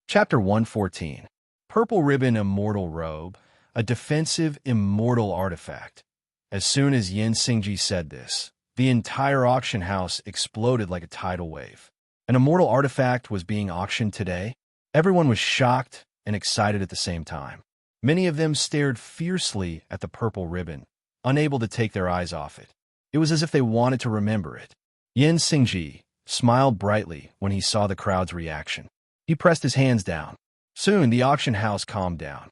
Chapter 114. Purple Ribbon Immortal Robe, a defensive immortal artifact. As soon as Yin Xingji said this, the entire auction house exploded like a tidal wave. An immortal artifact was being auctioned today. Everyone was shocked and excited at the same time. Many of them stared fiercely at the purple ribbon, unable to take their eyes off it. It was as if they wanted to remember it. Yin Xingji smiled brightly when he saw the crowd's reaction. He pressed his hands down. Soon, the auction house calmed down.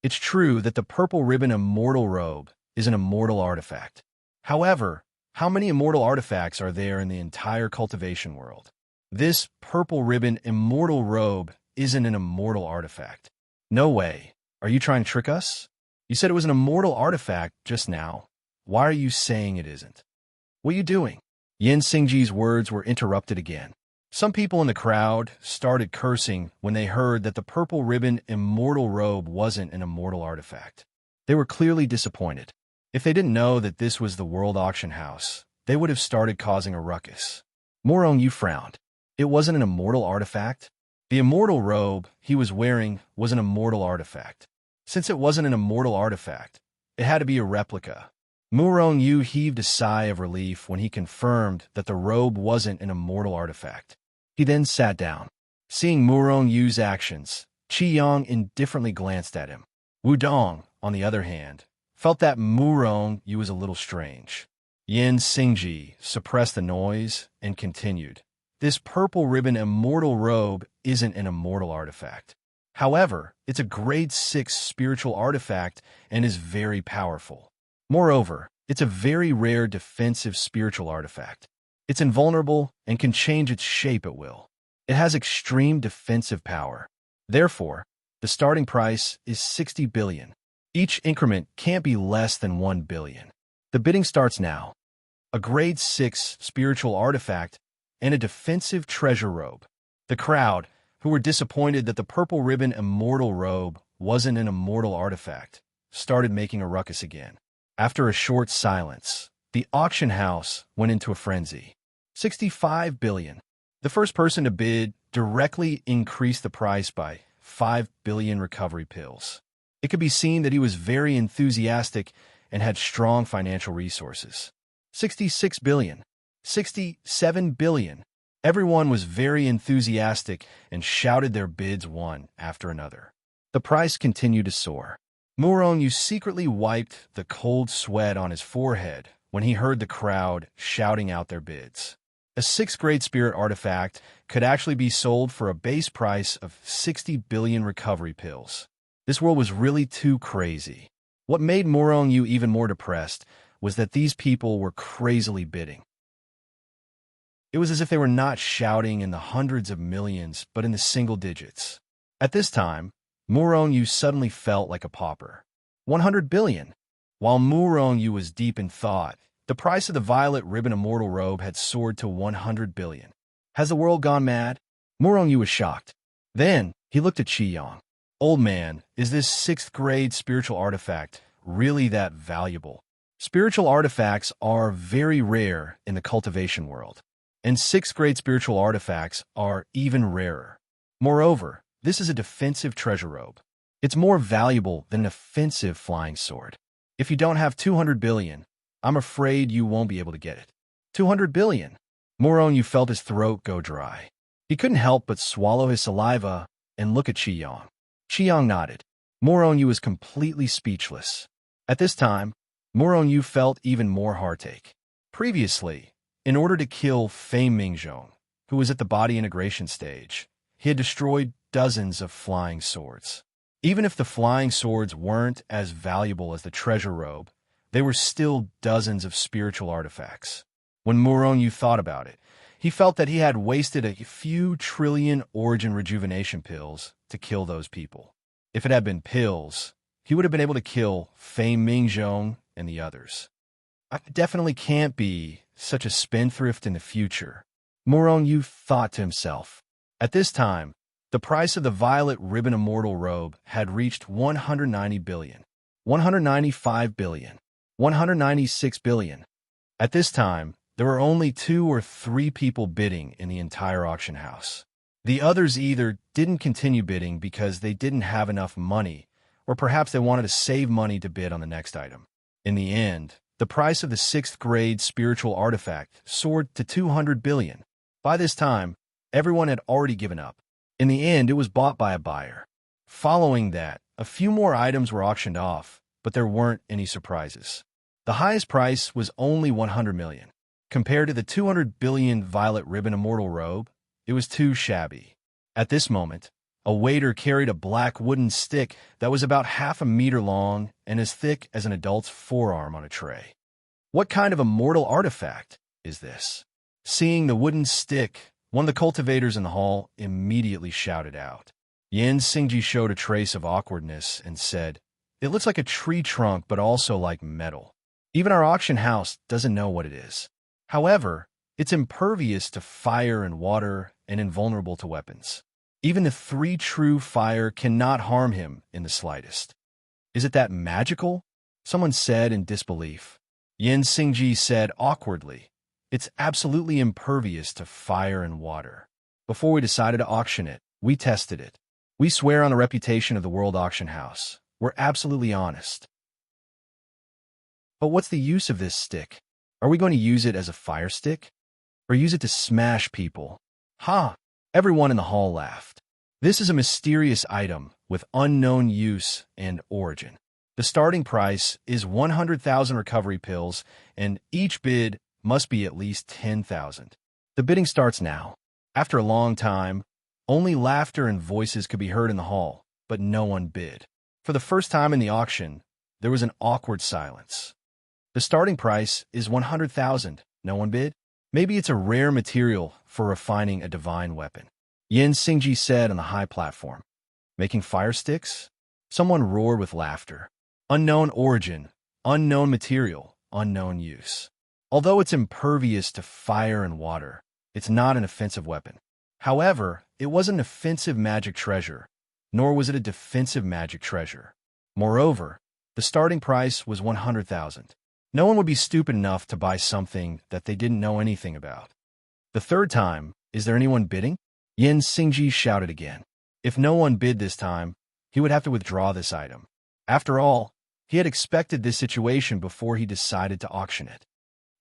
It's true that the purple ribbon immortal robe is an immortal artifact. However, how many immortal artifacts are there in the entire cultivation world? This purple ribbon immortal robe isn't an immortal artifact. No way. Are you trying to trick us? You said it was an immortal artifact just now. Why are you saying it isn't? What are you doing? Yin Xingji's words were interrupted again. Some people in the crowd started cursing when they heard that the purple ribbon immortal robe wasn't an immortal artifact. They were clearly disappointed. If they didn't know that this was the World Auction House, they would have started causing a ruckus. Morong Yu frowned. It wasn't an immortal artifact. The immortal robe he was wearing was an immortal artifact. Since it wasn't an immortal artifact, it had to be a replica. Morong Yu heaved a sigh of relief when he confirmed that the robe wasn't an immortal artifact. He then sat down. Seeing Morong Yu's actions, Qi Yang indifferently glanced at him. Wu Dong, on the other hand, felt that Morong Yu was a little strange. Yin Xingji suppressed the noise and continued. This purple ribbon immortal robe isn't an immortal artifact. However, it's a grade 6 spiritual artifact and is very powerful. Moreover, it's a very rare defensive spiritual artifact. It's invulnerable and can change its shape at will. It has extreme defensive power. Therefore, the starting price is 60 billion. Each increment can't be less than 1 billion. The bidding starts now. A grade 6 spiritual artifact and a defensive treasure robe. The crowd, who were disappointed that the purple ribbon immortal robe wasn't an immortal artifact, started making a ruckus again. After a short silence, the auction house went into a frenzy. 65 billion. The first person to bid directly increased the price by 5 billion recovery pills. It could be seen that he was very enthusiastic and had strong financial resources. 66 billion. 67 billion. Everyone was very enthusiastic and shouted their bids one after another. The price continued to soar. Morong Yu secretly wiped the cold sweat on his forehead when he heard the crowd shouting out their bids. A 6th grade spirit artifact could actually be sold for a base price of 60 billion recovery pills. This world was really too crazy. What made Morong Yu even more depressed was that these people were crazily bidding. It was as if they were not shouting in the hundreds of millions, but in the single digits. At this time, Morong Yu suddenly felt like a pauper. 100 billion. While Morong Yu was deep in thought, the price of the violet ribbon immortal robe had soared to 100 billion. Has the world gone mad? Morong Yu was shocked. Then, he looked at Qi Yang. Old man, is this 6th grade spiritual artifact really that valuable? Spiritual artifacts are very rare in the cultivation world, and 6th grade spiritual artifacts are even rarer. Moreover, this is a defensive treasure robe. It's more valuable than an offensive flying sword. If you don't have 200 billion, I'm afraid you won't be able to get it. 200 billion. Morong Yu felt his throat go dry. He couldn't help but swallow his saliva and look at Qi Yang. Qi Yang nodded. Morong Yu was completely speechless. At this time, Morong Yu felt even more heartache. Previously, in order to kill Fei Mingzhong, who was at the body integration stage, he had destroyed dozens of flying swords. Even if the flying swords weren't as valuable as the treasure robe, they were still dozens of spiritual artifacts. When Morong Yu thought about it, he felt that he had wasted a few trillion origin rejuvenation pills to kill those people. If it had been pills, he would have been able to kill Fei Mingzhong and the others. I definitely can't be such a spendthrift in the future, Morong Yu thought to himself. At this time, the price of the violet ribbon immortal robe had reached 190 billion, 195 billion, 196 billion. At this time, there were only 2 or 3 people bidding in the entire auction house. The others either didn't continue bidding because they didn't have enough money, or perhaps they wanted to save money to bid on the next item. In the end, the price of the 6th grade spiritual artifact soared to 200 billion. By this time, everyone had already given up. In the end, it was bought by a buyer. Following that, a few more items were auctioned off, but there weren't any surprises. The highest price was only 100 million. Compared to the 200 billion violet ribbon immortal robe, it was too shabby. At this moment, a waiter carried a black wooden stick that was about half a meter long and as thick as an adult's forearm on a tray. What kind of immortal artifact is this? Seeing the wooden stick, one of the cultivators in the hall immediately shouted out. Yan Xingji showed a trace of awkwardness and said, "It looks like a tree trunk but also like metal. Even our auction house doesn't know what it is. However, it's impervious to fire and water and invulnerable to weapons. Even the 3 true fire cannot harm him in the slightest." "Is it that magical?" someone said in disbelief. Yan Xingji said awkwardly, "It's absolutely impervious to fire and water. Before we decided to auction it, we tested it. We swear on the reputation of the World Auction House. We're absolutely honest." "But what's the use of this stick? Are we going to use it as a fire stick? Or use it to smash people?" "Ha!" Everyone in the hall laughed. "This is a mysterious item with unknown use and origin. The starting price is 100,000 recovery pills, and each bid must be at least 10,000. The bidding starts now." After a long time, only laughter and voices could be heard in the hall, but no one bid. For the first time in the auction, there was an awkward silence. "The starting price is 100,000. No one bid? Maybe it's a rare material for refining a divine weapon," Yan Xingji said on the high platform. "Making fire sticks?" Someone roared with laughter. "Unknown origin, unknown material, unknown use. Although it's impervious to fire and water, it's not an offensive weapon. However, it wasn't an offensive magic treasure, nor was it a defensive magic treasure. Moreover, the starting price was 100,000. No one would be stupid enough to buy something that they didn't know anything about." The third time, "Is there anyone bidding?" Yan Xingji shouted again. If no one bid this time, he would have to withdraw this item. After all, he had expected this situation before he decided to auction it.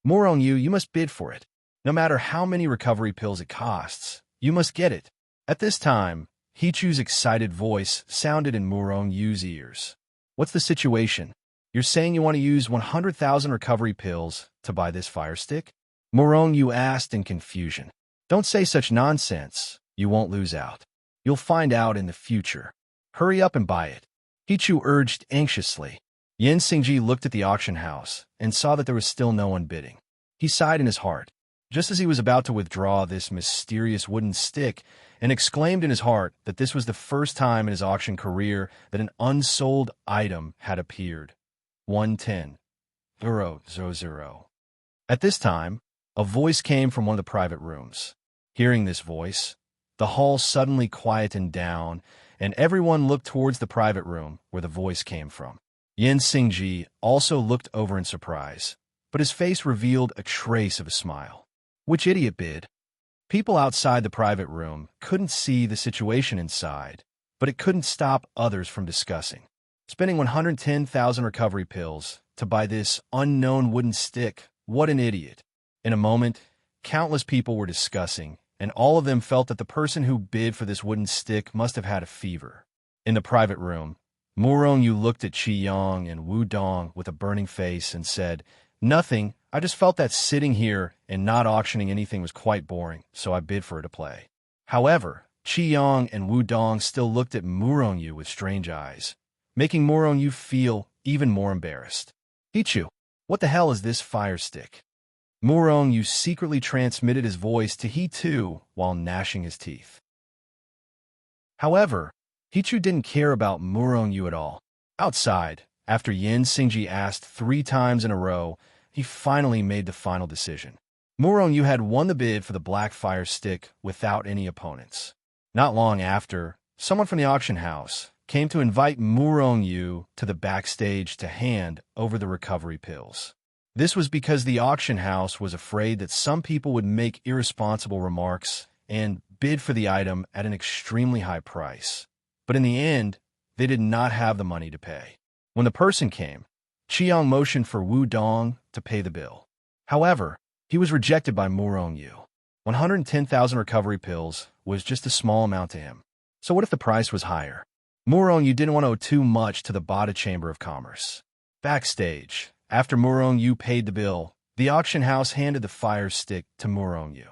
"Murong Yu, you must bid for it. No matter how many recovery pills it costs, you must get it." At this time, Hichu's excited voice sounded in Murong Yu's ears. "What's the situation? You're saying you want to use 100,000 recovery pills to buy this fire stick?" Murong Yu asked in confusion. "Don't say such nonsense. You won't lose out. You'll find out in the future. Hurry up and buy it," Hichu urged anxiously. Yan Xingji looked at the auction house and saw that there was still no one bidding. He sighed in his heart, just as he was about to withdraw this mysterious wooden stick, and exclaimed in his heart that this was the first time in his auction career that an unsold item had appeared. 110,000. At this time, a voice came from one of the private rooms. Hearing this voice, the hall suddenly quietened down, and everyone looked towards the private room where the voice came from. Yan Xingji also looked over in surprise, but his face revealed a trace of a smile. "Which idiot bid?" People outside the private room couldn't see the situation inside, but it couldn't stop others from discussing. Spending 110,000 recovery pills to buy this unknown wooden stick, what an idiot. In a moment, countless people were discussing, and all of them felt that the person who bid for this wooden stick must have had a fever. In the private room, Murong Yu looked at Qi Yang and Wu Dong with a burning face and said, "Nothing, I just felt that sitting here and not auctioning anything was quite boring, so I bid for it to play." However, Qi Yang and Wu Dong still looked at Murong Yu with strange eyes, making Murong Yu feel even more embarrassed. "Hichu, what the hell is this fire stick?" Murong Yu secretly transmitted his voice to He too while gnashing his teeth. However, Hichu didn't care about Murong Yu at all. Outside, after Yan Xingji asked 3 times in a row, he finally made the final decision. Murong Yu had won the bid for the black fire stick without any opponents. Not long after, someone from the auction house came to invite Murong Yu to the backstage to hand over the recovery pills. This was because the auction house was afraid that some people would make irresponsible remarks and bid for the item at an extremely high price. But in the end, they did not have the money to pay. When the person came, Qiang motioned for Wu Dong to pay the bill. However, he was rejected by Murong Yu. 110,000 recovery pills was just a small amount to him. So what if the price was higher? Murong Yu didn't want to owe too much to the Bada Chamber of Commerce. Backstage, after Murong Yu paid the bill, the auction house handed the fire stick to Murong Yu.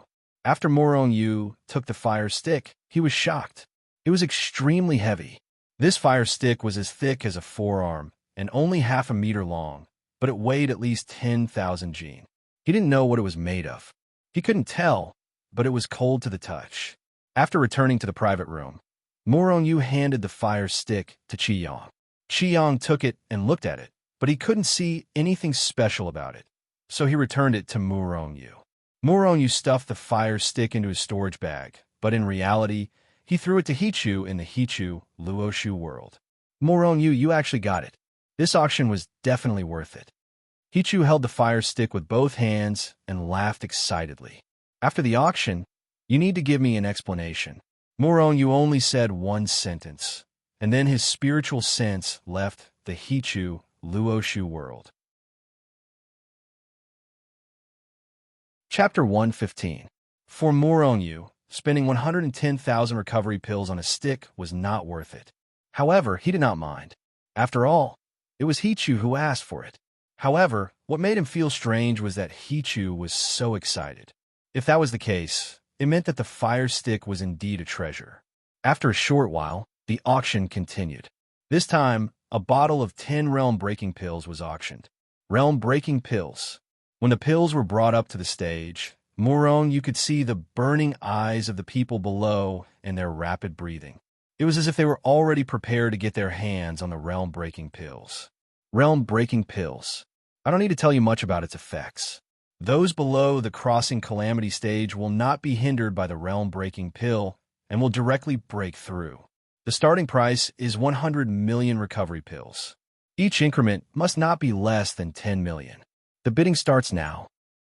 After Murong Yu took the fire stick, he was shocked. It was extremely heavy. This fire stick was as thick as a forearm and only half a meter long, but it weighed at least 10,000 jin. He didn't know what it was made of. He couldn't tell, but it was cold to the touch. After returning to the private room, Murong Yu handed the fire stick to Qiang. Qiang took it and looked at it, but he couldn't see anything special about it, so he returned it to Murong Yu. Murong Yu stuffed the fire stick into his storage bag, but in reality, he threw it to Hichu in the Hichu Luoshu world. Murong Yu, you actually got it. This auction was definitely worth it. Hichu held the fire stick with both hands and laughed excitedly. After the auction, you need to give me an explanation. Murong Yu only said one sentence, and then his spiritual sense left the Hichu Luoshu world. Chapter 115. For Murong Yu, spending 110,000 recovery pills on a stick was not worth it. However, he did not mind. After all, it was Hichu who asked for it. However, what made him feel strange was that Hichu was so excited. If that was the case, it meant that the fire stick was indeed a treasure. After a short while, the auction continued. This time, a bottle of 10 realm-breaking pills was auctioned. Realm-breaking pills. When the pills were brought up to the stage, Murong, you could see the burning eyes of the people below and their rapid breathing. It was as if they were already prepared to get their hands on the realm-breaking pills. Realm-breaking pills. I don't need to tell you much about its effects. Those below the crossing calamity stage will not be hindered by the realm-breaking pill and will directly break through. The starting price is 100 million recovery pills. Each increment must not be less than 10 million. The bidding starts now.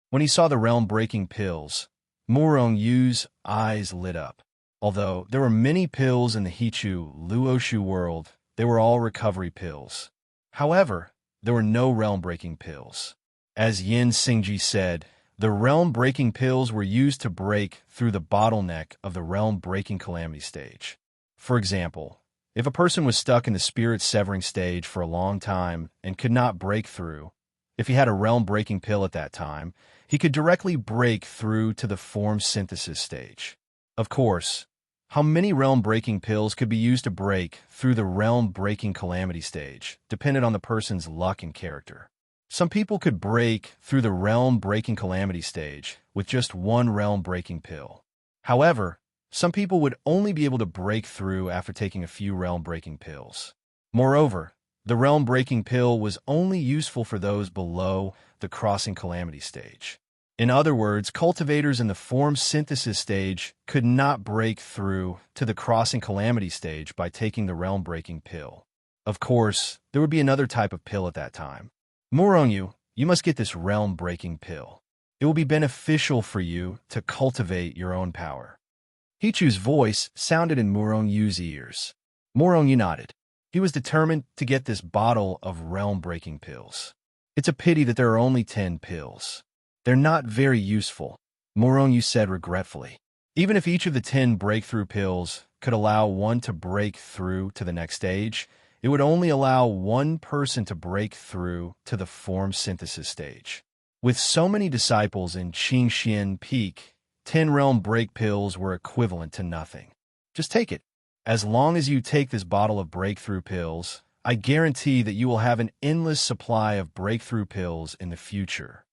When he saw the realm-breaking pills, Murong Yu's eyes lit up. Although there were many pills in the Hichu Luoshu world, they were all recovery pills. However, there were no realm-breaking pills. As Yin Xingji said, the realm-breaking pills were used to break through the bottleneck of the realm-breaking calamity stage. For example, if a person was stuck in the spirit-severing stage for a long time and could not break through, if he had a realm-breaking pill at that time, he could directly break through to the form synthesis stage. Of course, how many realm-breaking pills could be used to break through the realm-breaking calamity stage depended on the person's luck and character. Some people could break through the realm-breaking calamity stage with just one realm-breaking pill. However, some people would only be able to break through after taking a few realm-breaking pills. Moreover, the realm-breaking pill was only useful for those below the crossing calamity stage. In other words, cultivators in the form synthesis stage could not break through to the crossing calamity stage by taking the realm-breaking pill. Of course, there would be another type of pill at that time. Murong Yu, you must get this realm-breaking pill. It will be beneficial for you to cultivate your own power. Hichu's voice sounded in Murong Yu's ears. Murong Yu nodded. He was determined to get this bottle of realm-breaking pills. It's a pity that there are only 10 pills. They're not very useful, Murong Yu said regretfully. Even if each of the 10 breakthrough pills could allow one to break through to the next stage, it would only allow one person to break through to the form synthesis stage. With so many disciples in Qingxian Peak, 10 realm break pills were equivalent to nothing. Just take it. As long as you take this bottle of breakthrough pills, I guarantee that you will have an endless supply of breakthrough pills in the future.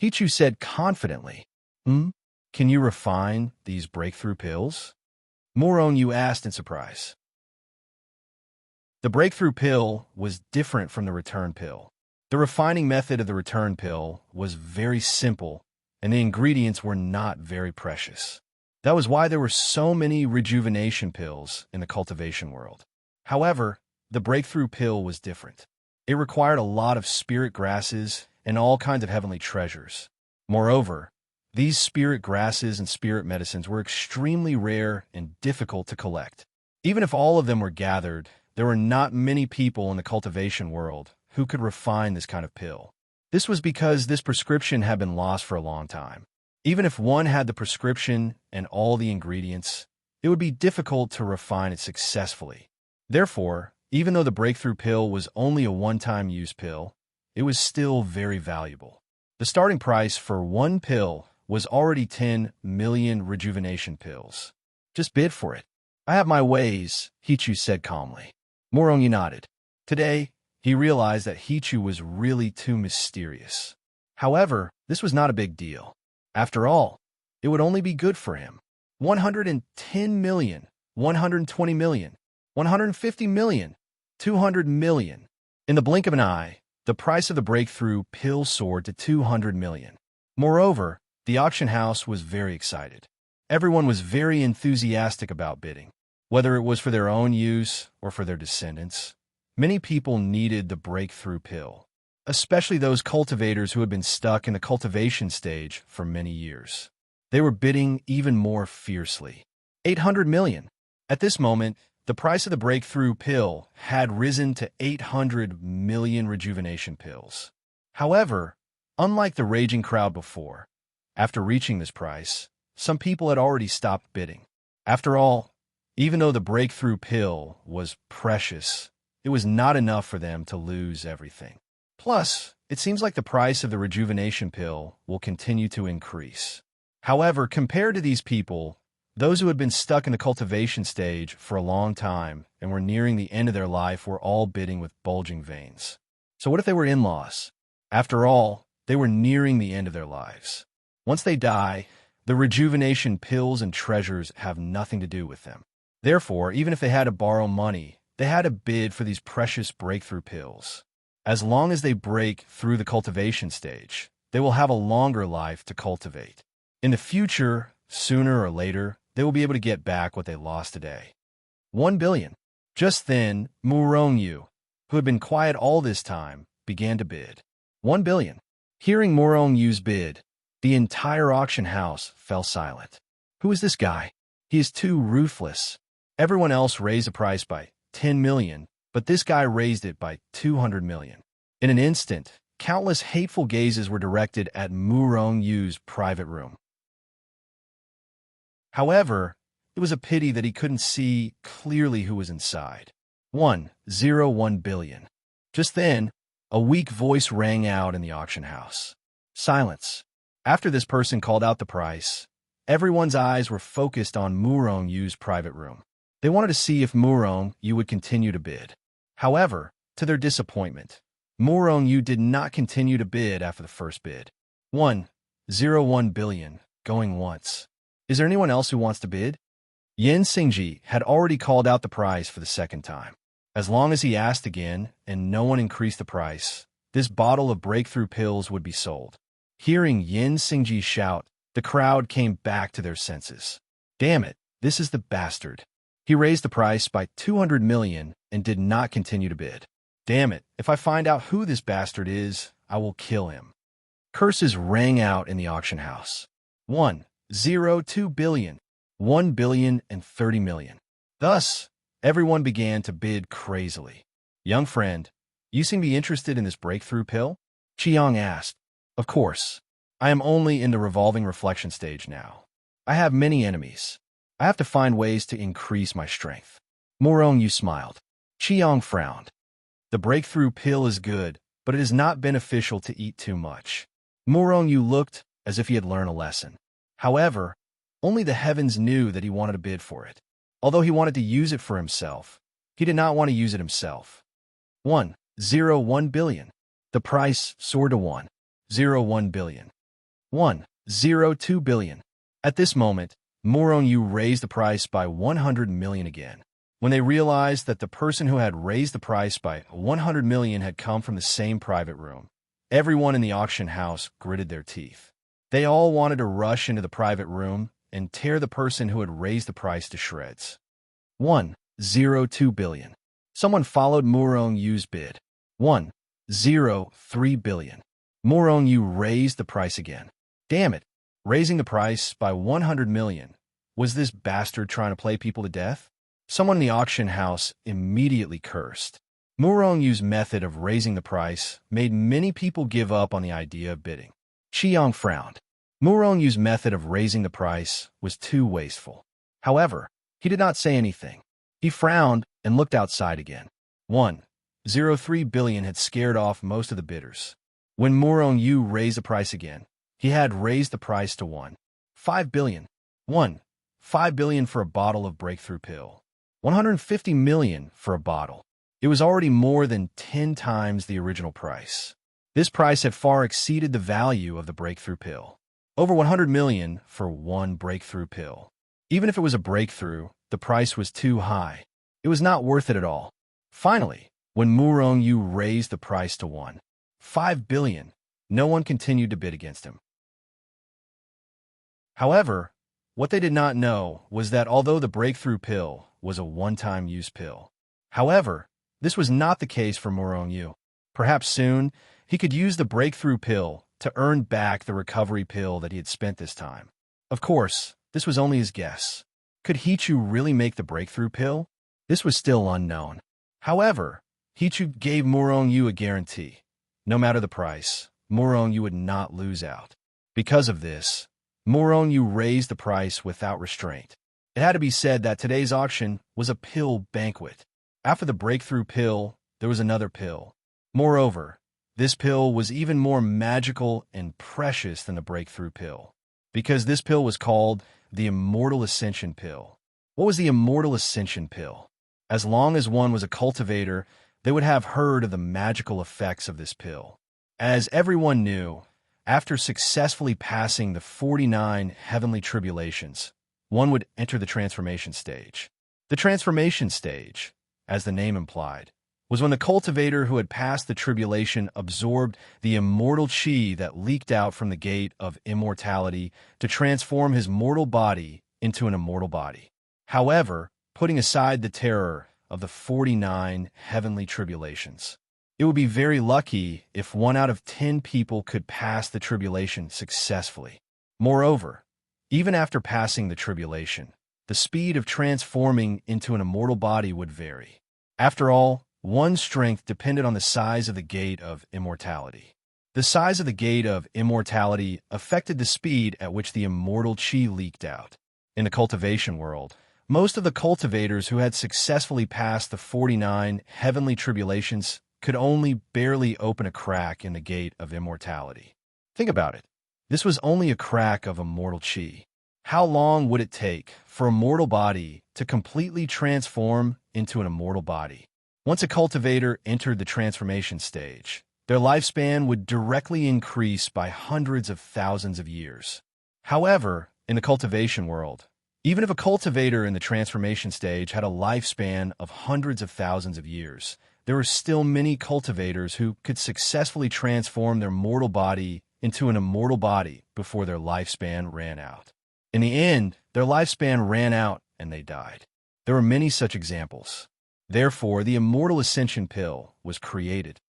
Hichu said confidently. Can you refine these breakthrough pills? Murong Yu asked in surprise. The breakthrough pill was different from the return pill. The refining method of the return pill was very simple, and the ingredients were not very precious. That was why there were so many rejuvenation pills in the cultivation world. However, the breakthrough pill was different. It required a lot of spirit grasses and all kinds of heavenly treasures. Moreover, These spirit grasses and spirit medicines were extremely rare and difficult to collect. Even if all of them were gathered, there were not many people in the cultivation world who could refine this kind of pill. This was because this prescription had been lost for a long time. Even if one had the prescription and all the ingredients, it would be difficult to refine it successfully. Therefore, even though the breakthrough pill was only a one-time use pill, it was still very valuable. The starting price for one pill was already 10 million rejuvenation pills. Just bid for it. I have my ways, Hichu said calmly. Morongi nodded. Today, he realized that Hichu was really too mysterious. However, this was not a big deal. After all, it would only be good for him. 110 million, 120 million, 150 million, 200 million. In the blink of an eye, the price of the breakthrough pill soared to 200 million. Moreover, the auction house was very excited. Everyone was very enthusiastic about bidding. Whether it was for their own use or for their descendants, many people needed the breakthrough pill, especially those cultivators who had been stuck in the cultivation stage for many years. They were bidding even more fiercely. 800 million. At this moment, the price of the breakthrough pill had risen to 800 million rejuvenation pills. However, unlike the raging crowd before, after reaching this price, some people had already stopped bidding. After all, even though the breakthrough pill was precious, it was not enough for them to lose everything. Plus, it seems like the price of the rejuvenation pill will continue to increase. However, compared to these people, those who had been stuck in the cultivation stage for a long time and were nearing the end of their life were all bidding with bulging veins. So what if they were in-laws? After all, they were nearing the end of their lives. Once they die, the rejuvenation pills and treasures have nothing to do with them. Therefore, even if they had to borrow money, they had to bid for these precious breakthrough pills. As long as they break through the cultivation stage, they will have a longer life to cultivate. In the future, sooner or later, they will be able to get back what they lost today. 1 billion. Just then, Murongyu, who had been quiet all this time, began to bid. 1 billion. Hearing Murongyu's bid, the entire auction house fell silent. Who is this guy? He is too ruthless. Everyone else raised the price by 10 million, but this guy raised it by 200 million. In an instant, countless hateful gazes were directed at Murongyu's private room. However, it was a pity that he couldn't see clearly who was inside. 101 billion. Just then, a weak voice rang out in the auction house. Silence. After this person called out the price, everyone's eyes were focused on Murongyu's private room. They wanted to see if Murongyu would continue to bid. However, to their disappointment, Murongyu did not continue to bid after the first bid. 101 billion, going once. Is there anyone else who wants to bid? Yin Xingji had already called out the price for the second time. As long as he asked again and no one increased the price, this bottle of breakthrough pills would be sold. Hearing Yin Xingji shout, the crowd came back to their senses. Damn it, this is the bastard. He raised the price by 200 million and did not continue to bid. Damn it, if I find out who this bastard is, I will kill him. Curses rang out in the auction house. 102 billion, 1 billion and 30 million. Thus, everyone began to bid crazily. Young friend, you seem to be interested in this breakthrough pill? Chiang asked. Of course. I am only in the revolving reflection stage now. I have many enemies. I have to find ways to increase my strength. Morongyu smiled. Chiang frowned. The breakthrough pill is good, but it is not beneficial to eat too much. Morongyu looked as if he had learned a lesson. However, only the heavens knew that he wanted to bid for it. Although he wanted to use it for himself, he did not want to use it himself. 101 billion. The price soared to 101 billion. 102 billion. At this moment, Morongyu raised the price by 100 million again. When they realized that the person who had raised the price by 100 million had come from the same private room, everyone in the auction house gritted their teeth. They all wanted to rush into the private room and tear the person who had raised the price to shreds. 102 billion. Someone followed Murongyu's bid. 103 billion. Morongyu raised the price again. Damn it, Raising the price by 100 million. Was this bastard trying to play people to death? Someone in the auction house immediately cursed. Murongyu's method of raising the price made many people give up on the idea of bidding. Qiyang frowned. Murongyu's method of raising the price was too wasteful. However, he did not say anything. He frowned and looked outside again. 1.03 billion had scared off most of the bidders. When Murongyu raised the price again, he had raised the price to 1.5 billion. 1.5 billion for a bottle of breakthrough pill. 150 million for a bottle. It was already more than 10 times the original price. This price had far exceeded the value of the breakthrough pill. Over 100 million for one breakthrough pill. Even if it was a breakthrough, the price was too high. It was not worth it at all. Finally, when Murongyu raised the price to 1.5 billion, no one continued to bid against him. However, what they did not know was that although the breakthrough pill was a one-time use pill, this was not the case for Murongyu. Perhaps soon, he could use the breakthrough pill to earn back the recovery pill that he had spent this time. Of course, this was only his guess. Could Hichu really make the breakthrough pill? This was still unknown. However, Hichu gave Murongyu a guarantee. No matter the price, Murongyu would not lose out. Because of this, Murongyu raised the price without restraint. It had to be said that today's auction was a pill banquet. After the breakthrough pill, there was another pill. Moreover, this pill was even more magical and precious than the breakthrough pill, because this pill was called the Immortal Ascension Pill. What was the Immortal Ascension Pill? As long as one was a cultivator, they would have heard of the magical effects of this pill. As everyone knew, after successfully passing the 49 heavenly tribulations, one would enter the transformation stage. The transformation stage, as the name implied, was when the cultivator who had passed the tribulation absorbed the immortal chi that leaked out from the gate of immortality to transform his mortal body into an immortal body. However, putting aside the terror of the 49 heavenly tribulations, it would be very lucky if 1 out of 10 people could pass the tribulation successfully. Moreover, even after passing the tribulation, the speed of transforming into an immortal body would vary. After all, one's strength depended on the size of the gate of immortality. The size of the gate of immortality affected the speed at which the immortal chi leaked out. In the cultivation world, most of the cultivators who had successfully passed the 49 heavenly tribulations could only barely open a crack in the gate of immortality. Think about it. This was only a crack of immortal chi. How long would it take for a mortal body to completely transform into an immortal body? Once a cultivator entered the transformation stage, their lifespan would directly increase by hundreds of thousands of years. However, in the cultivation world, even if a cultivator in the transformation stage had a lifespan of hundreds of thousands of years, there were still many cultivators who could successfully transform their mortal body into an immortal body before their lifespan ran out. In the end, their lifespan ran out and they died. There were many such examples. Therefore, the Immortal Ascension Pill was created.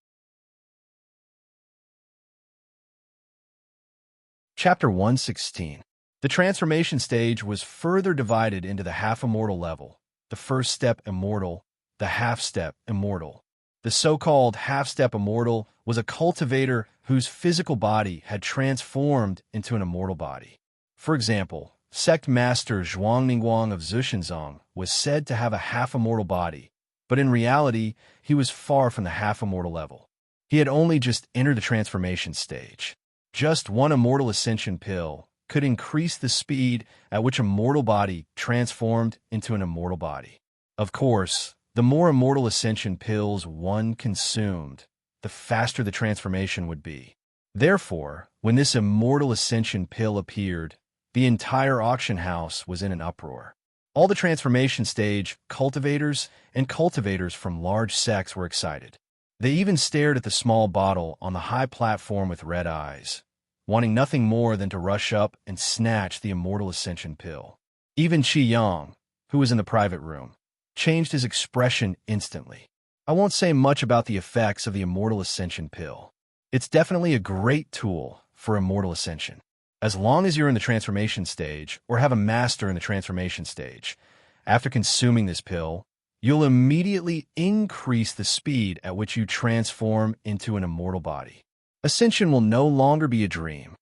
Chapter 116. The transformation stage was further divided into the half-immortal level, the first step immortal, the half-step immortal. The so-called half-step immortal was a cultivator whose physical body had transformed into an immortal body. For example, Sect Master Zhuangningguang of Zhushenzong was said to have a half-immortal body, but in reality, he was far from the half-immortal level. He had only just entered the transformation stage. Just one Immortal Ascension Pill could increase the speed at which a mortal body transformed into an immortal body. Of course, the more Immortal Ascension Pills one consumed, the faster the transformation would be. Therefore, when this Immortal Ascension Pill appeared, the entire auction house was in an uproar. All the transformation stage cultivators and cultivators from large sects were excited. They even stared at the small bottle on the high platform with red eyes, wanting nothing more than to rush up and snatch the Immortal Ascension Pill. Even Qi Yang, who was in the private room, changed his expression instantly. I won't say much about the effects of the Immortal Ascension Pill. It's definitely a great tool for Immortal Ascension. As long as you're in the transformation stage or have a master in the transformation stage, after consuming this pill, you'll immediately increase the speed at which you transform into an immortal body. Ascension will no longer be a dream.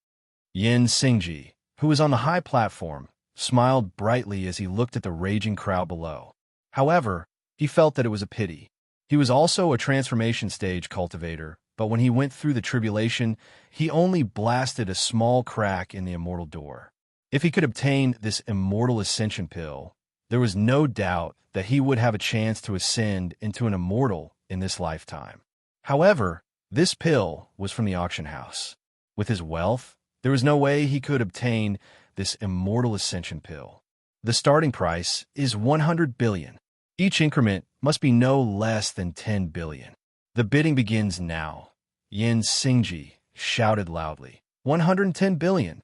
Yin Xingji, who was on the high platform, smiled brightly as he looked at the raging crowd below. However, he felt that it was a pity. He was also a transformation stage cultivator, but when he went through the tribulation, he only blasted a small crack in the immortal door. If he could obtain this immortal ascension pill, there was no doubt that he would have a chance to ascend into an immortal in this lifetime. However, this pill was from the auction house. With his wealth, there was no way he could obtain this immortal ascension pill. The starting price is 100 billion. Each increment must be no less than 10 billion. The bidding begins now. Yin Xingji shouted loudly. 110 billion.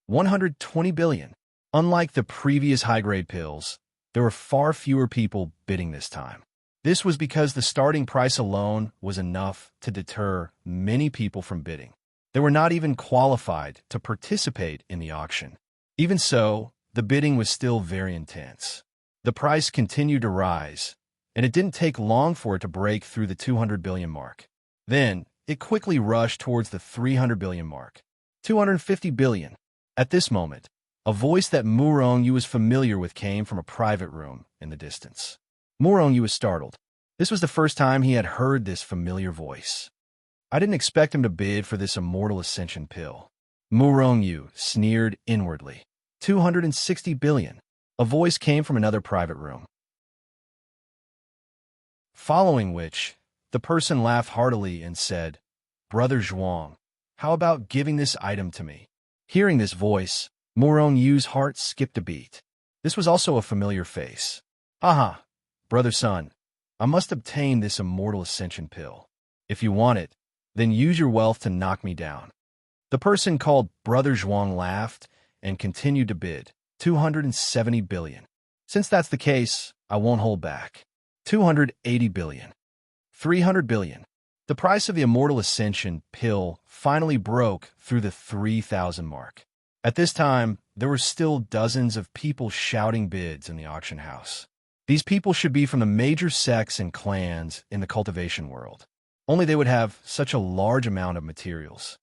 120 billion. Unlike the previous high-grade pills, there were far fewer people bidding this time. This was because the starting price alone was enough to deter many people from bidding. They were not even qualified to participate in the auction. Even so, the bidding was still very intense. The price continued to rise, and it didn't take long for it to break through the 200 billion mark. Then, it quickly rushed towards the 300 billion mark. 250 billion. At this moment, a voice that Murong was familiar with came from a private room in the distance. Murong was startled. This was the first time he had heard this familiar voice. I didn't expect him to bid for this immortal ascension pill. Murong sneered inwardly. 260 billion. A voice came from another private room. Following which, the person laughed heartily and said, Brother Zhuang, how about giving this item to me? Hearing this voice, Murong's heart skipped a beat. This was also a familiar face. Aha, brother son, I must obtain this immortal ascension pill. If you want it, then use your wealth to knock me down. The person called Brother Zhuang laughed and continued to bid. 270 billion. Since that's the case, I won't hold back. 280 billion. 300 billion. The price of the immortal ascension pill finally broke through the 3,000 mark. At this time, there were still dozens of people shouting bids in the auction house. These people should be from the major sects and clans in the cultivation world. Only they would have such a large amount of materials.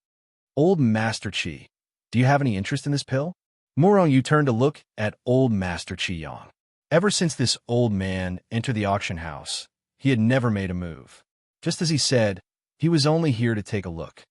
Old Master Qi, do you have any interest in this pill? Murong turned to look at Old Master Qi Yang. Ever since this old man entered the auction house, he had never made a move. Just as he said, he was only here to take a look.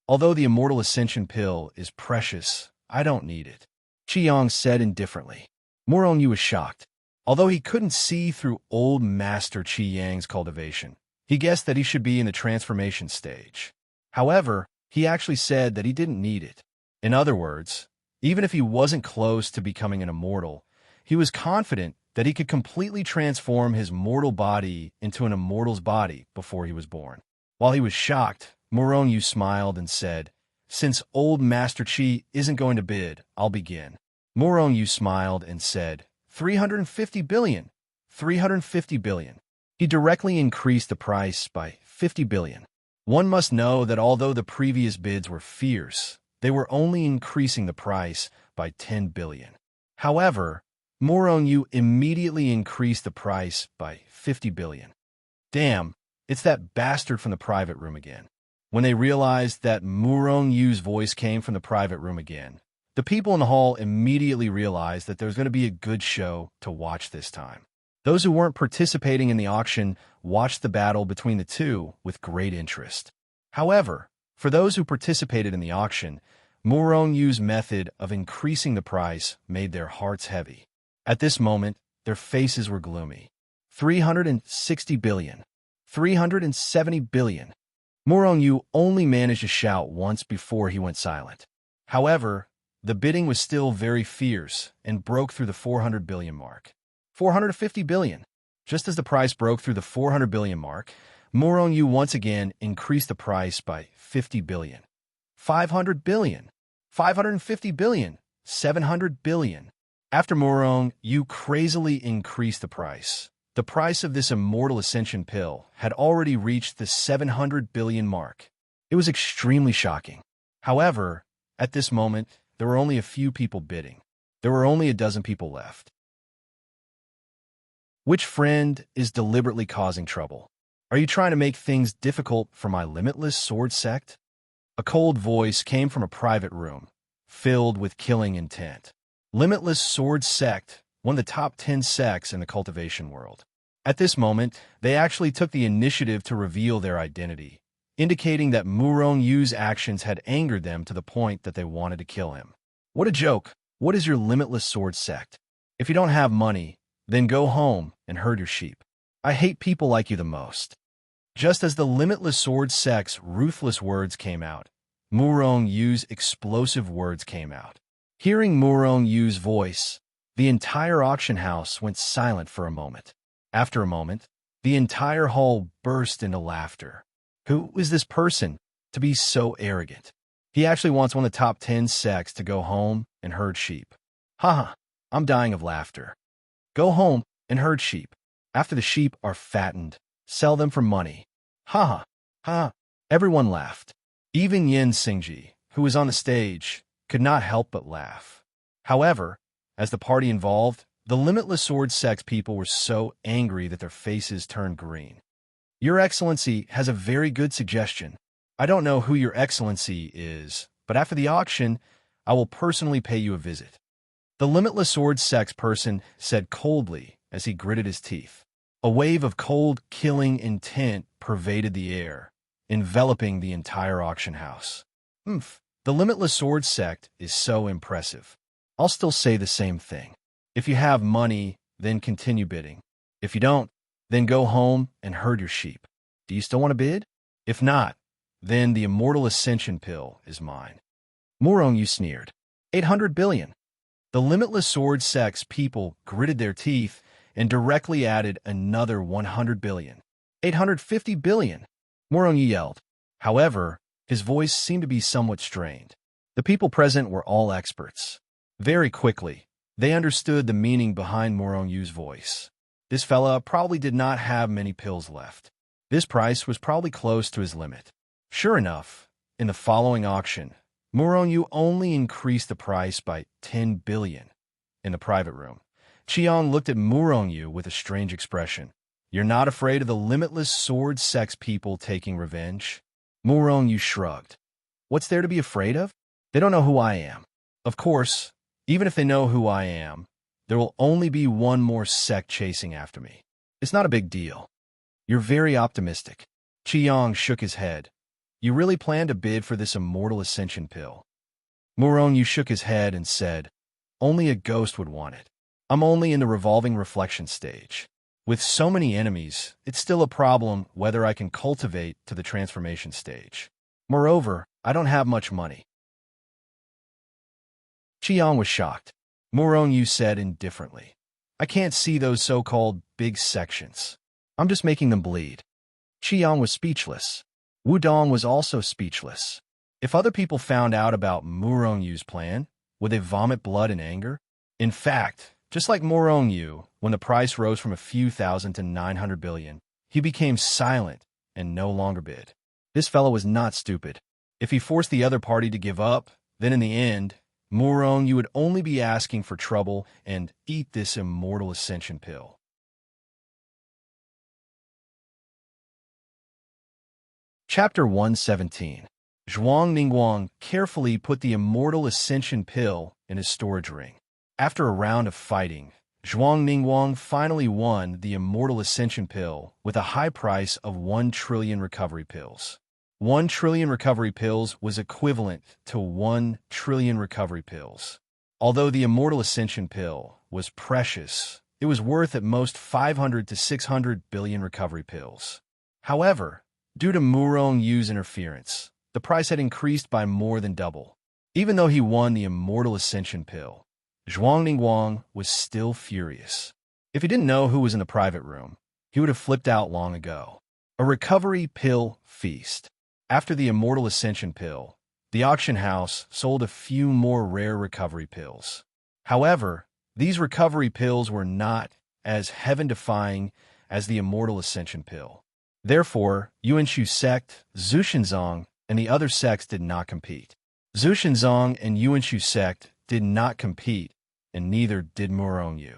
Although the immortal ascension pill is precious, I don't need it, Qi Yang said indifferently. Murong was shocked. Although he couldn't see through Old Master Qi Yang's cultivation, he guessed that he should be in the transformation stage. However, he actually said that he didn't need it. In other words, even if he wasn't close to becoming an immortal, he was confident that he could completely transform his mortal body into an immortal's body before he was born. While he was shocked, Murong smiled and said, Since Old Master Qi isn't going to bid, I'll begin. Murong smiled and said, 350 billion. 350 billion. He directly increased the price by 50 billion. One must know that although the previous bids were fierce, they were only increasing the price by 10 billion. However, Murong immediately increased the price by 50 billion. Damn, it's that bastard from the private room again. When they realized that Murong's voice came from the private room again, the people in the hall immediately realized that there was going to be a good show to watch this time. Those who weren't participating in the auction watched the battle between the two with great interest. However, for those who participated in the auction, Murong's method of increasing the price made their hearts heavy. At this moment, their faces were gloomy. 360 billion. 370 billion. Murong only managed to shout once before he went silent. However, the bidding was still very fierce and broke through the 400 billion mark. 450 billion. Just as the price broke through the 400 billion mark, Murong once again increased the price by 50 billion. 500 billion. 550 billion. 700 billion. After Murong crazily increased the price of this immortal ascension pill had already reached the 700 billion mark. It was extremely shocking. However, at this moment, there were only a few people bidding. There were only a dozen people left. Which friend is deliberately causing trouble? Are you trying to make things difficult for my limitless sword sect? A cold voice came from a private room, filled with killing intent. Limitless Sword Sect, one of the top 10 sects in the cultivation world. At this moment, they actually took the initiative to reveal their identity, indicating that Murong Yu's actions had angered them to the point that they wanted to kill him. What a joke! What is your Limitless Sword Sect? If you don't have money, then go home and herd your sheep. I hate people like you the most. Just as the Limitless Sword Sect's ruthless words came out, Murong Yu's explosive words came out. Hearing Murong Yu's voice, the entire auction house went silent for a moment. After a moment, the entire hall burst into laughter. Who is this person to be so arrogant? He actually wants one of the top 10 sects to go home and herd sheep. Haha, I'm dying of laughter. Go home and herd sheep. After the sheep are fattened, sell them for money. Haha, ha. Everyone laughed. Even Yin Xingji, who was on the stage, could not help but laugh. However, as the party involved, the Limitless Sword Sect's people were so angry that their faces turned green. Your Excellency has a very good suggestion. I don't know who Your Excellency is, but after the auction, I will personally pay you a visit. The Limitless Sword Sect's person said coldly as he gritted his teeth. A wave of cold, killing intent pervaded the air, enveloping the entire auction house. The Limitless Sword Sect is so impressive. I'll still say the same thing. If you have money, then continue bidding. If you don't, then go home and herd your sheep. Do you still want to bid? If not, then the Immortal Ascension Pill is mine. Murong Yu sneered. 800 billion. The Limitless Sword Sect's people gritted their teeth and directly added another 100 billion. 850 billion. Murong Yu yelled. However, his voice seemed to be somewhat strained. The people present were all experts. Very quickly, they understood the meaning behind Murong Yu's voice. This fella probably did not have many pills left. This price was probably close to his limit. Sure enough, in the following auction, Murong Yu only increased the price by 10 billion. In the private room, Qiang looked at Murong Yu with a strange expression. You're not afraid of the Limitless Sword Sect's people taking revenge? Murong Yu shrugged. What's there to be afraid of? They don't know who I am. Of course, even if they know who I am, there will only be one more sect chasing after me. It's not a big deal. You're very optimistic. Qiang shook his head. You really plan to bid for this Immortal Ascension Pill? Murong Yu shook his head and said, only a ghost would want it. I'm only in the revolving reflection stage. With so many enemies, it's still a problem whether I can cultivate to the transformation stage. Moreover, I don't have much money. Qiang was shocked. Murong Yu said indifferently, I can't see those so-called big sections. I'm just making them bleed. Qiang was speechless. Wudong was also speechless. If other people found out about Murong Yu's plan, would they vomit blood in anger? In fact, just like Murong Yu, when the price rose from a few thousand to 900 billion, he became silent and no longer bid. This fellow was not stupid. If he forced the other party to give up, then in the end, Murong Yu would only be asking for trouble and eat this Immortal Ascension Pill. Chapter 117. Zhuang Ningguang carefully put the Immortal Ascension Pill in his storage ring. After a round of fighting, Zhuang Ningguang finally won the Immortal Ascension Pill with a high price of 1 trillion recovery pills. 1 trillion recovery pills was equivalent to 1 trillion recovery pills. Although the Immortal Ascension Pill was precious, it was worth at most 500 to 600 billion recovery pills. However, due to Murong Yu's interference, the price had increased by more than double. Even though he won the Immortal Ascension Pill, Zhuang Ningguang was still furious. If he didn't know who was in the private room, he would have flipped out long ago. A recovery pill feast. After the Immortal Ascension Pill, the auction house sold a few more rare recovery pills. However, these recovery pills were not as heaven-defying as the Immortal Ascension Pill. Therefore, Yuanshu sect, Zhushenzong, and the other sects did not compete. Zhu Shinzong and Yuanshu sect did not compete, and neither did Murongyu.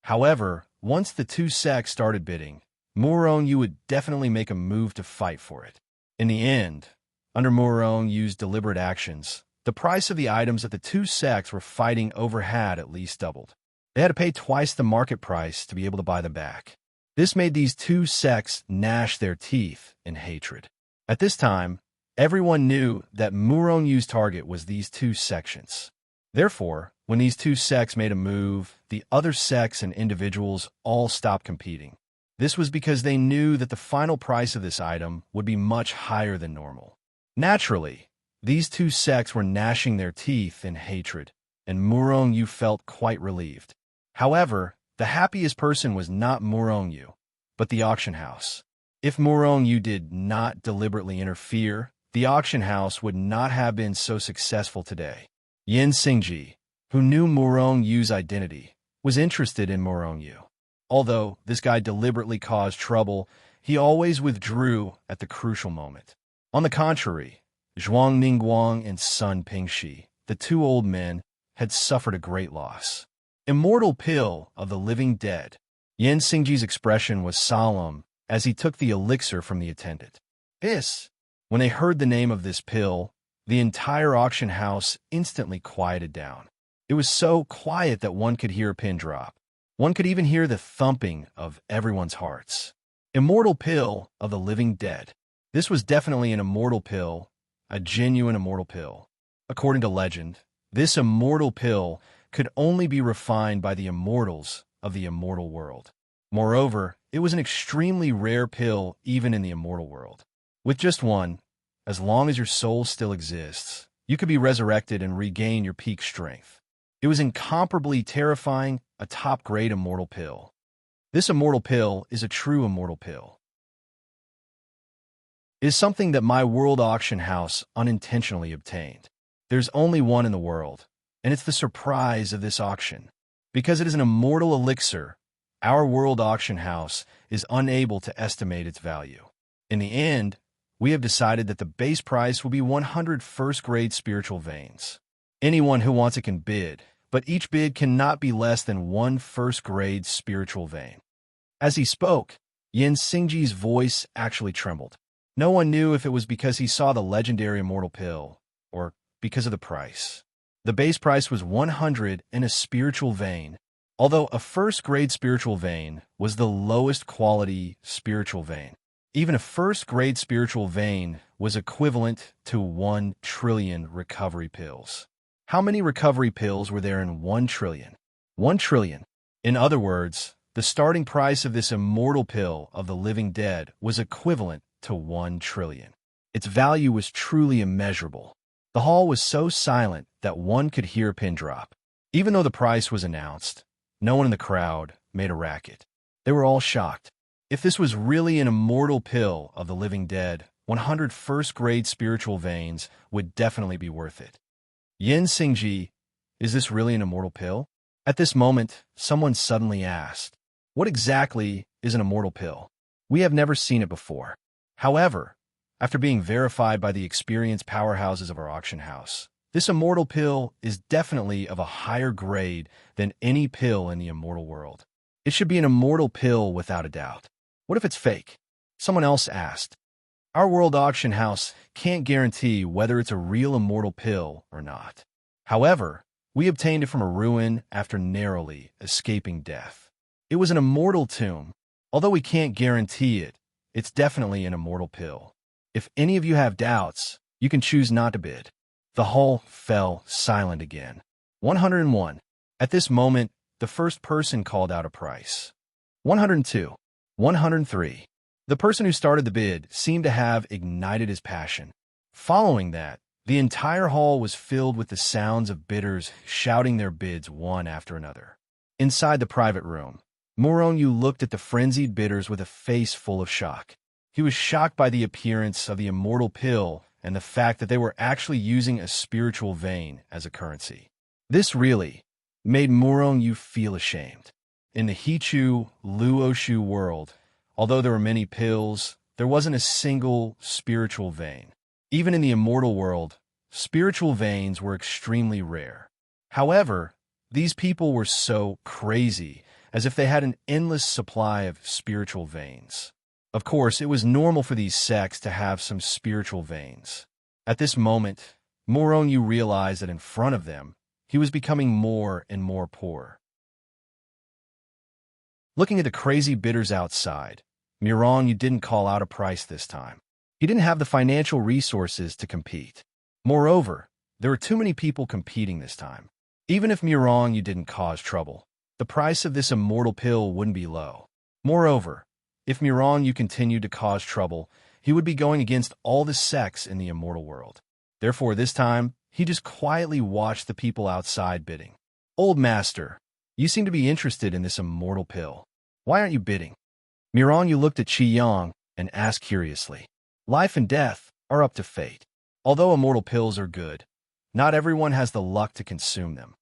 However, once the two sects started bidding, Murongyu would definitely make a move to fight for it. In the end, under Murongyu's deliberate actions, the price of the items that the two sects were fighting over had at least doubled. They had to pay twice the market price to be able to buy them back. This made these two sects gnash their teeth in hatred. At this time, everyone knew that Murongyu's target was these two sections. Therefore, when these two sects made a move, the other sects and individuals all stopped competing. This was because they knew that the final price of this item would be much higher than normal. Naturally, these two sects were gnashing their teeth in hatred, and Murongyu felt quite relieved. However, the happiest person was not Murongyu, but the auction house. If Murongyu did not deliberately interfere, the auction house would not have been so successful today. Yin Xingji, who knew Murongyu's identity, was interested in Murongyu. Although this guy deliberately caused trouble, he always withdrew at the crucial moment. On the contrary, Zhuang Ningguang and Sun Pingxi, the two old men, had suffered a great loss. Immortal pill of the living dead. Yin Xingji's expression was solemn as he took the elixir from the attendant. When they heard the name of this pill, the entire auction house instantly quieted down. It was so quiet that one could hear a pin drop. One could even hear the thumping of everyone's hearts. Immortal pill of the living dead. This was definitely an immortal pill, a genuine immortal pill. According to legend, this immortal pill could only be refined by the immortals of the immortal world. Moreover, it was an extremely rare pill even in the immortal world. With just one, as long as your soul still exists, you could be resurrected and regain your peak strength. It was incomparably terrifying, a top-grade immortal pill. This immortal pill is a true immortal pill. It is something that my world auction house unintentionally obtained. There's only one in the world, and it's the surprise of this auction. Because it is an immortal elixir, our world auction house is unable to estimate its value. In the end, we have decided that the base price will be 100 first-grade spiritual veins. Anyone who wants it can bid, but each bid cannot be less than one first-grade spiritual vein. As he spoke, Yin Xingji's voice actually trembled. No one knew if it was because he saw the legendary immortal pill, or because of the price. The base price was 100 in a spiritual vein, although a first-grade spiritual vein was the lowest quality spiritual vein. Even a first-grade spiritual vein was equivalent to 1 trillion recovery pills. How many recovery pills were there in 1 trillion? 1 trillion. In other words, the starting price of this immortal pill of the living dead was equivalent to 1 trillion. Its value was truly immeasurable. The hall was so silent that one could hear a pin drop. Even though the price was announced, no one in the crowd made a racket. They were all shocked. If this was really an immortal pill of the living dead, 100 first-grade spiritual veins would definitely be worth it. Yin Xingji, is this really an immortal pill? At this moment, someone suddenly asked, what exactly is an immortal pill? We have never seen it before. However, after being verified by the experienced powerhouses of our auction house, this immortal pill is definitely of a higher grade than any pill in the immortal world. It should be an immortal pill without a doubt. What if it's fake? Someone else asked. Our world auction house can't guarantee whether it's a real immortal pill or not. However, we obtained it from a ruin after narrowly escaping death. It was an immortal tomb. Although we can't guarantee it, it's definitely an immortal pill. If any of you have doubts, you can choose not to bid. The hall fell silent again. 101. At this moment, the first person called out a price. 102. 103. The person who started the bid seemed to have ignited his passion. Following that, the entire hall was filled with the sounds of bidders shouting their bids one after another. Inside the private room, Murongyu looked at the frenzied bidders with a face full of shock. He was shocked by the appearance of the immortal pill and the fact that they were actually using a spiritual vein as a currency. This really made Murongyu feel ashamed. In the Hichu Luoshu world, although there were many pills, there wasn't a single spiritual vein. Even in the immortal world, spiritual veins were extremely rare. However, these people were so crazy, as if they had an endless supply of spiritual veins. Of course, it was normal for these sects to have some spiritual veins. At this moment, Moronyu realized that in front of them, he was becoming more and more poor. Looking at the crazy bidders outside, Moronyu didn't call out a price this time. He didn't have the financial resources to compete. Moreover, there were too many people competing this time. Even if Moronyu didn't cause trouble, the price of this immortal pill wouldn't be low. Moreover, if Moronyu continued to cause trouble, he would be going against all the sects in the immortal world. Therefore, this time, he just quietly watched the people outside bidding. "Old master, you seem to be interested in this immortal pill. Why aren't you bidding?" Moronyu looked at Qiyang and asked curiously. "Life and death are up to fate. Although immortal pills are good, not everyone has the luck to consume them."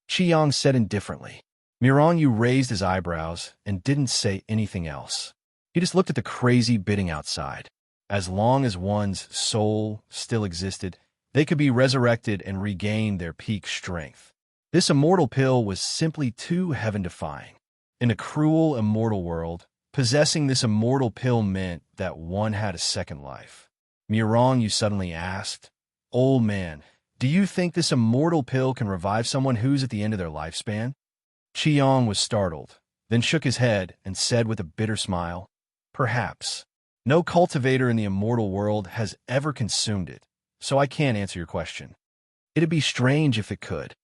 Qiyang said indifferently. Moronyu raised his eyebrows and didn't say anything else. He just looked at the crazy bidding outside. As long as one's soul still existed, they could be resurrected and regain their peak strength. This immortal pill was simply too heaven-defying. In a cruel, immortal world, possessing this immortal pill meant that one had a second life. Moronyu suddenly asked, "Old man, do you think this immortal pill can revive someone who's at the end of their lifespan?" Qiyang was startled, then shook his head and said with a bitter smile, "Perhaps. No cultivator in the immortal world has ever consumed it, so I can't answer your question. It'd be strange if it could."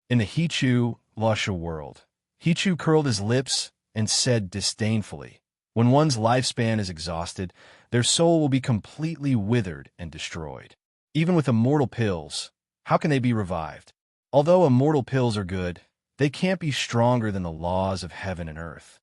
In the Hichu, Lasha world, Hichu curled his lips and said disdainfully, "When one's lifespan is exhausted, their soul will be completely withered and destroyed. Even with immortal pills, how can they be revived? Although immortal pills are good, they can't be stronger than the laws of heaven and earth."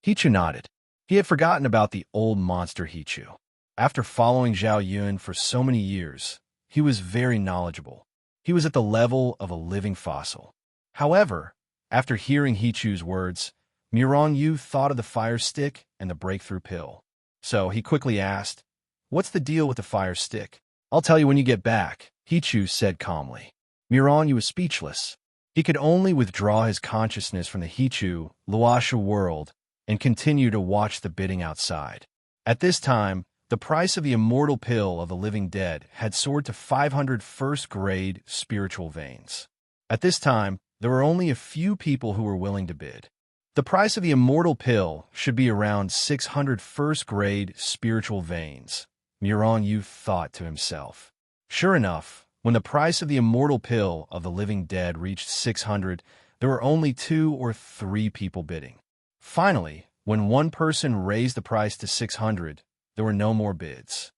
Hichu nodded. He had forgotten about the old monster Hichu. After following Zhao Yun for so many years, he was very knowledgeable. He was at the level of a living fossil. However, after hearing Hichu's words, Moronyu thought of the fire stick and the breakthrough pill. So he quickly asked, "What's the deal with the fire stick?" "I'll tell you when you get back," Hichu said calmly. Moronyu was speechless. He could only withdraw his consciousness from the Hichu, Luasha world and continue to watch the bidding outside. At this time, the price of the immortal pill of the living dead had soared to 500 first-grade spiritual veins. At this time, there were only a few people who were willing to bid. The price of the immortal pill should be around 600 first-grade spiritual veins, Moronyu thought to himself. Sure enough, when the price of the immortal pill of the living dead reached 600, there were only 2 or 3 people bidding. Finally, when one person raised the price to 600, there were no more bids.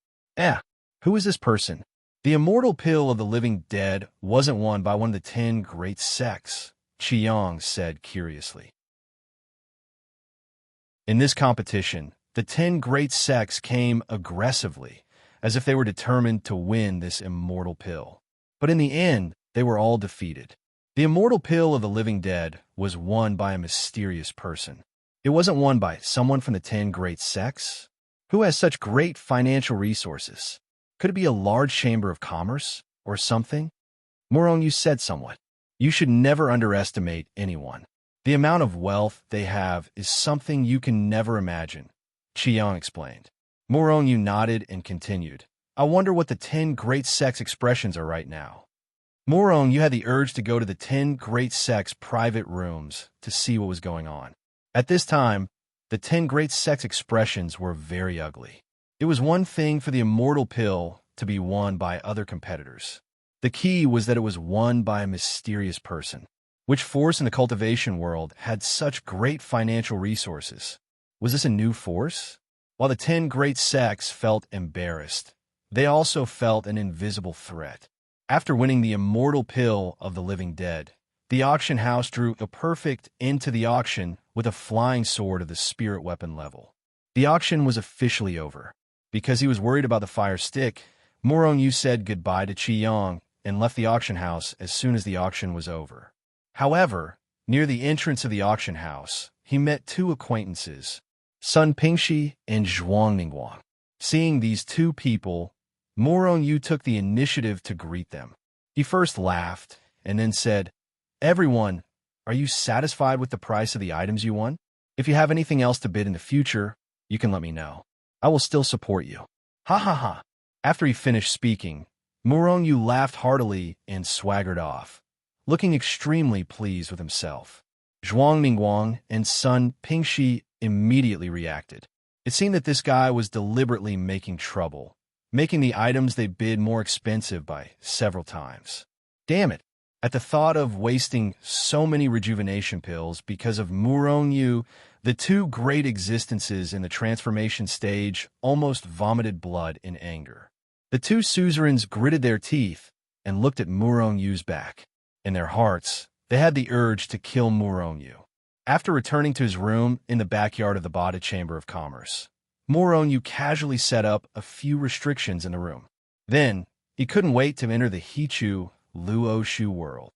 Who is this person? The immortal pill of the living dead wasn't won by one of the 10 great sects, Qiyang said curiously. In this competition, the 10 great sects came aggressively, as if they were determined to win this immortal pill. But in the end, they were all defeated. The immortal pill of the living dead was won by a mysterious person. It wasn't won by someone from the 10 great sects. Who has such great financial resources? Could it be a large chamber of commerce or something? Moronyu said somewhat. You should never underestimate anyone. The amount of wealth they have is something you can never imagine, Qiyang explained. Moronyu nodded and continued. I wonder what the 10 great sects' expressions are right now. Moronyu had the urge to go to the 10 great sects' private rooms to see what was going on. At this time, the 10 great sects' expressions were very ugly. It was one thing for the immortal pill to be won by other competitors. The key was that it was won by a mysterious person. Which force in the cultivation world had such great financial resources? Was this a new force? While the 10 great sects felt embarrassed, they also felt an invisible threat. After winning the immortal pill of the living dead, the auction house drew a perfect end to the auction with a flying sword of the spirit weapon level. The auction was officially over. Because he was worried about the fire stick, Moronyu said goodbye to Qiyang and left the auction house as soon as the auction was over. However, near the entrance of the auction house, he met 2 acquaintances, Sun Pingxi and Zhuang Ningguang. Seeing these 2 people, Moronyu took the initiative to greet them. He first laughed and then said, "Everyone, are you satisfied with the price of the items you won? If you have anything else to bid in the future, you can let me know. I will still support you." Ha ha ha. After he finished speaking, Murongyu laughed heartily and swaggered off, looking extremely pleased with himself. Zhuang Mingguang and Sun Pingxi immediately reacted. It seemed that this guy was deliberately making trouble, making the items they bid more expensive by several times. Damn it! At the thought of wasting so many rejuvenation pills because of Murongyu, the two great existences in the transformation stage almost vomited blood in anger. The two suzerains gritted their teeth and looked at Murongyu's back. In their hearts, they had the urge to kill Murongyu. After returning to his room in the backyard of the Bada Chamber of Commerce, Murongyu casually set up a few restrictions in the room. Then, he couldn't wait to enter the Hichu Luoshu world.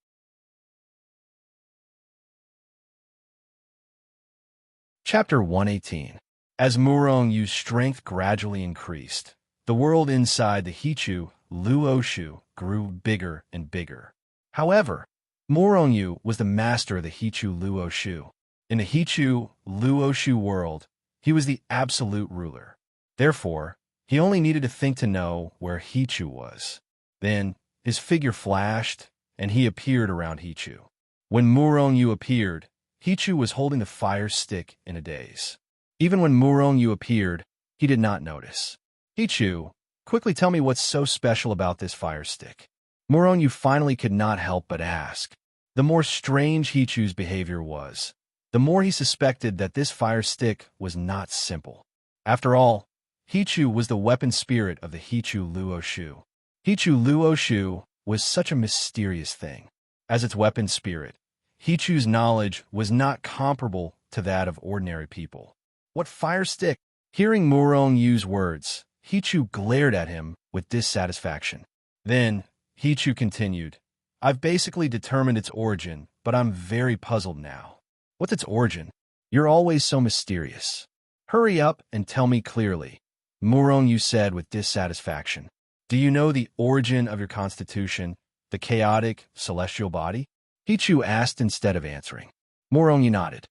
Chapter 118. As Murongyu's strength gradually increased, the world inside the Hichu Luoshu grew bigger and bigger. However, Murongyu was the master of the Hichu Luoshu. In the Hichu Luoshu world, he was the absolute ruler. Therefore, he only needed to think to know where Hichu was. Then, his figure flashed, and he appeared around Hichu. When Murongyu appeared, Hichu was holding the fire stick in a daze. Even when Murongyu appeared, he did not notice. "Hichu, quickly tell me what's so special about this fire stick." Murongyu finally could not help but ask. The more strange Hichu's behavior was, the more he suspected that this fire stick was not simple. After all, Hichu was the weapon spirit of the Hichu Luoshu. Hichu Luoshu was such a mysterious thing. As its weapon spirit, Hichu's knowledge was not comparable to that of ordinary people. What fire stick? Hearing Murongyu's words, Hichu glared at him with dissatisfaction. Then, Hichu continued, "I've basically determined its origin, but I'm very puzzled now." "What's its origin? You're always so mysterious. Hurry up and tell me clearly," Murongyu said with dissatisfaction. "Do you know the origin of your constitution, the chaotic celestial body?" Hichu asked instead of answering. Murongyu nodded.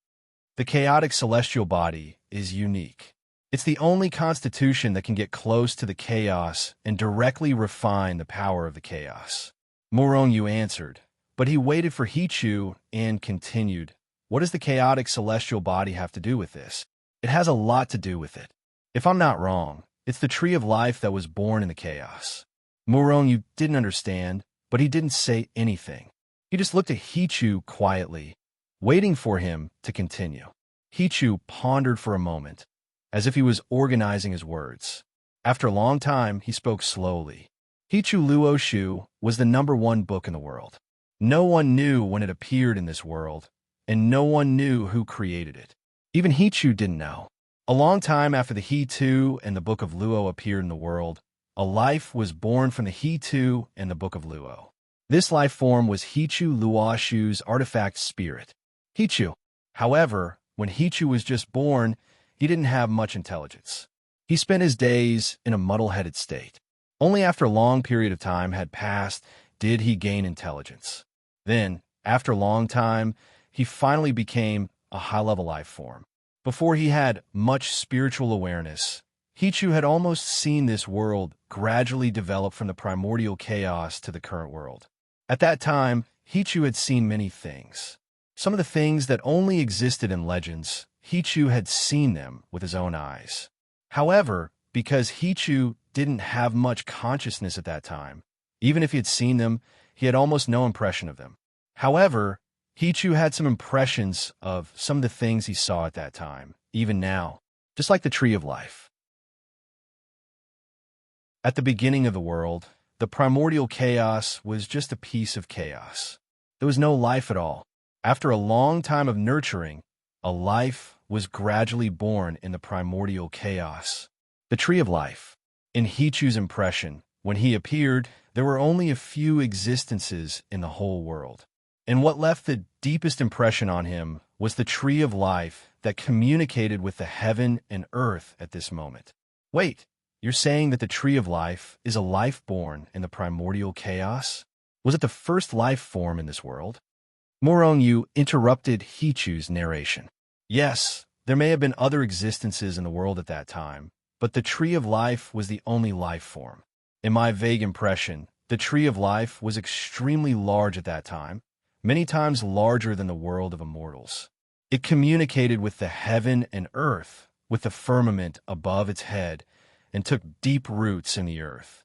"The chaotic celestial body is unique. It's the only constitution that can get close to the chaos and directly refine the power of the chaos." Murongyu answered, but he waited for Hichu and continued, "What does the chaotic celestial body have to do with this?" "It has a lot to do with it. If I'm not wrong, it's the tree of life that was born in the chaos." Murongyu didn't understand, but he didn't say anything. He just looked at Hichu quietly, waiting for him to continue. Hichu pondered for a moment, as if he was organizing his words. After a long time, he spoke slowly. Hichu Luoshu was the #1 book in the world. No one knew when it appeared in this world, and no one knew who created it. Even Hichu didn't know. A long time after the He-2 and the Book of Luo appeared in the world, a life was born from the He-2 and the Book of Luo. This life form was Hichu Luoshu's artifact spirit. Hichu. However, when Hichu was just born, he didn't have much intelligence. He spent his days in a muddle-headed state. Only after a long period of time had passed did he gain intelligence. Then, after a long time, he finally became a high-level life form. Before he had much spiritual awareness, Hichu had almost seen this world gradually develop from the primordial chaos to the current world. At that time, Hichu had seen many things. Some of the things that only existed in legends, Hichu had seen them with his own eyes. However, because Hichu didn't have much consciousness at that time, even if he had seen them, he had almost no impression of them. However, Hichu had some impressions of some of the things he saw at that time, even now, just like the tree of life. At the beginning of the world, the primordial chaos was just a piece of chaos. There was no life at all. After a long time of nurturing, a life was gradually born in the primordial chaos. The tree of life. In Hichu's impression, when he appeared, there were only a few existences in the whole world. And what left the deepest impression on him was the tree of life that communicated with the heaven and earth at this moment. Wait, you're saying that the tree of life is a life born in the primordial chaos? Was it the first life form in this world? Morongyu interrupted Hichu's narration. Yes, there may have been other existences in the world at that time, but the Tree of Life was the only life form. In my vague impression, the Tree of Life was extremely large at that time, many times larger than the world of immortals. It communicated with the heaven and earth, with the firmament above its head, and took deep roots in the earth.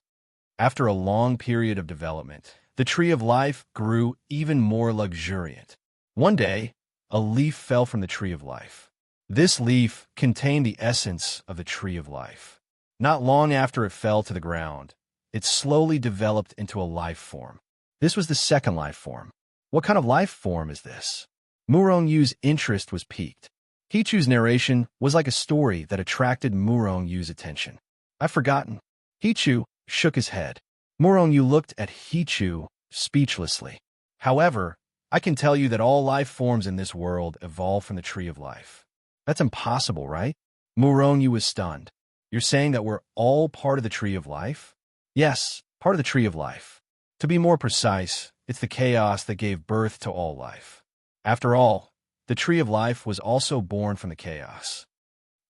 After a long period of development, the Tree of Life grew even more luxuriant. One day, a leaf fell from the Tree of Life. This leaf contained the essence of the Tree of Life. Not long after it fell to the ground, it slowly developed into a life form. This was the second life form. What kind of life form is this? Murongyu's interest was piqued. Hichu's narration was like a story that attracted Murongyu's attention. I've forgotten. Hichu shook his head. Morongyu looked at Hichu speechlessly. However, I can tell you that all life forms in this world evolve from the Tree of Life. That's impossible, right? Morongyu was stunned. You're saying that we're all part of the Tree of Life? Yes, part of the Tree of Life. To be more precise, it's the chaos that gave birth to all life. After all, the Tree of Life was also born from the chaos.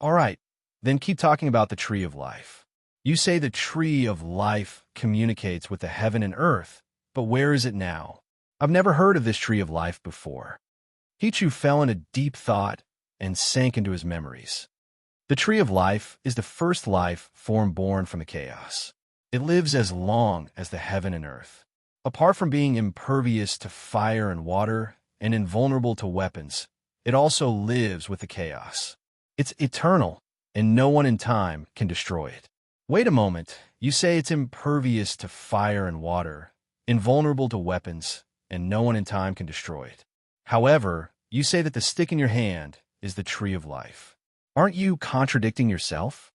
All right, then keep talking about the Tree of Life. You say the Tree of Life communicates with the heaven and earth, but where is it now? I've never heard of this Tree of Life before. Hichu fell into deep thought and sank into his memories. The Tree of Life is the first life form born from the chaos. It lives as long as the heaven and earth. Apart from being impervious to fire and water and invulnerable to weapons, it also lives with the chaos. It's eternal, and no one in time can destroy it. Wait a moment, you say it's impervious to fire and water, invulnerable to weapons, and no one in time can destroy it. However, you say that the stick in your hand is the Tree of Life. Aren't you contradicting yourself?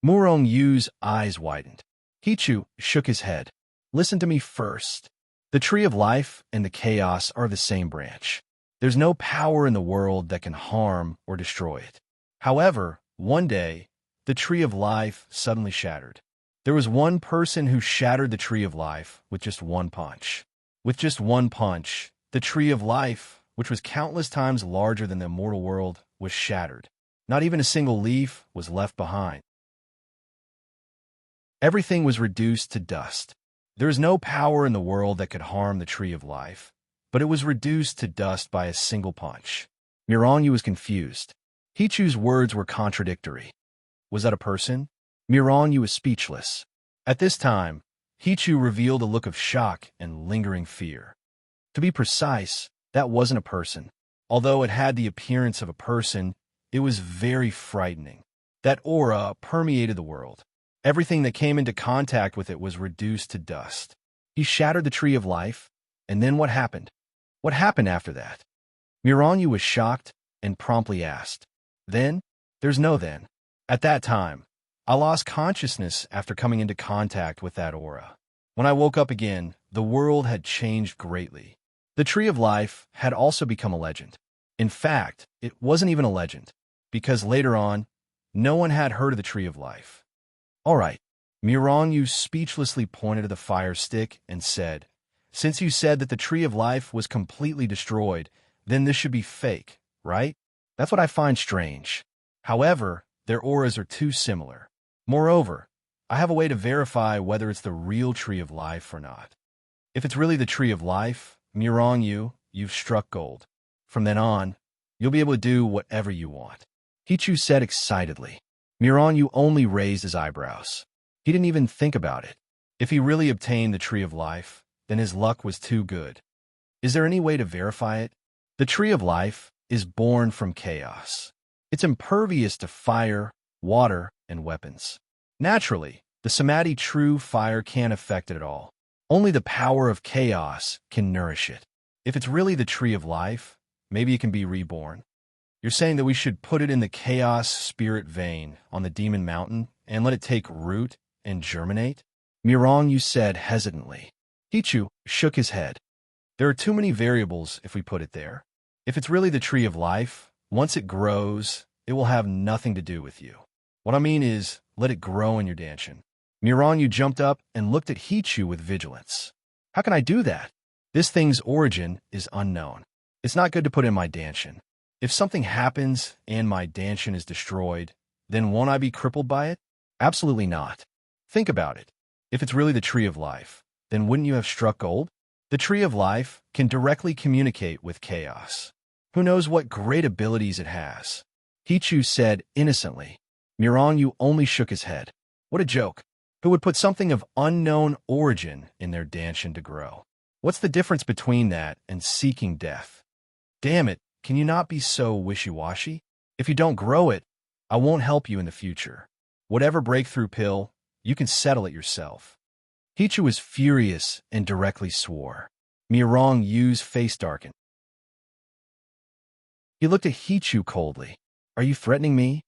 Murongyu's eyes widened. Hichu shook his head. Listen to me first. The Tree of Life and the chaos are the same branch. There's no power in the world that can harm or destroy it. However, one day, the Tree of Life suddenly shattered. There was one person who shattered the Tree of Life with just one punch. With just one punch, the Tree of Life, which was countless times larger than the immortal world, was shattered. Not even a single leaf was left behind. Everything was reduced to dust. There is no power in the world that could harm the Tree of Life, but it was reduced to dust by a single punch. Miranyu was confused. Hichu's words were contradictory. Was that a person? Miranyu was speechless. At this time, Hichu revealed a look of shock and lingering fear. To be precise, that wasn't a person. Although it had the appearance of a person, it was very frightening. That aura permeated the world. Everything that came into contact with it was reduced to dust. He shattered the Tree of Life, and then what happened? What happened after that? Miranyu was shocked and promptly asked. Then? There's no then. At that time, I lost consciousness after coming into contact with that aura. When I woke up again, the world had changed greatly. The Tree of Life had also become a legend. In fact, it wasn't even a legend, because later on, no one had heard of the Tree of Life. All right, Miranyu speechlessly pointed to the fire stick and said, since you said that the Tree of Life was completely destroyed, then this should be fake, right? That's what I find strange. However, their auras are too similar. Moreover, I have a way to verify whether it's the real Tree of Life or not. If it's really the Tree of Life, Miranyu, you've struck gold. From then on, you'll be able to do whatever you want. Hichu said excitedly. Miranyu only raised his eyebrows. He didn't even think about it. If he really obtained the Tree of Life, then his luck was too good. Is there any way to verify it? The Tree of Life is born from chaos. It's impervious to fire, water, and weapons. Naturally, the Samadhi true fire can't affect it at all. Only the power of chaos can nourish it. If it's really the Tree of Life, maybe it can be reborn. You're saying that we should put it in the chaos spirit vein on the Demon Mountain and let it take root and germinate? Miranyu said hesitantly. Hichu shook his head. There are too many variables if we put it there. If it's really the Tree of Life, once it grows, it will have nothing to do with you. What I mean is, let it grow in your danshin. Miranyu jumped up and looked at Hichu with vigilance. How can I do that? This thing's origin is unknown. It's not good to put in my danshin. If something happens and my danshin is destroyed, then won't I be crippled by it? Absolutely not. Think about it. If it's really the tree of life, then wouldn't you have struck gold? The tree of life can directly communicate with chaos. Who knows what great abilities it has? Hichu said innocently. Miranyu only shook his head. What a joke. Who would put something of unknown origin in their danshin to grow? What's the difference between that and seeking death? Damn it, can you not be so wishy-washy? If you don't grow it, I won't help you in the future. Whatever breakthrough pill, you can settle it yourself. Hichu was furious and directly swore. Mirangyu's face darkened. He looked at Hichu coldly. Are you threatening me?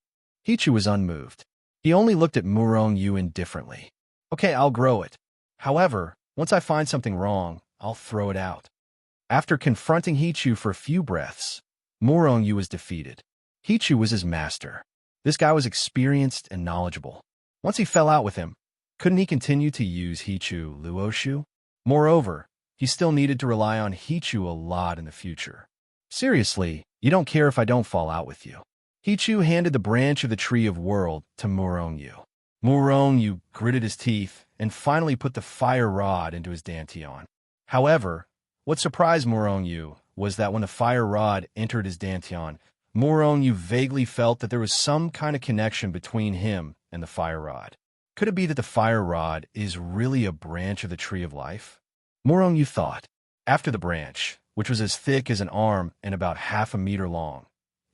Hichu was unmoved. He only looked at Murongyu indifferently. Okay, I'll grow it. However, once I find something wrong, I'll throw it out. After confronting Hichu for a few breaths, Murongyu was defeated. Hichu was his master. This guy was experienced and knowledgeable. Once he fell out with him, couldn't he continue to use Hichu Luoshu? Moreover, he still needed to rely on Hichu a lot in the future. Seriously, you don't care if I don't fall out with you. Hichu handed the branch of the Tree of World to Murongyu. Murongyu gritted his teeth and finally put the fire rod into his dantian. However, what surprised Murongyu was that when the fire rod entered his dantian, Murongyu vaguely felt that there was some kind of connection between him and the fire rod. Could it be that the fire rod is really a branch of the Tree of Life? Murongyu thought. After the branch, which was as thick as an arm and about half a meter long,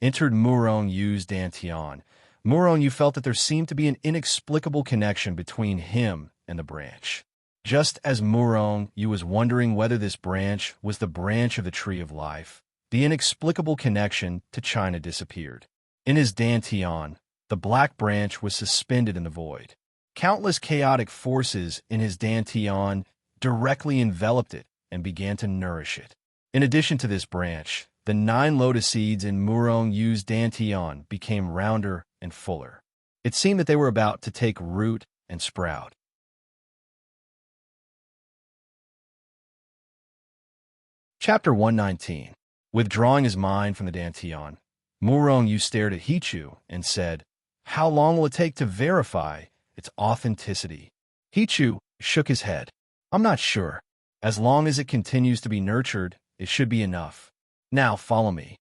entered Murongyu's dantian, Murongyu felt that there seemed to be an inexplicable connection between him and the branch. Just as Murongyu was wondering whether this branch was the branch of the Tree of Life, the inexplicable connection to China disappeared. In his dantian, the black branch was suspended in the void. Countless chaotic forces in his dantian directly enveloped it and began to nourish it. In addition to this branch, the 9 lotus seeds in Murongyu's dantian became rounder and fuller. It seemed that they were about to take root and sprout. Chapter 119. Withdrawing his mind from the dantian, Murongyu stared at Hichu and said, "How long will it take to verify its authenticity?" Hichu shook his head. "I'm not sure. As long as it continues to be nurtured, it should be enough. Now follow me."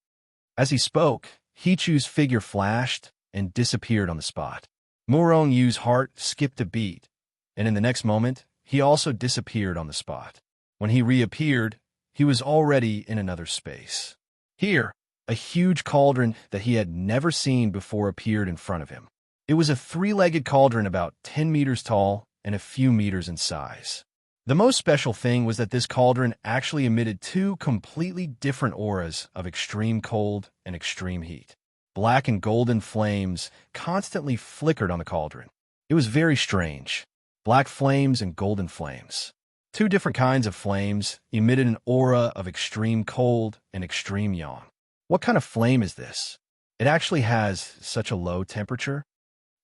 As he spoke, Hichu's figure flashed and disappeared on the spot. Murongyu's heart skipped a beat, and in the next moment, he also disappeared on the spot. When he reappeared, he was already in another space. Here, a huge cauldron that he had never seen before appeared in front of him. It was a 3-legged cauldron about 10 meters tall and a few meters in size. The most special thing was that this cauldron actually emitted 2 completely different auras of extreme cold and extreme heat. Black and golden flames constantly flickered on the cauldron. It was very strange. Black flames and golden flames. 2 different kinds of flames emitted an aura of extreme cold and extreme yang. What kind of flame is this? It actually has such a low temperature?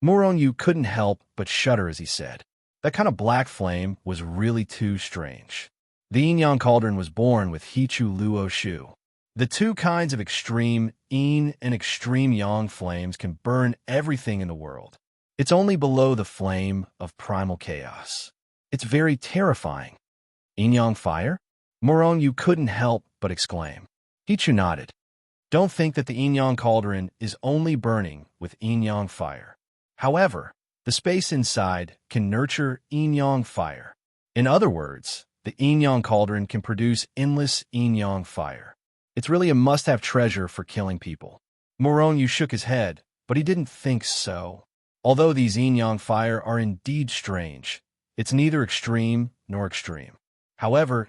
Murongyu couldn't help but shudder as he said. That kind of black flame was really too strange. The yin-yang cauldron was born with Hichu Luoshu. The 2 kinds of extreme yin and extreme yang flames can burn everything in the world. It's only below the flame of primal chaos. It's very terrifying. Yin-yang fire? Murongyu couldn't help but exclaim. Hichu nodded. Don't think that the yin-yang cauldron is only burning with yin-yang fire. However, the space inside can nurture yin-yang fire. In other words, the yin-yang cauldron can produce endless yin-yang fire. It's really a must-have treasure for killing people. Murongyu shook his head, but he didn't think so. Although these yin-yang fire are indeed strange, it's neither extreme nor extreme. However,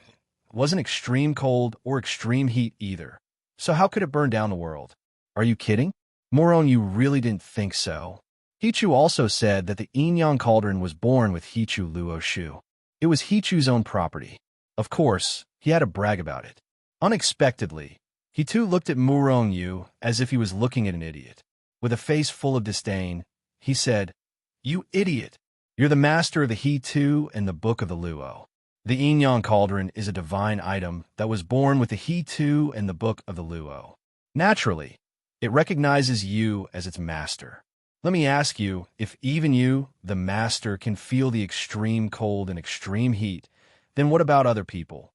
it wasn't extreme cold or extreme heat either. So how could it burn down the world? Are you kidding? Murongyu really didn't think so. Hichu also said that the yin-yang cauldron was born with Hichu Luoshu. It was Hichu's own property. Of course, he had to brag about it. Unexpectedly, he too looked at Murongyu as if he was looking at an idiot. With a face full of disdain, he said, "You idiot! You're the master of the He too and the Book of the Luo. The yin-yang cauldron is a divine item that was born with the He-Tu and the Book of the Luo. Naturally, it recognizes you as its master. Let me ask you, if even you, the master, can feel the extreme cold and extreme heat, then what about other people?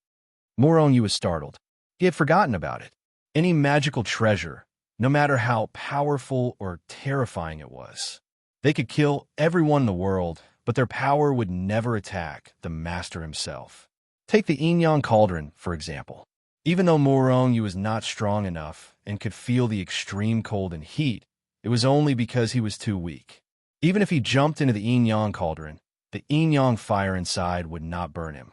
Moronyu was startled. He had forgotten about it. Any magical treasure, no matter how powerful or terrifying it was, they could kill everyone in the world, but their power would never attack the master himself. Take the yin-yang cauldron, for example. Even though Moronyu was not strong enough and could feel the extreme cold and heat, it was only because he was too weak. Even if he jumped into the yin-yang cauldron, the yin-yang fire inside would not burn him.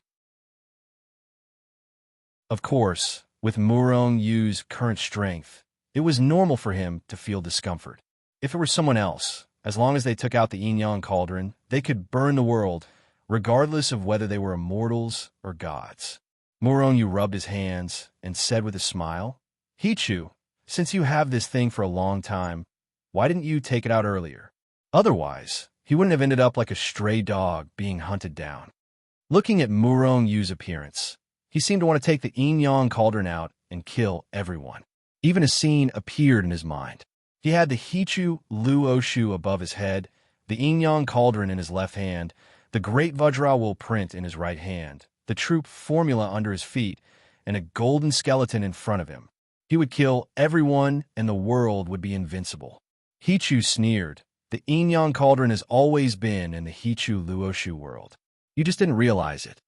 Of course, with Morongyu's current strength, it was normal for him to feel discomfort. If it were someone else, as long as they took out the yin-yang cauldron, they could burn the world, regardless of whether they were immortals or gods. Moronyu rubbed his hands and said with a smile, "He-Chu, since you have this thing for a long time, why didn't you take it out earlier? Otherwise, he wouldn't have ended up like a stray dog being hunted down." Looking at Morongyu's appearance, he seemed to want to take the yin-yang cauldron out and kill everyone. Even a scene appeared in his mind. He had the He-Chu Luo above his head, the yin-yang cauldron in his left hand, the great Vajrawool print in his right hand, the troop formula under his feet, and a golden skeleton in front of him. He would kill everyone and the world would be invincible. He-Chu sneered. The yin-yang cauldron has always been in the He-Chu Luo world. You just didn't realize it.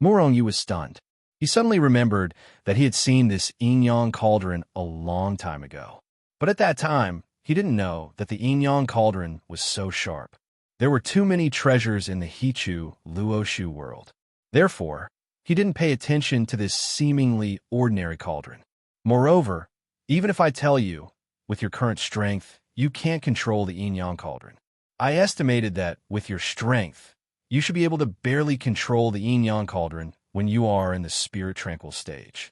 Moronyu was stunned. He suddenly remembered that he had seen this yin-yang cauldron a long time ago. But at that time, he didn't know that the yin-yang cauldron was so sharp. There were too many treasures in the He-Chu Luo world. Therefore, he didn't pay attention to this seemingly ordinary cauldron. Moreover, even if I tell you, with your current strength, you can't control the yin-yang cauldron. I estimated that, with your strength, you should be able to barely control the yin-yang cauldron when you are in the spirit tranquil stage.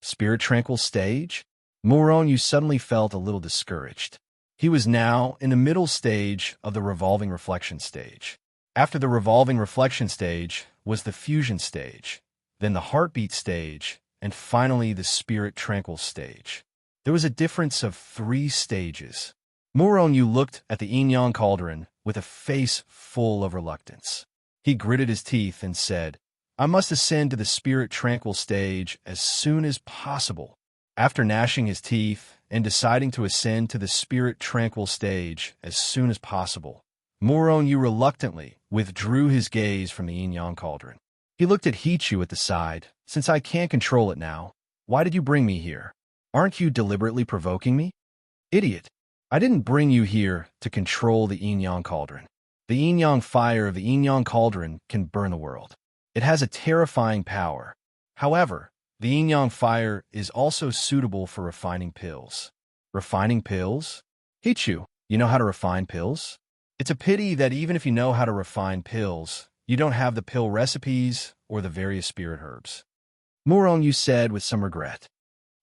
Spirit tranquil stage? Moronyu suddenly felt a little discouraged. He was now in the middle stage of the revolving reflection stage. After the revolving reflection stage was the fusion stage, then the heartbeat stage, and finally the spirit tranquil stage. There was a difference of 3 stages. Moronyu looked at the yin-yang cauldron with a face full of reluctance. He gritted his teeth and said, "I must ascend to the spirit tranquil stage as soon as possible." After gnashing his teeth and deciding to ascend to the spirit tranquil stage as soon as possible, Moronyu reluctantly withdrew his gaze from the yin-yang cauldron. He looked at He-Chu at the side. "Since I can't control it now, why did you bring me here? Aren't you deliberately provoking me?" "Idiot! I didn't bring you here to control the yin-yang cauldron. The yin-yang fire of the yin-yang cauldron can burn the world. It has a terrifying power. However, the yin-yang fire is also suitable for refining pills." "Refining pills? He-Chu, you know how to refine pills? It's a pity that even if you know how to refine pills, you don't have the pill recipes or the various spirit herbs." Moronyu said with some regret.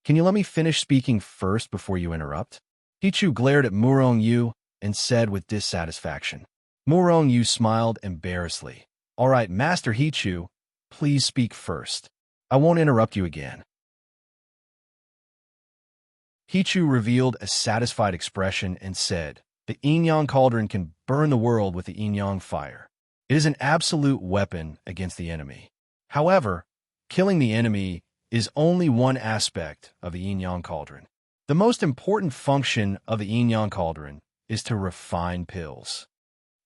"Can you let me finish speaking first before you interrupt?" He-Chu glared at Moronyu and said with dissatisfaction. Moronyu smiled embarrassedly. "All right, Master He-Chu, please speak first. I won't interrupt you again." He-Chu revealed a satisfied expression and said, "The yin-yang cauldron can burn the world with the yin-yang fire. It is an absolute weapon against the enemy. However, killing the enemy is only one aspect of the yin-yang cauldron. The most important function of the yin-yang cauldron is to refine pills."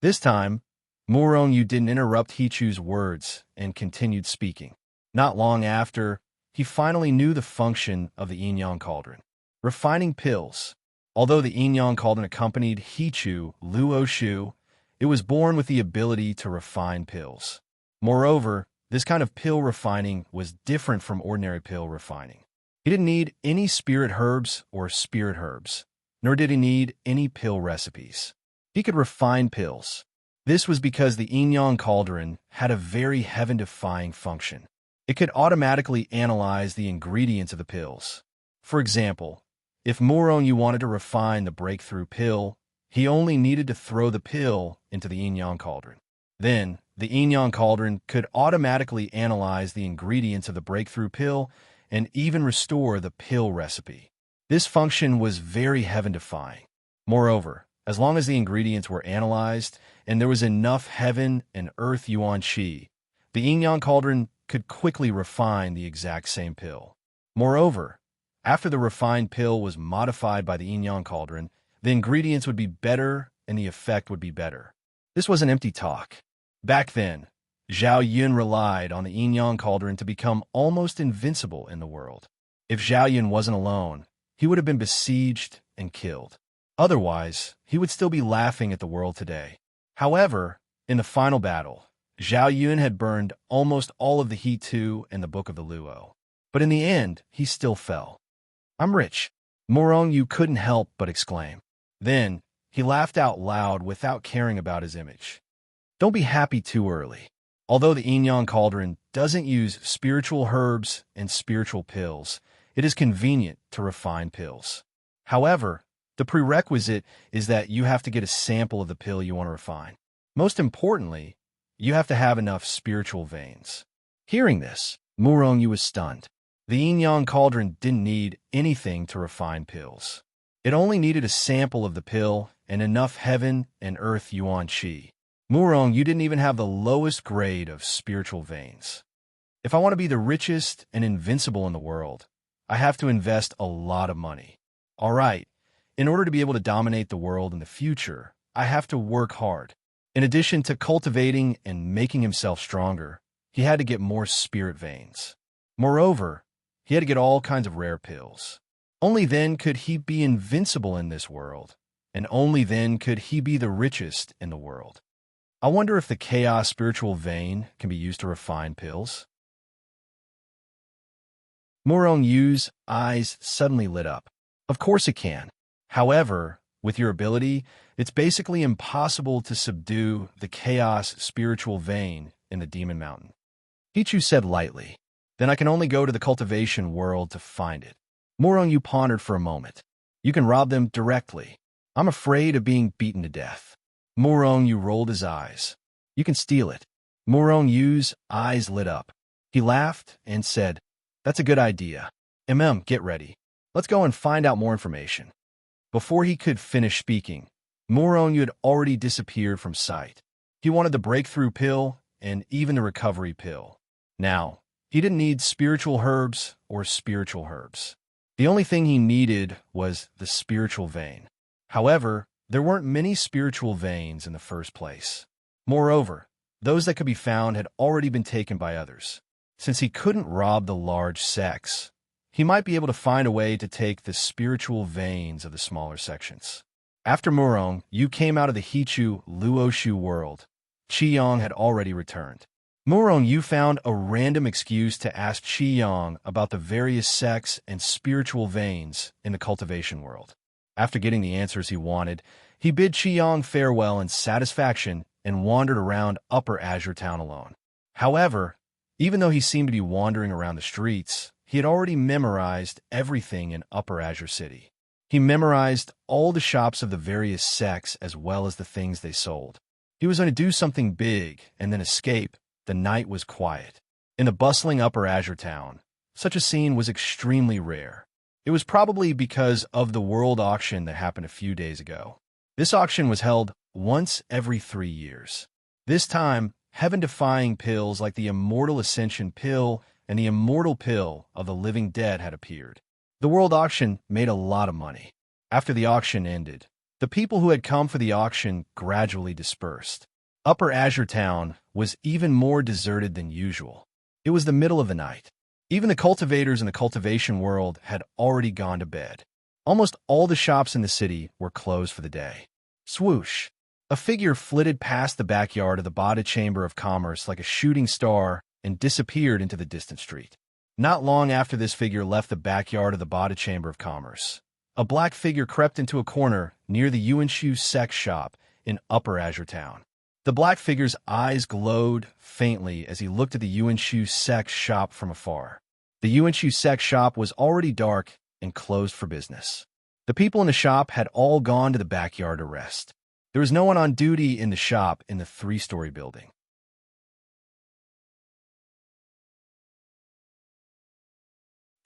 This time, Moronyu didn't interrupt He-Chu's words and continued speaking. Not long after, he finally knew the function of the yin-yang cauldron. Refining pills. Although the yin-yang cauldron accompanied He-Chu Luo, it was born with the ability to refine pills. Moreover, this kind of pill refining was different from ordinary pill refining. He didn't need any spirit herbs or spirit herbs, nor did he need any pill recipes. He could refine pills. This was because the yin-yang cauldron had a very heaven-defying function. It could automatically analyze the ingredients of the pills. For example, if Moronyu wanted to refine the breakthrough pill, he only needed to throw the pill into the yin-yang cauldron. Then, The Yin Cauldron could automatically analyze the ingredients of the breakthrough pill and even restore the pill recipe. This function was very heaven-defying. Moreover, as long as the ingredients were analyzed and there was enough heaven and earth yuan qi, the Yin Cauldron could quickly refine the exact same pill. Moreover, after the refined pill was modified by the Yin Cauldron, the ingredients would be better and the effect would be better. This was an empty talk. Back then, Zhao Yun relied on the Yin Cauldron to become almost invincible in the world. If Zhao Yun wasn't alone, he would have been besieged and killed. Otherwise, he would still be laughing at the world today. However, in the final battle, Zhao Yun had burned almost all of the He Tu and the Book of the Luo. But in the end, he still fell. "I'm rich," Morong Yu couldn't help but exclaim. Then, he laughed out loud without caring about his image. Don't be happy too early. Although the Yin Cauldron doesn't use spiritual herbs and spiritual pills, it is convenient to refine pills. However, the prerequisite is that you have to get a sample of the pill you want to refine. Most importantly, you have to have enough spiritual veins. Hearing this, Morong Yu was stunned. The Yin Cauldron didn't need anything to refine pills. It only needed a sample of the pill and enough heaven and earth yuan qi. Morong Yu didn't even have the lowest grade of spiritual veins. If I want to be the richest and invincible in the world, I have to invest a lot of money. All right, in order to be able to dominate the world in the future, I have to work hard. In addition to cultivating and making himself stronger, he had to get more spirit veins. Moreover, he had to get all kinds of rare pills. Only then could he be invincible in this world, and only then could he be the richest in the world. I wonder if the chaos spiritual vein can be used to refine pills. Morong Yu's eyes suddenly lit up. Of course it can. However, with your ability, it's basically impossible to subdue the chaos spiritual vein in the Demon Mountain. Hichu said lightly. Then I can only go to the cultivation world to find it. Morong Yu pondered for a moment. You can rob them directly. I'm afraid of being beaten to death. Morong Yu rolled his eyes. You can steal it. Morong Yu's eyes lit up. He laughed and said, That's a good idea. Get ready. Let's go and find out more information. Before he could finish speaking, Morong Yu had already disappeared from sight. He wanted the breakthrough pill and even the recovery pill. Now, he didn't need spiritual herbs or spiritual herbs. The only thing he needed was the spiritual vein. However, there weren't many spiritual veins in the first place. Moreover, those that could be found had already been taken by others. Since he couldn't rob the large sects, he might be able to find a way to take the spiritual veins of the smaller sections. After Morong Yu came out of the Hichu Luoshu world, Qiyong had already returned. Morong Yu found a random excuse to ask Qiyong about the various sects and spiritual veins in the cultivation world. After getting the answers he wanted, he bid Qiyong farewell in satisfaction and wandered around Upper Azure Town alone. However, even though he seemed to be wandering around the streets, he had already memorized everything in Upper Azure City. He memorized all the shops of the various sects as well as the things they sold. He was going to do something big and then escape. The night was quiet. In the bustling Upper Azure Town, such a scene was extremely rare. It was probably because of the world auction that happened a few days ago. This auction was held once every 3 years. This time, heaven-defying pills like the Immortal Ascension Pill and the Immortal Pill of the Living Dead had appeared. The world auction made a lot of money. After the auction ended, the people who had come for the auction gradually dispersed. Upper Azure Town was even more deserted than usual. It was the middle of the night. Even the cultivators in the cultivation world had already gone to bed. Almost all the shops in the city were closed for the day. Swoosh! A figure flitted past the backyard of the Bada Chamber of Commerce like a shooting star and disappeared into the distant street. Not long after this figure left the backyard of the Bada Chamber of Commerce, a black figure crept into a corner near the Yuanshu sex shop in Upper Azure Town. The black figure's eyes glowed faintly as he looked at the Yuanshu sex shop from afar. The Yuanshu sex shop was already dark and closed for business. The people in the shop had all gone to the backyard to rest. There was no one on duty in the shop in the 3-story building.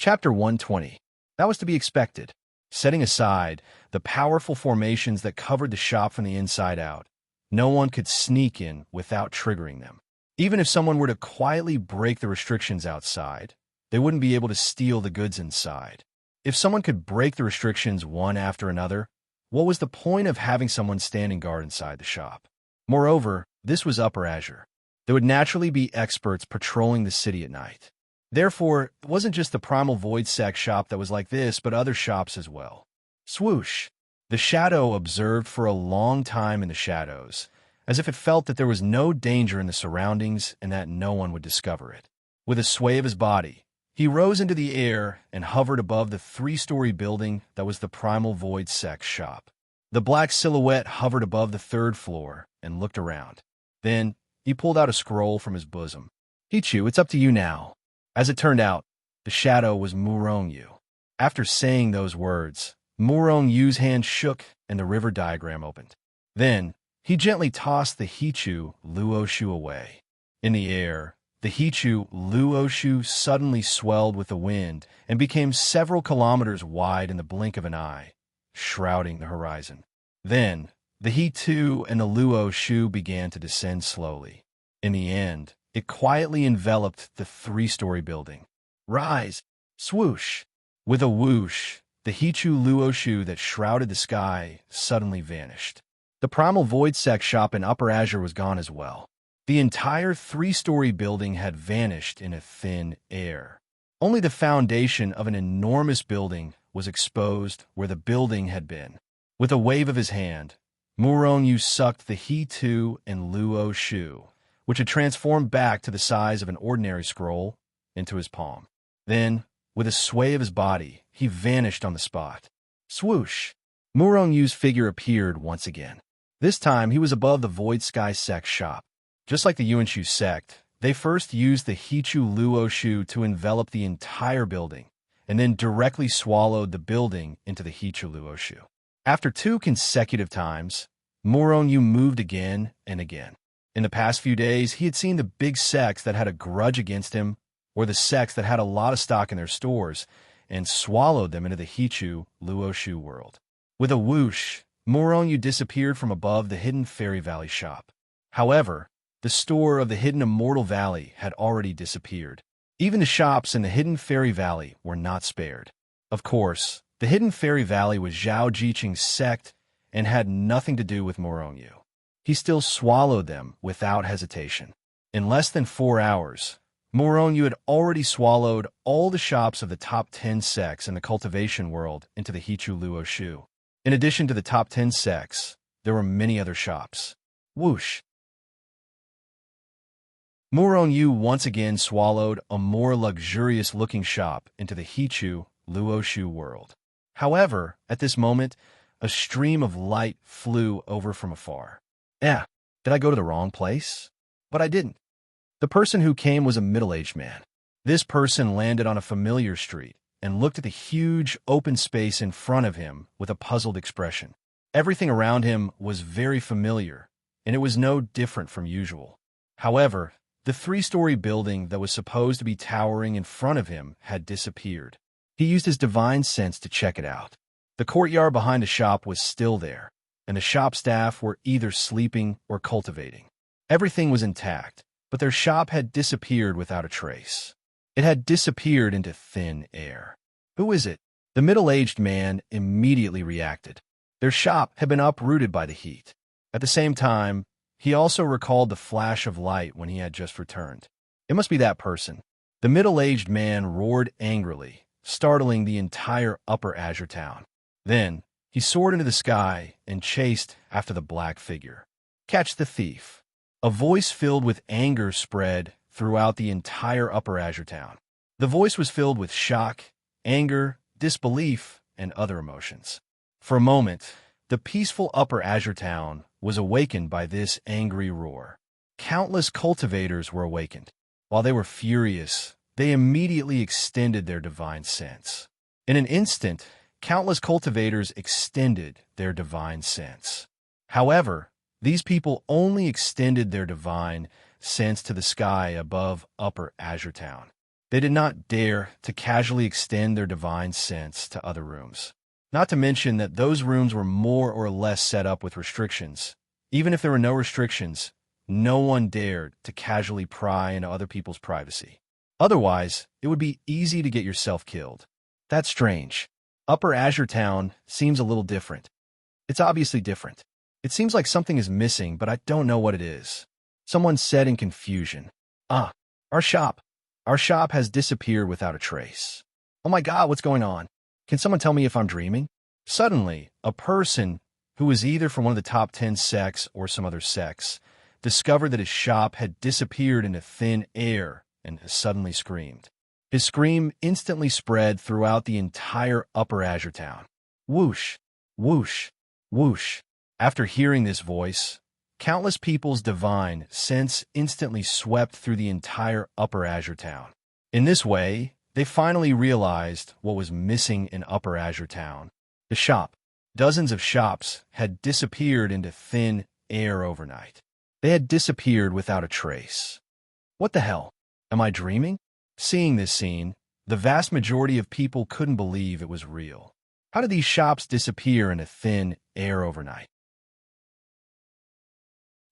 Chapter 120. That was to be expected. Setting aside the powerful formations that covered the shop from the inside out, no one could sneak in without triggering them. Even if someone were to quietly break the restrictions outside, they wouldn't be able to steal the goods inside. If someone could break the restrictions one after another, what was the point of having someone standing guard inside the shop? Moreover, this was Upper Azure. There would naturally be experts patrolling the city at night. Therefore, it wasn't just the Primal Void Sect shop that was like this, but other shops as well. Swoosh! The shadow observed for a long time in the shadows, as if it felt that there was no danger in the surroundings and that no one would discover it. With a sway of his body, he rose into the air and hovered above the 3-story building that was the Primal Void Sect shop. The black silhouette hovered above the 3rd floor and looked around. Then, he pulled out a scroll from his bosom. "Hichu, it's up to you now." As it turned out, the shadow was Murong Yu. After saying those words, Murong Yu's hand shook and the river diagram opened. Then, he gently tossed the Hichu Luoshu away. In the air, the Hichu Luoshu suddenly swelled with the wind and became several kilometers wide in the blink of an eye, shrouding the horizon. Then, the Hitu and the Luoshu began to descend slowly. In the end, it quietly enveloped the 3-story building. Rise! Swoosh! With a whoosh, the Hichu Luoshu that shrouded the sky suddenly vanished. The Primal Void Sect shop in Upper Azure was gone as well. The entire 3-story building had vanished in a thin air. Only the foundation of an enormous building was exposed where the building had been. With a wave of his hand, Murong Yu sucked the Hitu and Luoshu, which had transformed back to the size of an ordinary scroll, into his palm. Then, with a sway of his body, he vanished on the spot. Swoosh! Murong Yu's figure appeared once again. This time, he was above the Void Sky Sect shop. Just like the Yuanshu sect, they first used the Hichu Luoshu to envelop the entire building, and then directly swallowed the building into the Hichu Luoshu. After 2 consecutive times, Murong Yu moved again and again. In the past few days, he had seen the big sects that had a grudge against him, or the sects that had a lot of stock in their stores, and swallowed them into the Hichu Luoshu world. With a whoosh, Murong Yu disappeared from above the hidden Fairy Valley shop. However, the store of the hidden Immortal Valley had already disappeared. Even the shops in the hidden Fairy Valley were not spared. Of course, the hidden Fairy Valley was Zhao Jiqing's sect and had nothing to do with Murong Yu. He still swallowed them without hesitation. In less than 4 hours, Murong Yu had already swallowed all the shops of the top 10 sects in the cultivation world into the Hichu Luoshu. In addition to the top 10 sects, there were many other shops. Whoosh! Murong Yu once again swallowed a more luxurious-looking shop into the Hichu Luoshu world. However, at this moment, a stream of light flew over from afar. Did I go to the wrong place? But I didn't. The person who came was a middle-aged man. This person landed on a familiar street and looked at the huge open space in front of him with a puzzled expression. Everything around him was very familiar, and it was no different from usual. However, the 3-story building that was supposed to be towering in front of him had disappeared. He used his divine sense to check it out. The courtyard behind the shop was still there, and the shop staff were either sleeping or cultivating. Everything was intact, but their shop had disappeared without a trace. It had disappeared into thin air. Who is it? The middle-aged man immediately reacted. Their shop had been uprooted by the heat. At the same time, he also recalled the flash of light when he had just returned. It must be that person. The middle-aged man roared angrily, startling the entire Upper Azure town. Then, he soared into the sky and chased after the black figure. Catch the thief. A voice filled with anger spread throughout the entire Upper Azure town. The voice was filled with shock, anger, disbelief, and other emotions. For a moment, the peaceful Upper Azure town was awakened by this angry roar. Countless cultivators were awakened. While they were furious, they immediately extended their divine sense. In an instant, countless cultivators extended their divine sense. However, these people only extended their divine sense to the sky above Upper Azure Town. They did not dare to casually extend their divine sense to other rooms. Not to mention that those rooms were more or less set up with restrictions. Even if there were no restrictions, no one dared to casually pry into other people's privacy. Otherwise, it would be easy to get yourself killed. That's strange. Upper Azure Town seems a little different. It's obviously different. It seems like something is missing, but I don't know what it is. Someone said in confusion. Our shop. Our shop has disappeared without a trace. Oh my God, what's going on? Can someone tell me if I'm dreaming? Suddenly, a person who was either from one of the top 10 sects or some other sects discovered that his shop had disappeared into thin air and suddenly screamed. His scream instantly spread throughout the entire Upper Azure Town. Whoosh, whoosh, whoosh. After hearing this voice, countless people's divine sense instantly swept through the entire Upper Azure Town. In this way, they finally realized what was missing in Upper Azure Town. The shop. Dozens of shops had disappeared into thin air overnight. They had disappeared without a trace. What the hell? Am I dreaming? Seeing this scene, the vast majority of people couldn't believe it was real. How did these shops disappear into thin air overnight?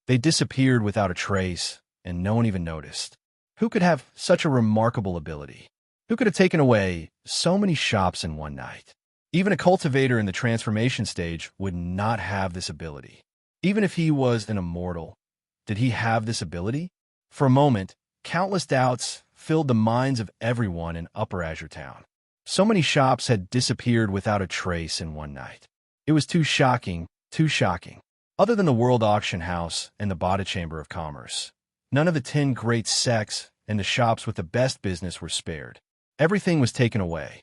They disappeared without a trace, and no one even noticed. Who could have such a remarkable ability? Who could have taken away so many shops in one night? Even a cultivator in the transformation stage would not have this ability. Even if he was an immortal, did he have this ability? For a moment, countless doubts filled the minds of everyone in Upper Azure Town. So many shops had disappeared without a trace in one night. It was too shocking, too shocking. Other than the World Auction House and the Bada Chamber of Commerce, none of the 10 great sects and the shops with the best business were spared. Everything was taken away.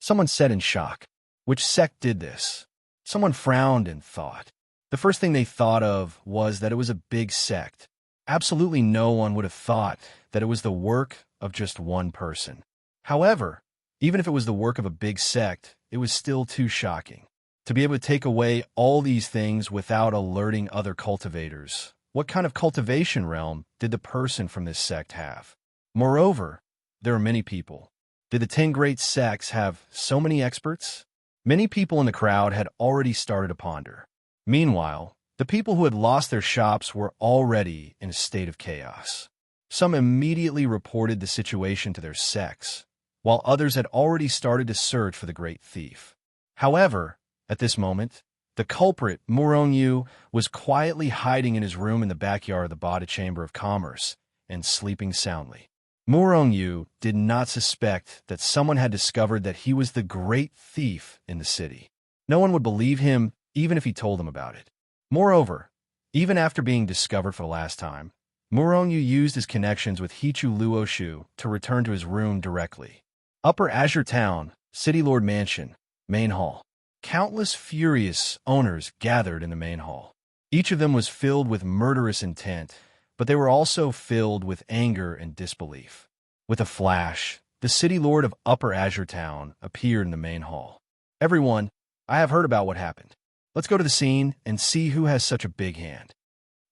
Someone said in shock, "Which sect did this?" Someone frowned and thought. The first thing they thought of was that it was a big sect. Absolutely no one would have thought that it was the work of just one person. However, even if it was the work of a big sect, it was still too shocking. To be able to take away all these things without alerting other cultivators. What kind of cultivation realm did the person from this sect have? Moreover, there are many people. Did the 10 great sects have so many experts? Many people in the crowd had already started to ponder. Meanwhile, the people who had lost their shops were already in a state of chaos. Some immediately reported the situation to their sects, while others had already started to search for the great thief. However, at this moment, the culprit, Morongyu, was quietly hiding in his room in the backyard of the Bada Chamber of Commerce and sleeping soundly. Morongyu did not suspect that someone had discovered that he was the great thief in the city. No one would believe him even if he told them about it. Moreover, even after being discovered for the last time, Morongyu used his connections with Hichu Luoshu to return to his room directly. Upper Azure Town, City Lord Mansion, Main Hall. Countless furious owners gathered in the main hall. Each of them was filled with murderous intent, but they were also filled with anger and disbelief. With a flash, the City Lord of Upper Azure Town appeared in the main hall. "Everyone, I have heard about what happened. Let's go to the scene and see who has such a big hand."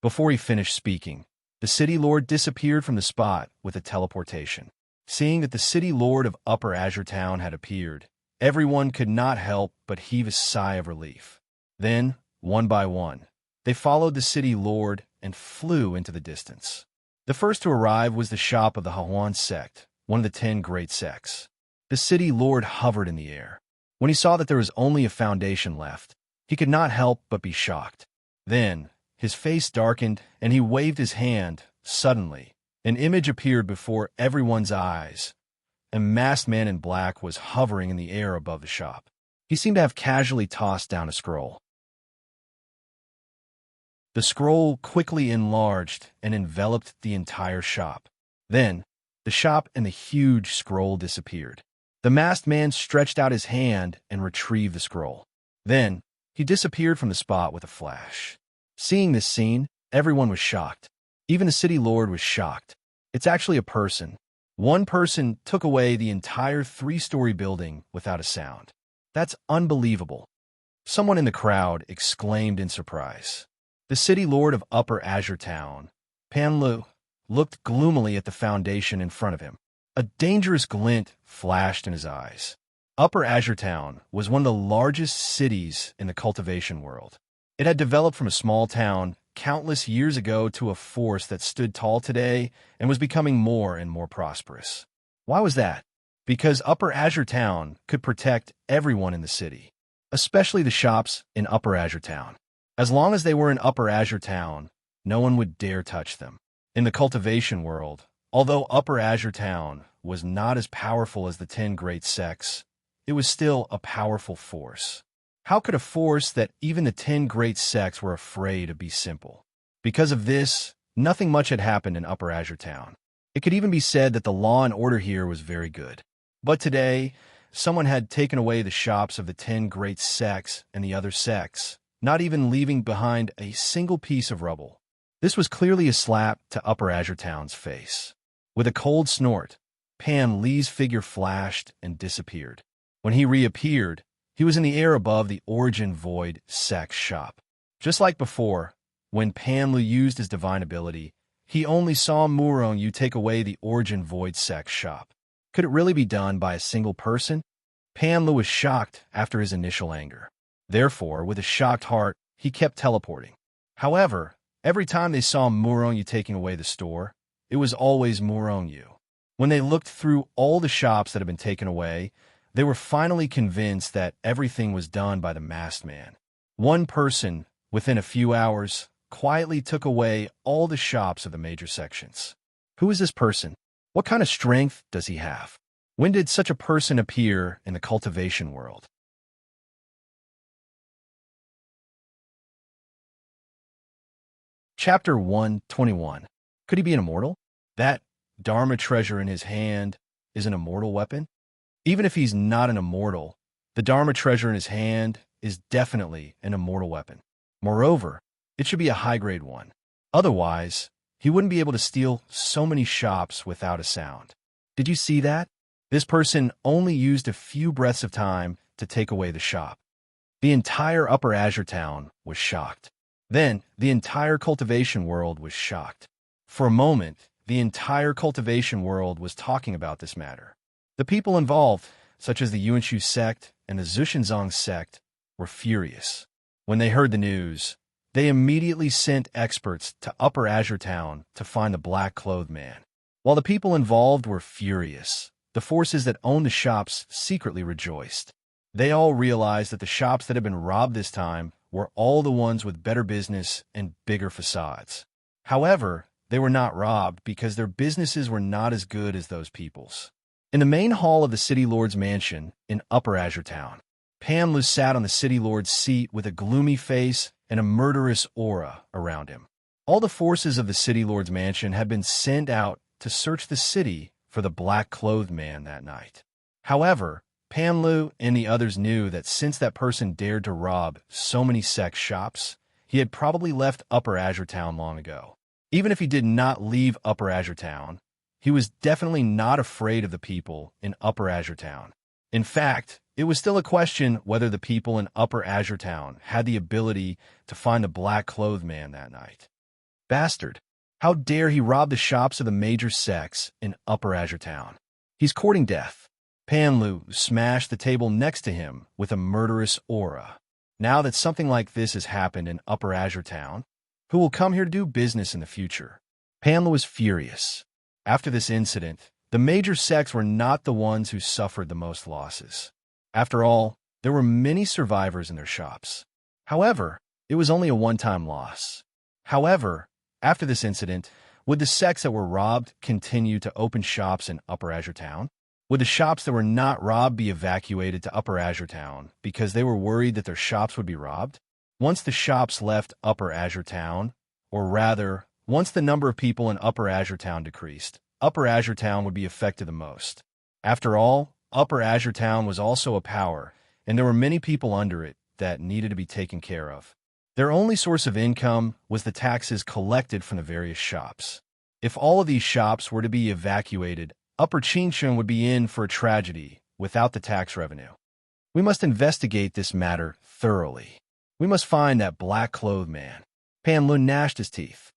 Before he finished speaking, the City Lord disappeared from the spot with a teleportation. Seeing that the City Lord of Upper Azure Town had appeared, everyone could not help but heave a sigh of relief. Then, one by one, they followed the City Lord and flew into the distance. The first to arrive was the shop of the Hahuan sect, one of the 10 great sects. The City Lord hovered in the air. When he saw that there was only a foundation left, he could not help but be shocked. Then, his face darkened and he waved his hand. Suddenly, an image appeared before everyone's eyes. A masked man in black was hovering in the air above the shop. He seemed to have casually tossed down a scroll. The scroll quickly enlarged and enveloped the entire shop. Then, the shop and the huge scroll disappeared. The masked man stretched out his hand and retrieved the scroll. Then, he disappeared from the spot with a flash. Seeing this scene, everyone was shocked. Even the City Lord was shocked. It's actually a person. One person took away the entire 3-story building without a sound. That's unbelievable. Someone in the crowd exclaimed in surprise. The City Lord of Upper Azure Town, Pan Lu, looked gloomily at the foundation in front of him. A dangerous glint flashed in his eyes. Upper Azure Town was one of the largest cities in the cultivation world. It had developed from a small town countless years ago to a force that stood tall today and was becoming more and more prosperous. Why was that? Because Upper Azure Town could protect everyone in the city, especially the shops in Upper Azure Town. As long as they were in Upper Azure Town, no one would dare touch them. In the cultivation world, although Upper Azure Town was not as powerful as the 10 great sects, it was still a powerful force. How could a force that even the 10 great sects were afraid of be simple? Because of this, nothing much had happened in Upper Azure Town. It could even be said that the law and order here was very good. But today, someone had taken away the shops of the 10 great sects and the other sects, not even leaving behind a single piece of rubble. This was clearly a slap to Upper Azure Town's face. With a cold snort, Pan Lee's figure flashed and disappeared. When he reappeared, he was in the air above the Origin Void Sect's shop. Just like before, when Pan Lu used his divine ability, he only saw Murong Yu take away the Origin Void Sect's shop. Could it really be done by a single person? Pan Lu was shocked after his initial anger. Therefore, with a shocked heart, he kept teleporting. However, every time they saw Murong Yu taking away the store, it was always Murong Yu. When they looked through all the shops that had been taken away, they were finally convinced that everything was done by the masked man. One person, within a few hours, quietly took away all the shops of the major sections. Who is this person? What kind of strength does he have? When did such a person appear in the cultivation world? Chapter 121. Could he be an immortal? That Dharma treasure in his hand is an immortal weapon? Even if he's not an immortal, the Dharma treasure in his hand is definitely an immortal weapon. Moreover, it should be a high-grade one. Otherwise, he wouldn't be able to steal so many shops without a sound. Did you see that? This person only used a few breaths of time to take away the shop. The entire Upper Azure Town was shocked. Then, the entire cultivation world was shocked. For a moment, the entire cultivation world was talking about this matter. The people involved, such as the Yuanshu sect and the Zushinzong sect, were furious. When they heard the news, they immediately sent experts to Upper Azure Town to find the black-clothed man. While the people involved were furious, the forces that owned the shops secretly rejoiced. They all realized that the shops that had been robbed this time were all the ones with better business and bigger facades. However, they were not robbed because their businesses were not as good as those people's. In the main hall of the City Lord's mansion in Upper Azure Town, Pan Lu sat on the City Lord's seat with a gloomy face and a murderous aura around him. All the forces of the City Lord's mansion had been sent out to search the city for the black-clothed man that night. However, Pan Lu and the others knew that since that person dared to rob so many sect shops, he had probably left Upper Azure Town long ago. Even if he did not leave Upper Azure Town, he was definitely not afraid of the people in Upper Azure Town. In fact, it was still a question whether the people in Upper Azure Town had the ability to find the black-clothed man that night. Bastard! How dare he rob the shops of the major sects in Upper Azure Town? He's courting death. Pan Lu smashed the table next to him with a murderous aura. Now that something like this has happened in Upper Azure Town, who will come here to do business in the future? Pan Lu was furious. After this incident, the major sects were not the ones who suffered the most losses. After all, there were many survivors in their shops. However, it was only a one-time loss. However, after this incident, would the sects that were robbed continue to open shops in Upper Azure Town? Would the shops that were not robbed be evacuated to Upper Azure Town because they were worried that their shops would be robbed? Once the shops left Upper Azure Town, or rather, once the number of people in Upper Azure Town decreased, Upper Azure Town would be affected the most. After all, Upper Azure Town was also a power, and there were many people under it that needed to be taken care of. Their only source of income was the taxes collected from the various shops. If all of these shops were to be evacuated, Upper Qingsheng would be in for a tragedy without the tax revenue. We must investigate this matter thoroughly. We must find that black-clothed man. Pan Lu gnashed his teeth.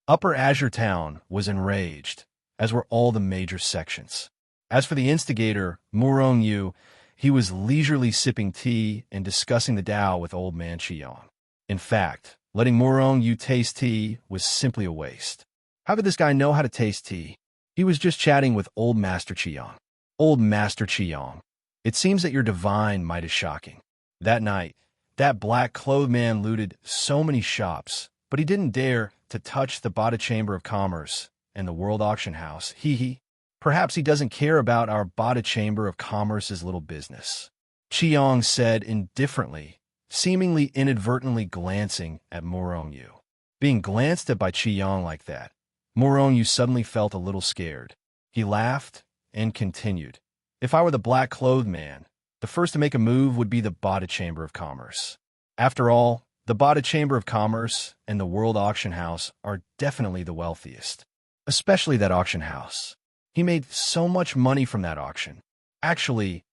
Upper Azure Town was enraged. as were all the major sections. As for the instigator, Murong Yu, he was leisurely sipping tea and discussing the Tao with old man Qiyong. In fact, letting Murong Yu taste tea was simply a waste. How could this guy know how to taste tea? He was just chatting with old Master Qiyong. Old Master Qiyong, it seems that your divine might is shocking. That night, that black-clothed man looted so many shops, but he didn't dare to touch the Bada Chamber of Commerce and the World Auction House. Hee. Perhaps he doesn't care about our Bada Chamber of Commerce's little business. Qiyong said indifferently, seemingly inadvertently glancing at Murong Yu. Being glanced at by Qiyong like that, Murong Yu suddenly felt a little scared. He laughed and continued. If I were the black-clothed man, the first to make a move would be the Bada Chamber of Commerce. After all, the Bada Chamber of Commerce and the World Auction House are definitely the wealthiest. Especially that auction house. He made so much money from that auction. Actually,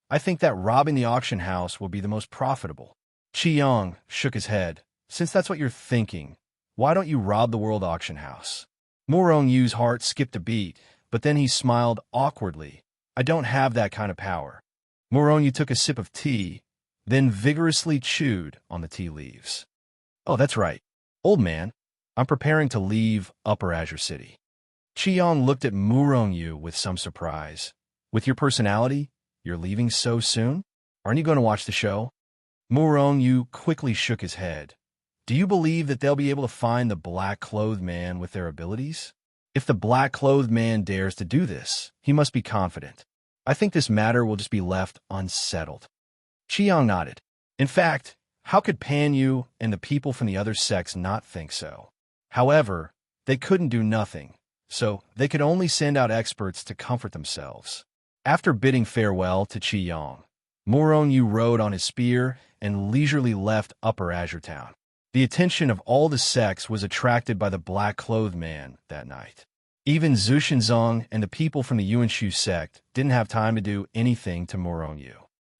I think that robbing the auction house will be the most profitable. Qiyong shook his head. Since that's what you're thinking, why don't you rob the World Auction House? Murong Yu's heart skipped a beat, but then he smiled awkwardly. I don't have that kind of power. Murong Yu took a sip of tea, then vigorously chewed on the tea leaves. Oh, that's right. Old man, I'm preparing to leave Upper Azure City. Qiyong looked at Murong Yu with some surprise. With your personality, you're leaving so soon? Aren't you going to watch the show? Murong Yu quickly shook his head. Do you believe that they'll be able to find the black-clothed man with their abilities? If the black-clothed man dares to do this, he must be confident. I think this matter will just be left unsettled. Qiyong nodded. In fact, how could Pan Yu and the people from the other sects not think so? However, they couldn't do nothing, so they could only send out experts to comfort themselves. After bidding farewell to Qiyong, Murong Yu rode on his spear and leisurely left Upper Azure Town. The attention of all the sects was attracted by the black-clothed man that night. Even Zhu Shinzong and the people from the Yuanshu sect didn't have time to do anything to Murong Yu.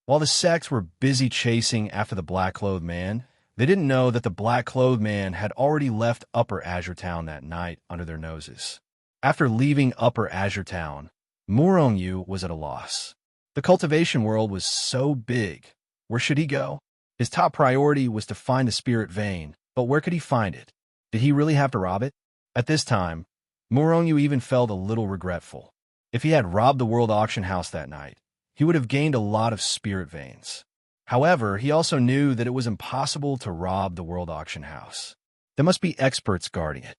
While the sects were busy chasing after the black-clothed man, they didn't know that the black-clothed man had already left Upper Azure Town that night under their noses. After leaving Upper Azure Town, Murong Yu was at a loss. The cultivation world was so big. Where should he go? His top priority was to find the spirit vein, but where could he find it? Did he really have to rob it? At this time, Murong Yu even felt a little regretful. If he had robbed the World Auction House that night, he would have gained a lot of spirit veins. However, he also knew that it was impossible to rob the World Auction House. There must be experts guarding it.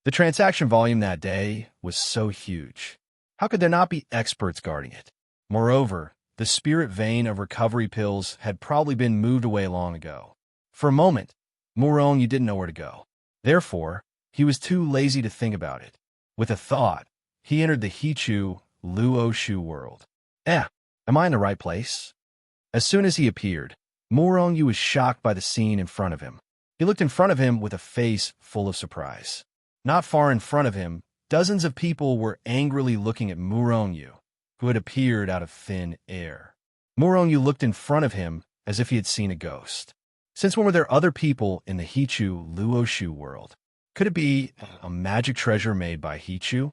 The transaction volume that day was so huge. How could there not be experts guarding it? Moreover, the spirit vein of recovery pills had probably been moved away long ago. For a moment, Murong Yu didn't know where to go. Therefore, he was too lazy to think about it. With a thought, he entered the Hichu Luoshu world. Am I in the right place? As soon as he appeared, Murong Yu was shocked by the scene in front of him. He looked in front of him with a face full of surprise. Not far in front of him, dozens of people were angrily looking at Murong Yu, who had appeared out of thin air. Murong Yu looked in front of him as if he had seen a ghost. Since when were there other people in the Hichu Luoshu world? Could it be a magic treasure made by Hichu?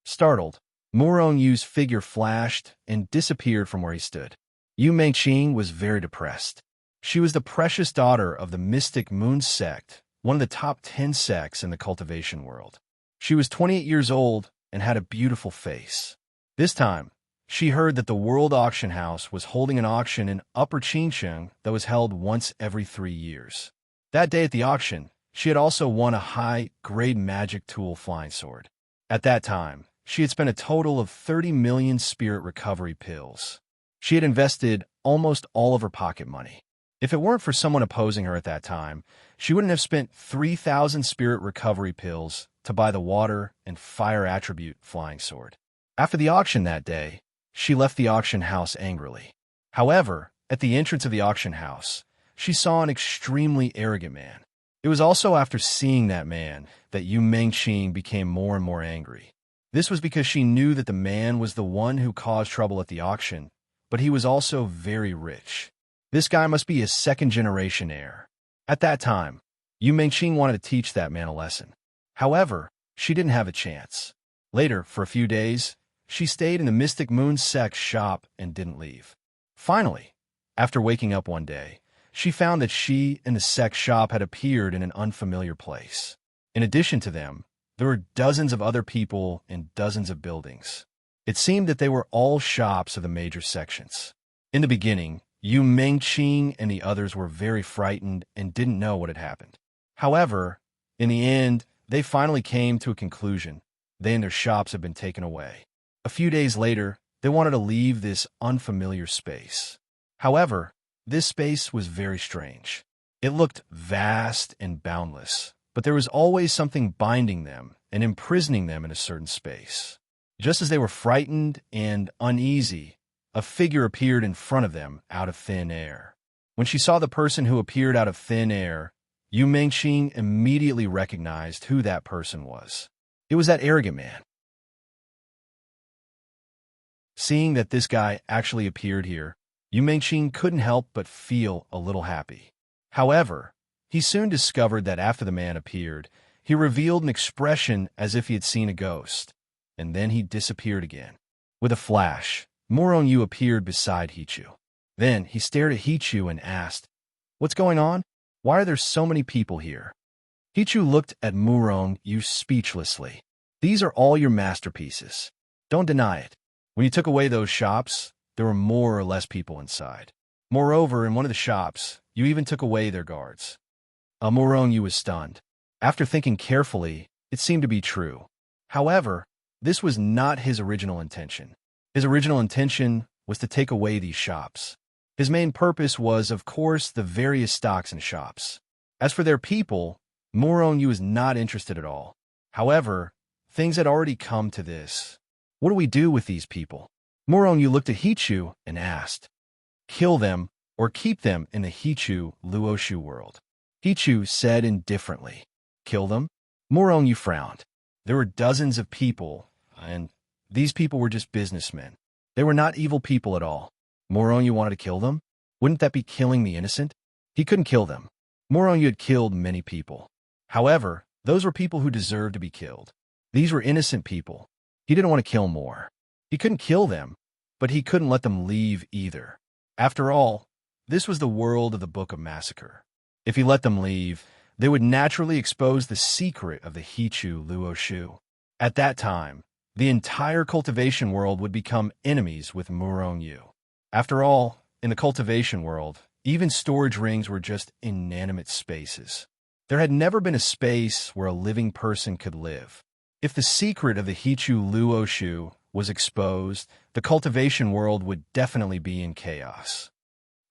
Startled, Murong Yu's figure flashed and disappeared from where he stood. Yu Mengqing was very depressed. She was the precious daughter of the mystic Moon sect, one of the top 10 sects in the cultivation world. She was 28 years old and had a beautiful face. This time, she heard that the World Auction House was holding an auction in Upper Qingcheng that was held once every 3 years. That day at the auction, she had also won a high-grade magic tool flying sword. At that time, she had spent a total of 30 million spirit recovery pills. She had invested almost all of her pocket money. If it weren't for someone opposing her at that time, she wouldn't have spent 3,000 spirit recovery pills to buy the water and fire attribute flying sword. After the auction that day, she left the auction house angrily. However, at the entrance of the auction house, she saw an extremely arrogant man. It was also after seeing that man that Yu Mengqing became more and more angry. This was because she knew that the man was the one who caused trouble at the auction, but he was also very rich. This guy must be a second-generation heir. At that time, Yu Mengqing wanted to teach that man a lesson. However, she didn't have a chance. Later, for a few days, she stayed in the Mystic Moon Sect's shop and didn't leave. Finally, after waking up one day, she found that she and the sect shop had appeared in an unfamiliar place. In addition to them, there were dozens of other people in dozens of buildings. It seemed that they were all shops of the major sections. In the beginning, Yu Mengqing and the others were very frightened and didn't know what had happened. However, in the end, they finally came to a conclusion. They and their shops had been taken away. A few days later, they wanted to leave this unfamiliar space. However, this space was very strange. It looked vast and boundless, but there was always something binding them and imprisoning them in a certain space. Just as they were frightened and uneasy, a figure appeared in front of them out of thin air. When she saw the person who appeared out of thin air, Yu Mengqing immediately recognized who that person was. It was that arrogant man. Seeing that this guy actually appeared here, Yu Mengqing couldn't help but feel a little happy. However, he soon discovered that after the man appeared, he revealed an expression as if he had seen a ghost, and then he disappeared again. With a flash, Murong Yu appeared beside Hichu. Then he stared at Hichu and asked, "What's going on? Why are there so many people here?" Hichu looked at Murong Yu speechlessly. "These are all your masterpieces. Don't deny it. When you took away those shops, there were more or less people inside. Moreover, in one of the shops, you even took away their guards." Murong Yu was stunned. After thinking carefully, it seemed to be true. However, this was not his original intention. His original intention was to take away these shops. His main purpose was, of course, the various stocks and shops. As for their people, Murong Yu was not interested at all. However, things had already come to this. What do we do with these people? Murong Yu looked at Hichu and asked, "Kill them or keep them in the Hichu Luoshu world?" Hichu said indifferently, "Kill them?" Murong Yu frowned. There were dozens of people, and these people were just businessmen. They were not evil people at all. Murong Yu wanted to kill them? Wouldn't that be killing the innocent? He couldn't kill them. Murong Yu had killed many people. However, those were people who deserved to be killed. These were innocent people. He didn't want to kill more. He couldn't kill them, but he couldn't let them leave either. After all, this was the world of the Book of Massacre. If he let them leave, they would naturally expose the secret of the Hichu Luoshu. At that time, the entire cultivation world would become enemies with Murong Yu. After all, in the cultivation world, even storage rings were just inanimate spaces. There had never been a space where a living person could live. If the secret of the Hichu Luoshu was exposed, the cultivation world would definitely be in chaos.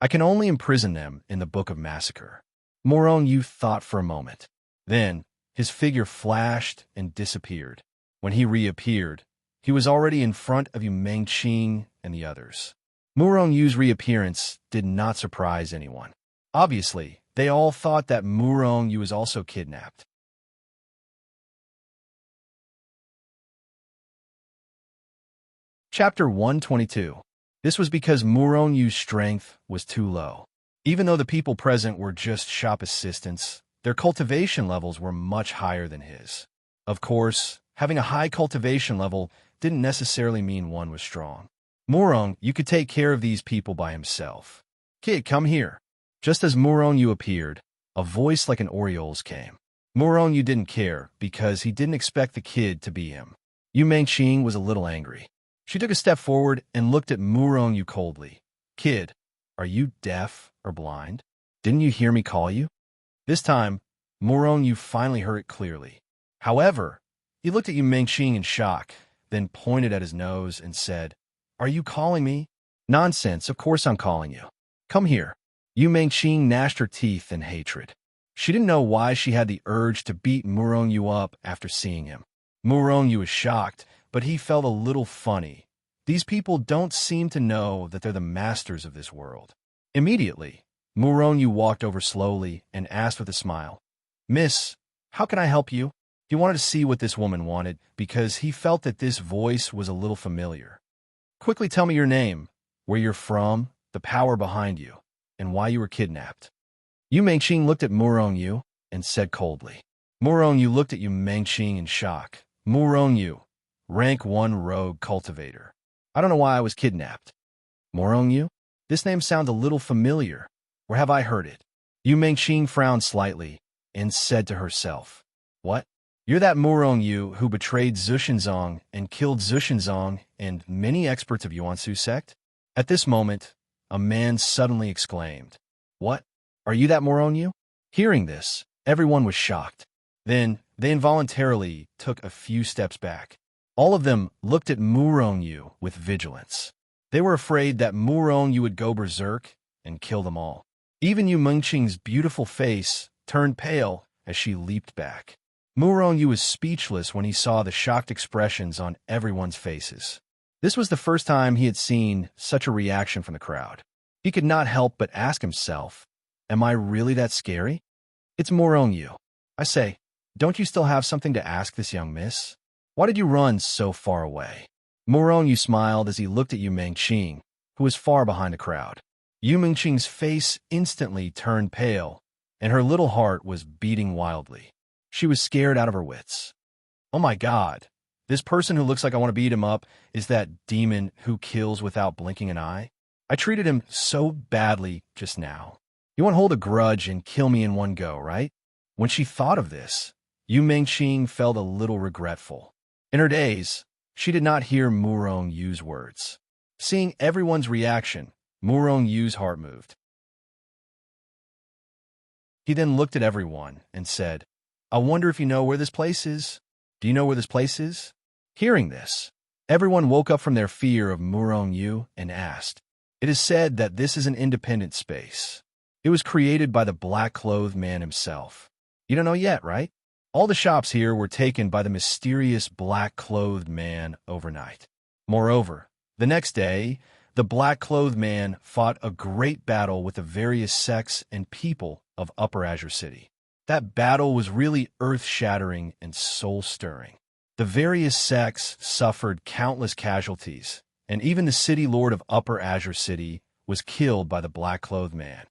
I can only imprison them in the Book of Massacre. Murong Yu thought for a moment. Then, his figure flashed and disappeared. When he reappeared, he was already in front of Yu Mengqing and the others. Murong Yu's reappearance did not surprise anyone. Obviously, they all thought that Murong Yu was also kidnapped. Chapter 122. This was because Murong Yu's strength was too low. Even though the people present were just shop assistants, their cultivation levels were much higher than his. Of course, having a high cultivation level didn't necessarily mean one was strong. Murong Yu could take care of these people by himself. "Kid, come here." Just as Murong Yu appeared, a voice like an oriole's came. Murong Yu didn't care because he didn't expect the kid to be him. Yu Mengqing was a little angry. She took a step forward and looked at Murong Yu coldly. "Kid, are you deaf or blind? Didn't you hear me call you?" This time, Murong Yu finally heard it clearly. However, he looked at Yu Mengqing in shock, then pointed at his nose and said, "Are you calling me?" "Nonsense, of course I'm calling you. Come here." Yu Mengqing gnashed her teeth in hatred. She didn't know why she had the urge to beat Murong Yu up after seeing him. Murong Yu was shocked, but he felt a little funny. These people don't seem to know that they're the masters of this world. Immediately, Murong Yu walked over slowly and asked with a smile, "Miss, how can I help you?" He wanted to see what this woman wanted because he felt that this voice was a little familiar. "Quickly tell me your name, where you're from, the power behind you, and why you were kidnapped." Yu Mengqing looked at Murong Yu and said coldly, Murong-yu looked at Yu Mengqing in shock. Murong-yu, rank 1 rogue cultivator. I don't know why I was kidnapped. Murong-yu? This name sounds a little familiar. Where have I heard it? Yu Mengqing frowned slightly and said to herself, What? You're that Murong-yu who betrayed Zhushenzong and killed Zhushenzong and many experts of Yuansu sect? At this moment, a man suddenly exclaimed, What? Are you that Murong-yu? Hearing this, everyone was shocked. Then, they involuntarily took a few steps back. All of them looked at Murong-yu with vigilance. They were afraid that Murong-yu would go berserk and kill them all. Even Yu Mengqing's beautiful face turned pale as she leaped back. Murong-yu was speechless when he saw the shocked expressions on everyone's faces. This was the first time he had seen such a reaction from the crowd. He could not help but ask himself, Am I really that scary? It's Murong-yu. I say, don't you still have something to ask this young miss? Why did you run so far away? Murong-yu smiled as he looked at Yu Mengqing, who was far behind the crowd. Yu Mengqing's face instantly turned pale, and her little heart was beating wildly. She was scared out of her wits. Oh my God, this person who looks like I want to beat him up is that demon who kills without blinking an eye? I treated him so badly just now. You won't hold a grudge and kill me in one go, right? When she thought of this, Yu Mengqing felt a little regretful. In her daze, she did not hear Murong-yu's words. Seeing everyone's reaction, Murong-yu's heart moved. He then looked at everyone and said, I wonder if you know where this place is? Do you know where this place is? Hearing this, everyone woke up from their fear of Murong-yu and asked, It is said that this is an independent space. It was created by the black-clothed man himself. You don't know yet, right? All the shops here were taken by the mysterious black-clothed man overnight. Moreover, the next day, the black-clothed man fought a great battle with the various sects and people of Upper Azure City. That battle was really earth-shattering and soul-stirring. The various sects suffered countless casualties, and even the city lord of Upper Azure City was killed by the black-clothed man.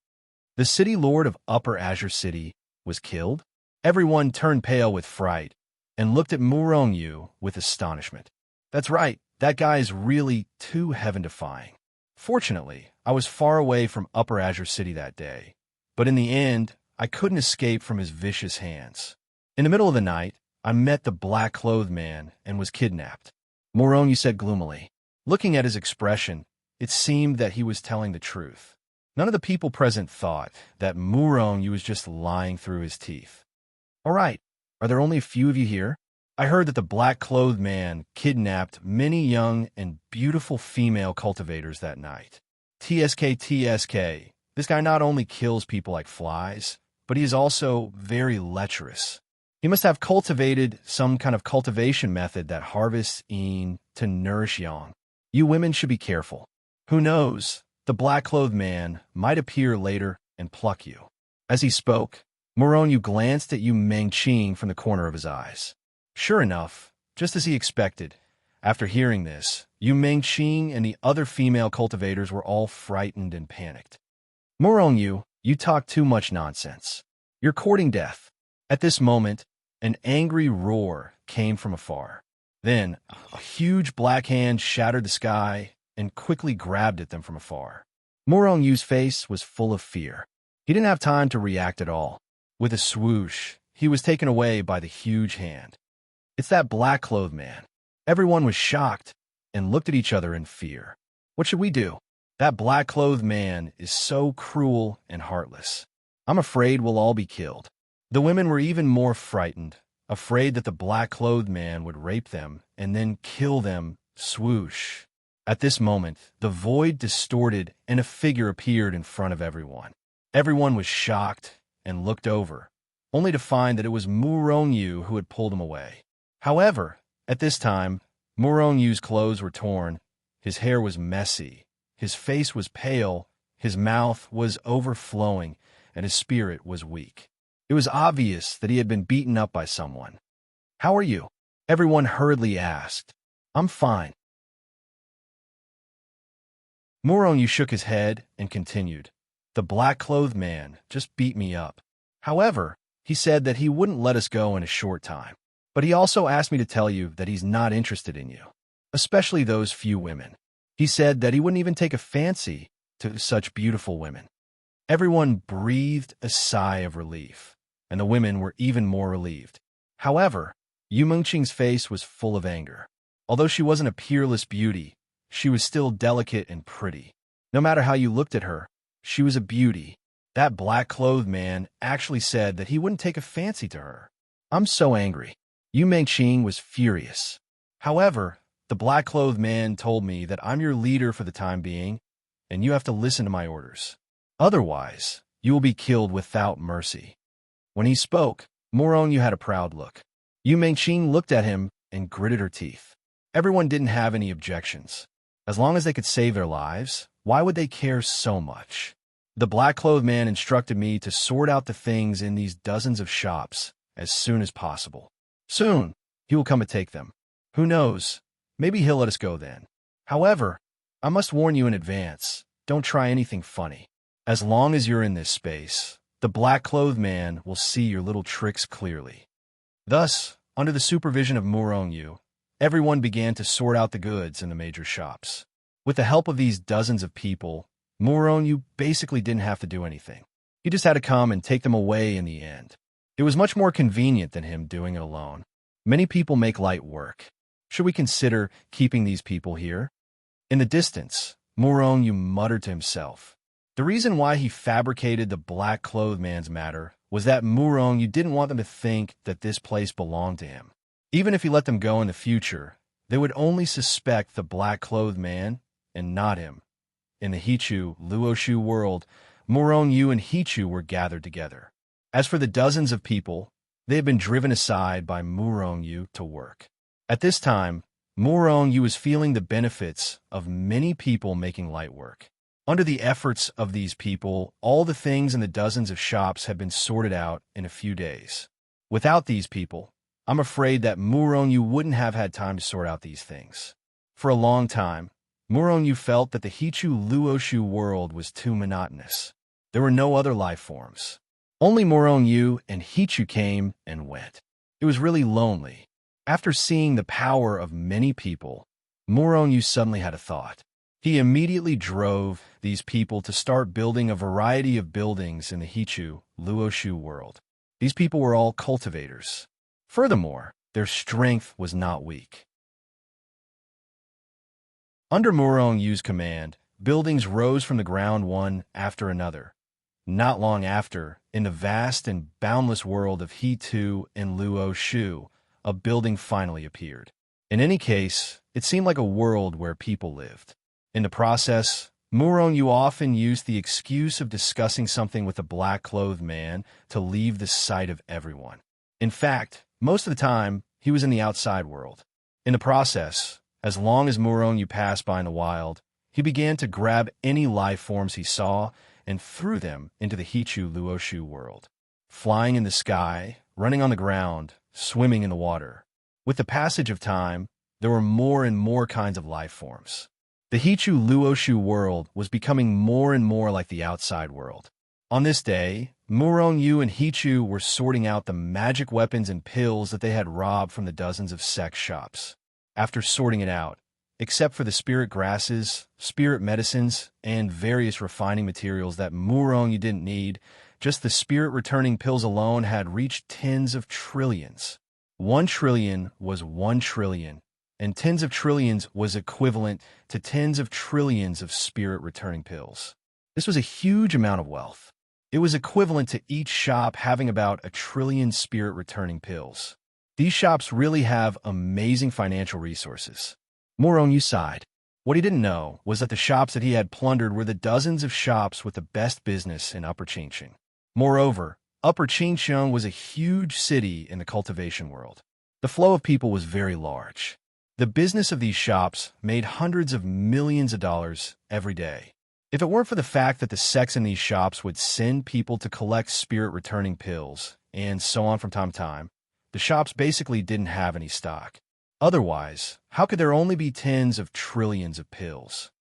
The city lord of Upper Azure City was killed? Everyone turned pale with fright and looked at Murong-yu with astonishment. That's right, that guy is really too heaven-defying. Fortunately, I was far away from Upper Azure City that day, but in the end, I couldn't escape from his vicious hands. In the middle of the night, I met the black-clothed man and was kidnapped. Murong-yu said gloomily. Looking at his expression, it seemed that he was telling the truth. None of the people present thought that Murong-yu was just lying through his teeth. All right, are there only a few of you here? I heard that the black-clothed man kidnapped many young and beautiful female cultivators that night. TSK. This guy not only kills people like flies, but he is also very lecherous. He must have cultivated some kind of cultivation method that harvests yin to nourish yang. You women should be careful. Who knows, the black-clothed man might appear later and pluck you. As he spoke, Murong-yu glanced at Yu Mengqing from the corner of his eyes. Sure enough, just as he expected, after hearing this, Yu Mengqing and the other female cultivators were all frightened and panicked. Murong-yu, you talk too much nonsense. You're courting death. At this moment, an angry roar came from afar. Then, a huge black hand shattered the sky and quickly grabbed at them from afar. Murong-yu's face was full of fear. He didn't have time to react at all. With a swoosh, he was taken away by the huge hand. It's that black-clothed man. Everyone was shocked and looked at each other in fear. What should we do? That black-clothed man is so cruel and heartless. I'm afraid we'll all be killed. The women were even more frightened, afraid that the black-clothed man would rape them and then kill them. Swoosh. At this moment, the void distorted and a figure appeared in front of everyone. Everyone was shocked and looked over, only to find that it was Murong-yu who had pulled him away. However, at this time, Murong-yu's clothes were torn, his hair was messy, his face was pale, his mouth was overflowing, and his spirit was weak. It was obvious that he had been beaten up by someone. How are you? Everyone hurriedly asked. I'm fine. Murong-yu shook his head and continued. The black-clothed man just beat me up. However, He said that he wouldn't let us go in a short time. But he also asked me to tell you that he's not interested in you, especially those few women. He said that he wouldn't even take a fancy to such beautiful women. Everyone breathed a sigh of relief, and the women were even more relieved. However, Yu Mengqing's face was full of anger. Although she wasn't a peerless beauty, she was still delicate and pretty. No matter how you looked at her, she was a beauty. That black-clothed man actually said that he wouldn't take a fancy to her. I'm so angry. Yu Mengqing was furious. However, the black-clothed man told me that I'm your leader for the time being, and you have to listen to my orders. Otherwise, you will be killed without mercy. When he spoke, Moronyu had a proud look. Yu Mengqing looked at him and gritted her teeth. Everyone didn't have any objections. As long as they could save their lives, why would they care so much? The black-clothed man instructed me to sort out the things in these dozens of shops as soon as possible. Soon, he will come and take them. Who knows? Maybe he'll let us go then. However, I must warn you in advance, don't try anything funny. As long as you're in this space, the black-clothed man will see your little tricks clearly. Thus, under the supervision of Moronyu, everyone began to sort out the goods in the major shops. With the help of these dozens of people, Moronyu basically didn't have to do anything. He just had to come and take them away in the end. It was much more convenient than him doing it alone. Many people make light work. Should we consider keeping these people here? In the distance, Moronyu muttered to himself. The reason why he fabricated the black-clothed man's matter was that Moronyu didn't want them to think that this place belonged to him. Even if he let them go in the future, they would only suspect the black-clothed man and not him. In the Hichu, Luoshu world, Moronyu and Hichu were gathered together. As for the dozens of people, they had been driven aside by Moronyu to work. At this time, Moronyu was feeling the benefits of many people making light work. Under the efforts of these people, all the things in the dozens of shops had been sorted out in a few days. Without these people, I'm afraid that Moronyu wouldn't have had time to sort out these things. For a long time, Moronyu felt that the Hichu Luoshu world was too monotonous. There were no other life forms. Only Moronyu and Hichu came and went. It was really lonely. After seeing the power of many people, Moronyu suddenly had a thought. He immediately drove these people to start building a variety of buildings in the Hichu Luoshu world. These people were all cultivators. Furthermore, their strength was not weak. Under Morongyu's command, buildings rose from the ground one after another. Not long after, in the vast and boundless world of Hitu and Luoshu, a building finally appeared. In any case, it seemed like a world where people lived. In the process, Moronyu often used the excuse of discussing something with the black-clothed man to leave the sight of everyone. In fact, most of the time, he was in the outside world. In the process, as long as Moronyu passed by in the wild, he began to grab any life forms he saw and threw them into the Hichu Luoshu world. Flying in the sky, running on the ground, swimming in the water. With the passage of time, there were more and more kinds of life forms. The Hichu Luoshu world was becoming more and more like the outside world. On this day, Moronyu and Hichu were sorting out the magic weapons and pills that they had robbed from the dozens of sex shops. After sorting it out, except for the spirit grasses, spirit medicines, and various refining materials that Moronyu didn't need, just the spirit-returning pills alone had reached tens of trillions. 1 trillion was 1 trillion, and tens of trillions was equivalent to tens of trillions of spirit-returning pills. This was a huge amount of wealth. It was equivalent to each shop having about 1 trillion spirit-returning pills. These shops really have amazing financial resources. Moronyu sighed. What he didn't know was that the shops that he had plundered were the dozens of shops with the best business in Upper Qingcheng. Moreover, Upper Qingcheng was a huge city in the cultivation world. The flow of people was very large. The business of these shops made hundreds of millions of dollars every day. If it weren't for the fact that the sects in these shops would send people to collect spirit-returning pills, and so on from time to time, the shops basically didn't have any stock. Otherwise, how could there only be tens of trillions of pills?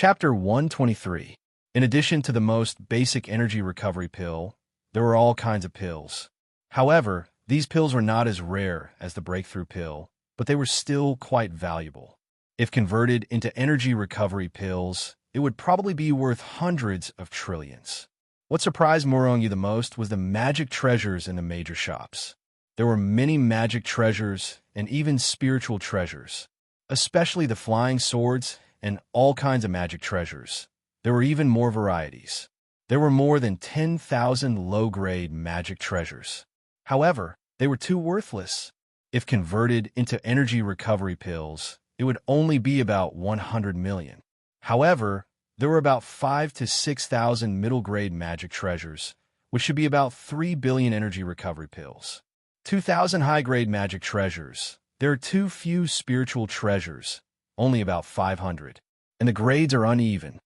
Chapter 123. In addition to the most basic energy recovery pill, there were all kinds of pills. However, these pills were not as rare as the breakthrough pill, but they were still quite valuable. If converted into energy recovery pills, it would probably be worth hundreds of trillions. What surprised Morongi the most was the magic treasures in the major shops. There were many magic treasures and even spiritual treasures, especially the flying swords and all kinds of magic treasures. There were even more varieties. There were more than 10,000 low-grade magic treasures. However, they were too worthless. If converted into energy recovery pills, it would only be about 100 million. However, there were about 5,000 to 6,000 middle-grade magic treasures, which should be about 3 billion energy recovery pills. 2,000 high-grade magic treasures. There are too few spiritual treasures, only about 500, and the grades are uneven.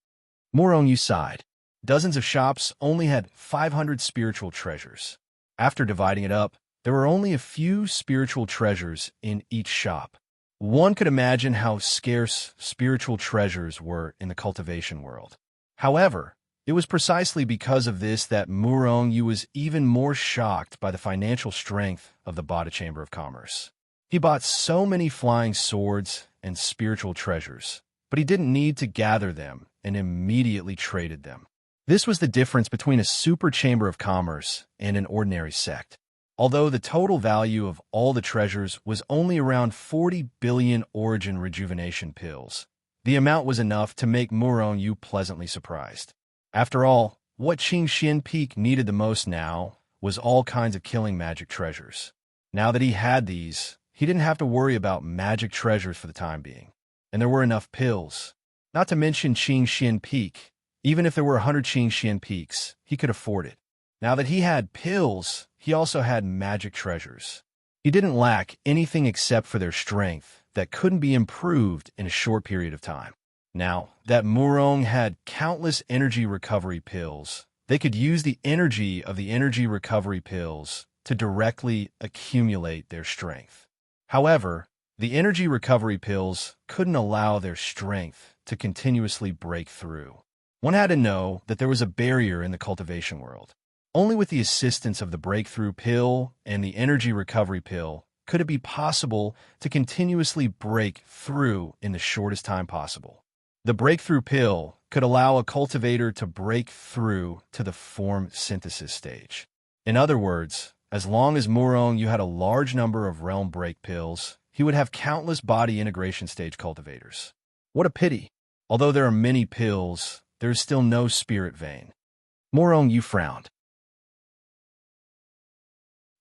Morongi sighed. Dozens of shops only had 500 spiritual treasures. After dividing it up, there were only a few spiritual treasures in each shop. One could imagine how scarce spiritual treasures were in the cultivation world. However, it was precisely because of this that Morongi was even more shocked by the financial strength of the Bada Chamber of Commerce. He bought so many flying swords and spiritual treasures, but he didn't need to gather them and immediately traded them. This was the difference between a super chamber of commerce and an ordinary sect. Although the total value of all the treasures was only around 40 billion origin rejuvenation pills, the amount was enough to make Morongi pleasantly surprised. After all, what Qingxian Peak needed the most now was all kinds of killing magic treasures. Now that he had these, he didn't have to worry about magic treasures for the time being. And there were enough pills. Not to mention Qingxian Peak. Even if there were 100 Qingxian Peaks, he could afford it. Now that he had pills, he also had magic treasures. He didn't lack anything except for their strength that couldn't be improved in a short period of time. Now that Morongi had countless energy recovery pills, they could use the energy of the energy recovery pills to directly accumulate their strength. However, the energy recovery pills couldn't allow their strength to continuously break through. One had to know that there was a barrier in the cultivation world. Only with the assistance of the breakthrough pill and the energy recovery pill could it be possible to continuously break through in the shortest time possible. The breakthrough pill could allow a cultivator to break through to the form synthesis stage. In other words, as long as Morongi had a large number of realm break pills, he would have countless body integration stage cultivators. What a pity! Although there are many pills, there is still no spirit vein. Morongi frowned.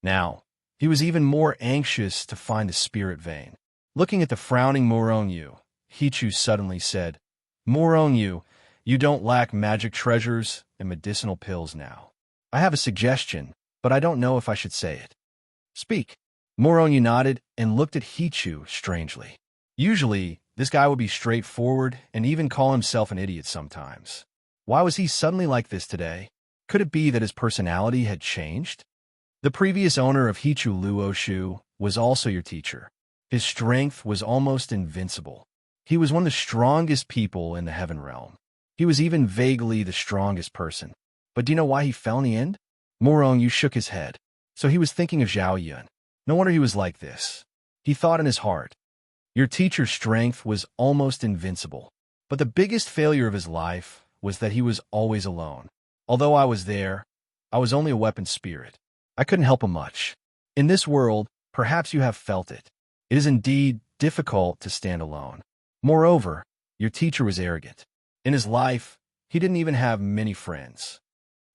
Now, he was even more anxious to find the spirit vein. Looking at the frowning Morongi, Hichu suddenly said, Morongi, you don't lack magic treasures and medicinal pills now. I have a suggestion, but I don't know if I should say it. Speak. Morongi nodded and looked at Hichu strangely. Usually, this guy would be straightforward and even call himself an idiot sometimes. Why was he suddenly like this today? Could it be that his personality had changed? The previous owner of Hichu Luoshu was also your teacher. His strength was almost invincible. He was one of the strongest people in the Heaven Realm. He was even vaguely the strongest person. But do you know why he fell in the end? Morongi shook his head. So he was thinking of Zhao Yun. No wonder he was like this. He thought in his heart, your teacher's strength was almost invincible. But the biggest failure of his life was that he was always alone. Although I was there, I was only a weapon spirit. I couldn't help him much. In this world, perhaps you have felt it. It is indeed difficult to stand alone. Moreover, your teacher was arrogant. In his life, he didn't even have many friends.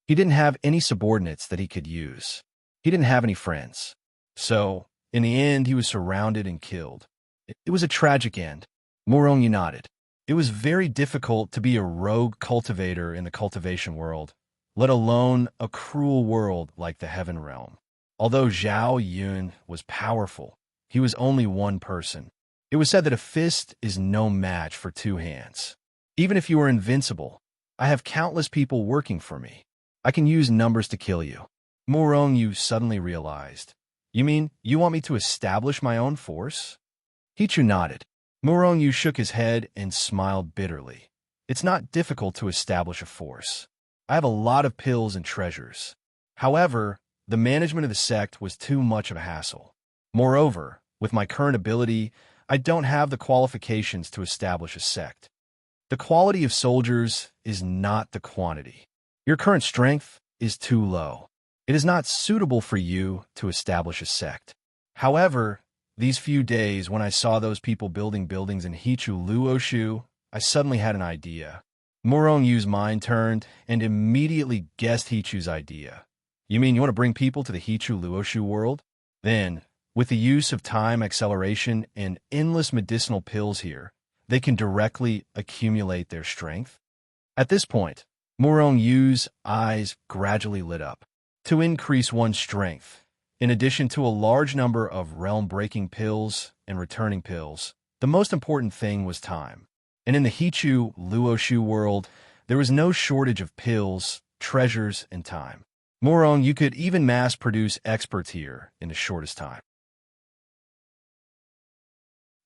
He didn't have any subordinates that he could use. He didn't have any friends. So, in the end, he was surrounded and killed. It was a tragic end. Morongi nodded. It was very difficult to be a rogue cultivator in the cultivation world, let alone a cruel world like the Heaven Realm. Although Zhao Yun was powerful, he was only one person. It was said that a fist is no match for two hands. Even if you are invincible, I have countless people working for me. I can use numbers to kill you. Morongi suddenly realized. You mean you want me to establish my own force? Hichu nodded. Morongi shook his head and smiled bitterly. it's not difficult to establish a force. I have a lot of pills and treasures. However, the management of the sect was too much of a hassle. Moreover, with my current ability, I don't have the qualifications to establish a sect. The quality of soldiers is not the quantity. Your current strength is too low. It is not suitable for you to establish a sect. However, these few days when I saw those people building buildings in Hichu Luoshu, I suddenly had an idea. Murong Yu's mind turned and immediately guessed Hichu's idea. You mean you want to bring people to the Hichu Luoshu world? Then, with the use of time acceleration and endless medicinal pills here, they can directly accumulate their strength? At this point, Murong Yu's eyes gradually lit up. To increase one's strength, in addition to a large number of realm-breaking pills and returning pills, the most important thing was time. And in the Hichu Luoshu world, there was no shortage of pills, treasures, and time. Murong, you could even mass-produce experts here in the shortest time.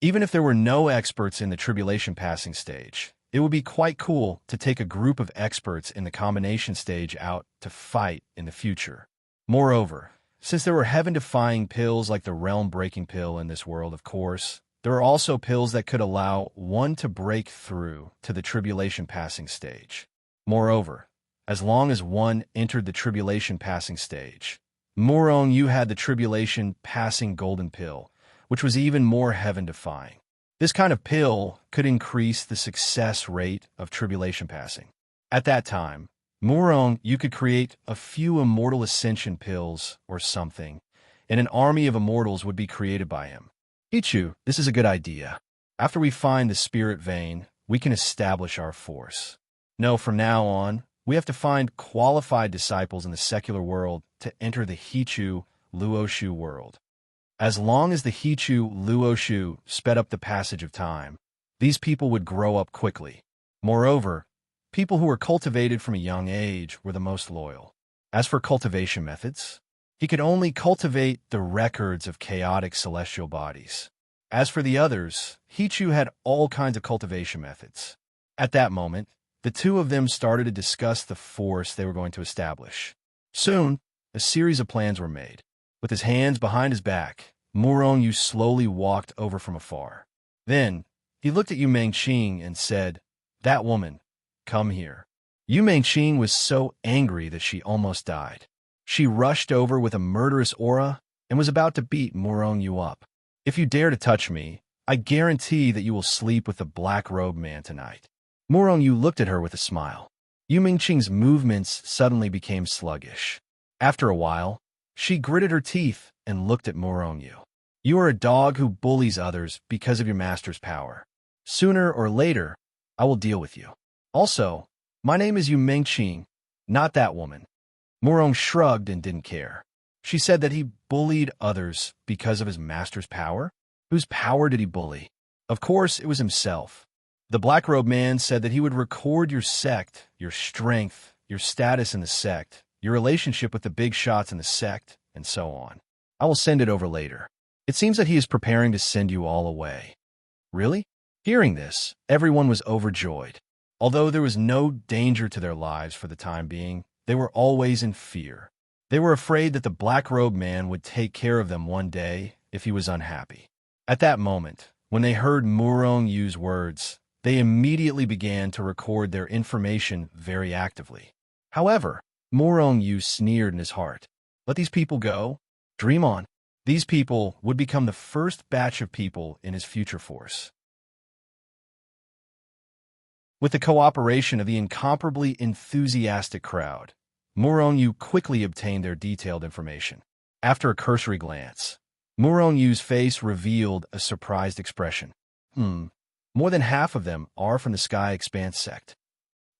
Even if there were no experts in the tribulation passing stage, it would be quite cool to take a group of experts in the combination stage out to fight in the future. Moreover, since there were heaven-defying pills like the realm-breaking pill in this world, of course, there are also pills that could allow one to break through to the tribulation passing stage. Moreover, as long as one entered the tribulation passing stage, Murong Yu had the tribulation passing golden pill, which was even more heaven-defying. This kind of pill could increase the success rate of tribulation passing. At that time, Murong Yu could create a few immortal ascension pills or something, and an army of immortals would be created by him. Ichu, this is a good idea. After we find the spirit vein, we can establish our force. No, from now on, we have to find qualified disciples in the secular world to enter the Hichu Luoshu world. As long as the Hichu Luoshu sped up the passage of time, these people would grow up quickly. Moreover, people who were cultivated from a young age were the most loyal. As for cultivation methods, he could only cultivate the records of chaotic celestial bodies. As for the others, Hichu had all kinds of cultivation methods. At that moment, the two of them started to discuss the force they were going to establish. Soon, a series of plans were made. With his hands behind his back, Murong Yu slowly walked over from afar. Then, he looked at Yu Mengqing and said, "That woman, come here." Yu Mengqing was so angry that she almost died. She rushed over with a murderous aura and was about to beat Murong Yu up. "If you dare to touch me, I guarantee that you will sleep with the black-robed man tonight." Murong Yu looked at her with a smile. Yu Mengqing's movements suddenly became sluggish. After a while, she gritted her teeth and looked at Murong Yu. "You are a dog who bullies others because of your master's power. Sooner or later, I will deal with you. Also, my name is Yu Mengqing, not that woman." Murong shrugged and didn't care. She said that he bullied others because of his master's power? Whose power did he bully? Of course, it was himself. The black-robed man said that he would record your sect, your strength, your status in the sect, your relationship with the big shots in the sect, and so on. I will send it over later. It seems that he is preparing to send you all away. Really? Hearing this, everyone was overjoyed. Although there was no danger to their lives for the time being, they were always in fear. They were afraid that the black-robed man would take care of them one day if he was unhappy. At that moment, when they heard Murong Yu's words, they immediately began to record their information very actively. However, Murong Yu sneered in his heart. Let these people go. Dream on. These people would become the first batch of people in his future force. With the cooperation of the incomparably enthusiastic crowd, Murong Yu quickly obtained their detailed information. After a cursory glance, Murong Yu's face revealed a surprised expression. More than half of them are from the Sky Expanse sect.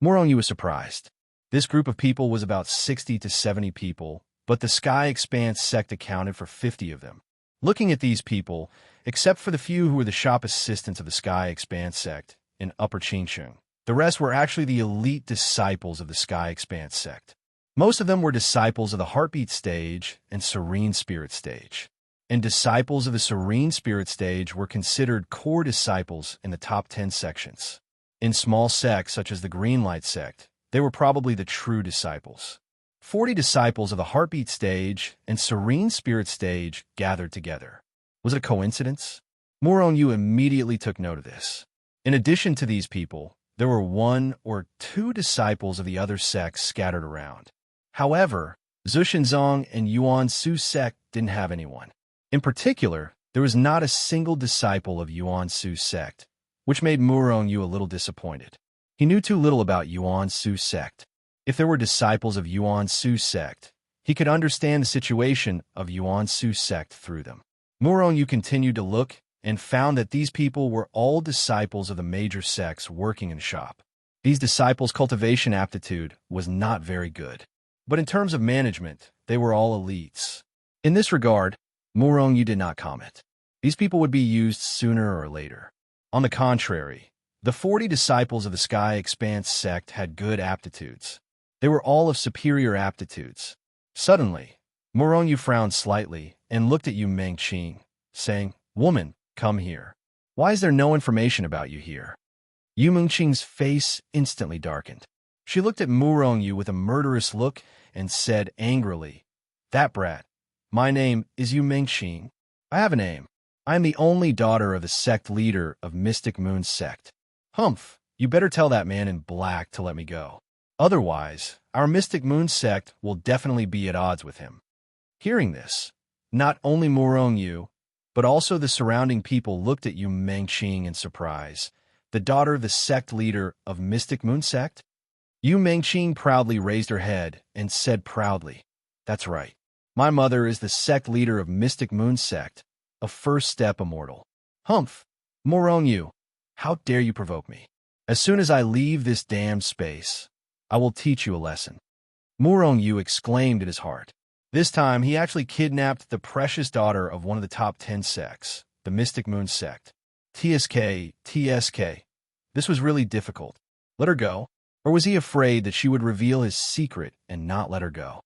Murong Yu was surprised. This group of people was about 60 to 70 people, but the Sky Expanse sect accounted for 50 of them. Looking at these people, except for the few who were the shop assistants of the Sky Expanse sect in Upper Qingsheng, the rest were actually the elite disciples of the Sky Expanse sect. Most of them were disciples of the Heartbeat stage and Serene Spirit stage. And disciples of the Serene Spirit stage were considered core disciples in the top 10 sections. In small sects such as the Green Light sect, they were probably the true disciples. 40 disciples of the Heartbeat stage and Serene Spirit stage gathered together. Was it a coincidence? Muronyu immediately took note of this. In addition to these people, there were 1 or 2 disciples of the other sects scattered around. However, Zushinzong and Yuan Su sect didn't have anyone. In particular, there was not a single disciple of Yuan Su sect, which made Muronyu a little disappointed. He knew too little about Yuan Su sect. If there were disciples of Yuan Su sect, he could understand the situation of Yuan Su sect through them. Muronyu continued to look and found that these people were all disciples of the major sects working in shop. These disciples' cultivation aptitude was not very good. But in terms of management, they were all elites. In this regard, Muronyu did not comment. These people would be used sooner or later. On the contrary, the 40 disciples of the Sky Expanse sect had good aptitudes. They were all of superior aptitudes. Suddenly, Muronyu frowned slightly and looked at Yu Mengqing, saying, "Woman, come here. Why is there no information about you here?" Yu Mengqing's face instantly darkened. She looked at Muronyu with a murderous look and said angrily, "That brat. My name is Yu Mengqing. I have a name. I am the only daughter of the sect leader of Mystic Moon's sect. Humph, you better tell that man in black to let me go. Otherwise, our Mystic Moon sect will definitely be at odds with him." Hearing this, not only Muronyu, but also the surrounding people looked at Yu Mengqing in surprise. The daughter of the sect leader of Mystic Moon sect? Yu Mengqing proudly raised her head and said proudly, "That's right. My mother is the sect leader of Mystic Moon sect, a first step immortal." "Humph, Muronyu, how dare you provoke me? As soon as I leave this damned space, I will teach you a lesson." Muronyu exclaimed in his heart. This time, he actually kidnapped the precious daughter of one of the top 10 sects, the Mystic Moon sect. TSK. This was really difficult. Let her go? Or was he afraid that she would reveal his secret and not let her go?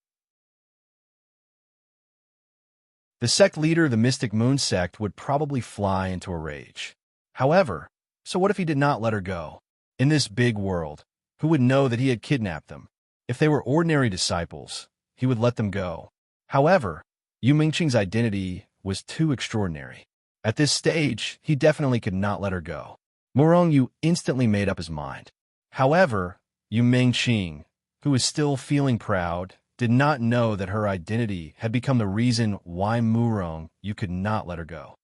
The sect leader of the Mystic Moon sect would probably fly into a rage. However, so what if he did not let her go? In this big world, who would know that he had kidnapped them? If they were ordinary disciples, he would let them go. However, Yu Mengqing's identity was too extraordinary. At this stage, he definitely could not let her go. Muronyu instantly made up his mind. However, Yu Mengqing, who was still feeling proud, did not know that her identity had become the reason why Muronyu could not let her go.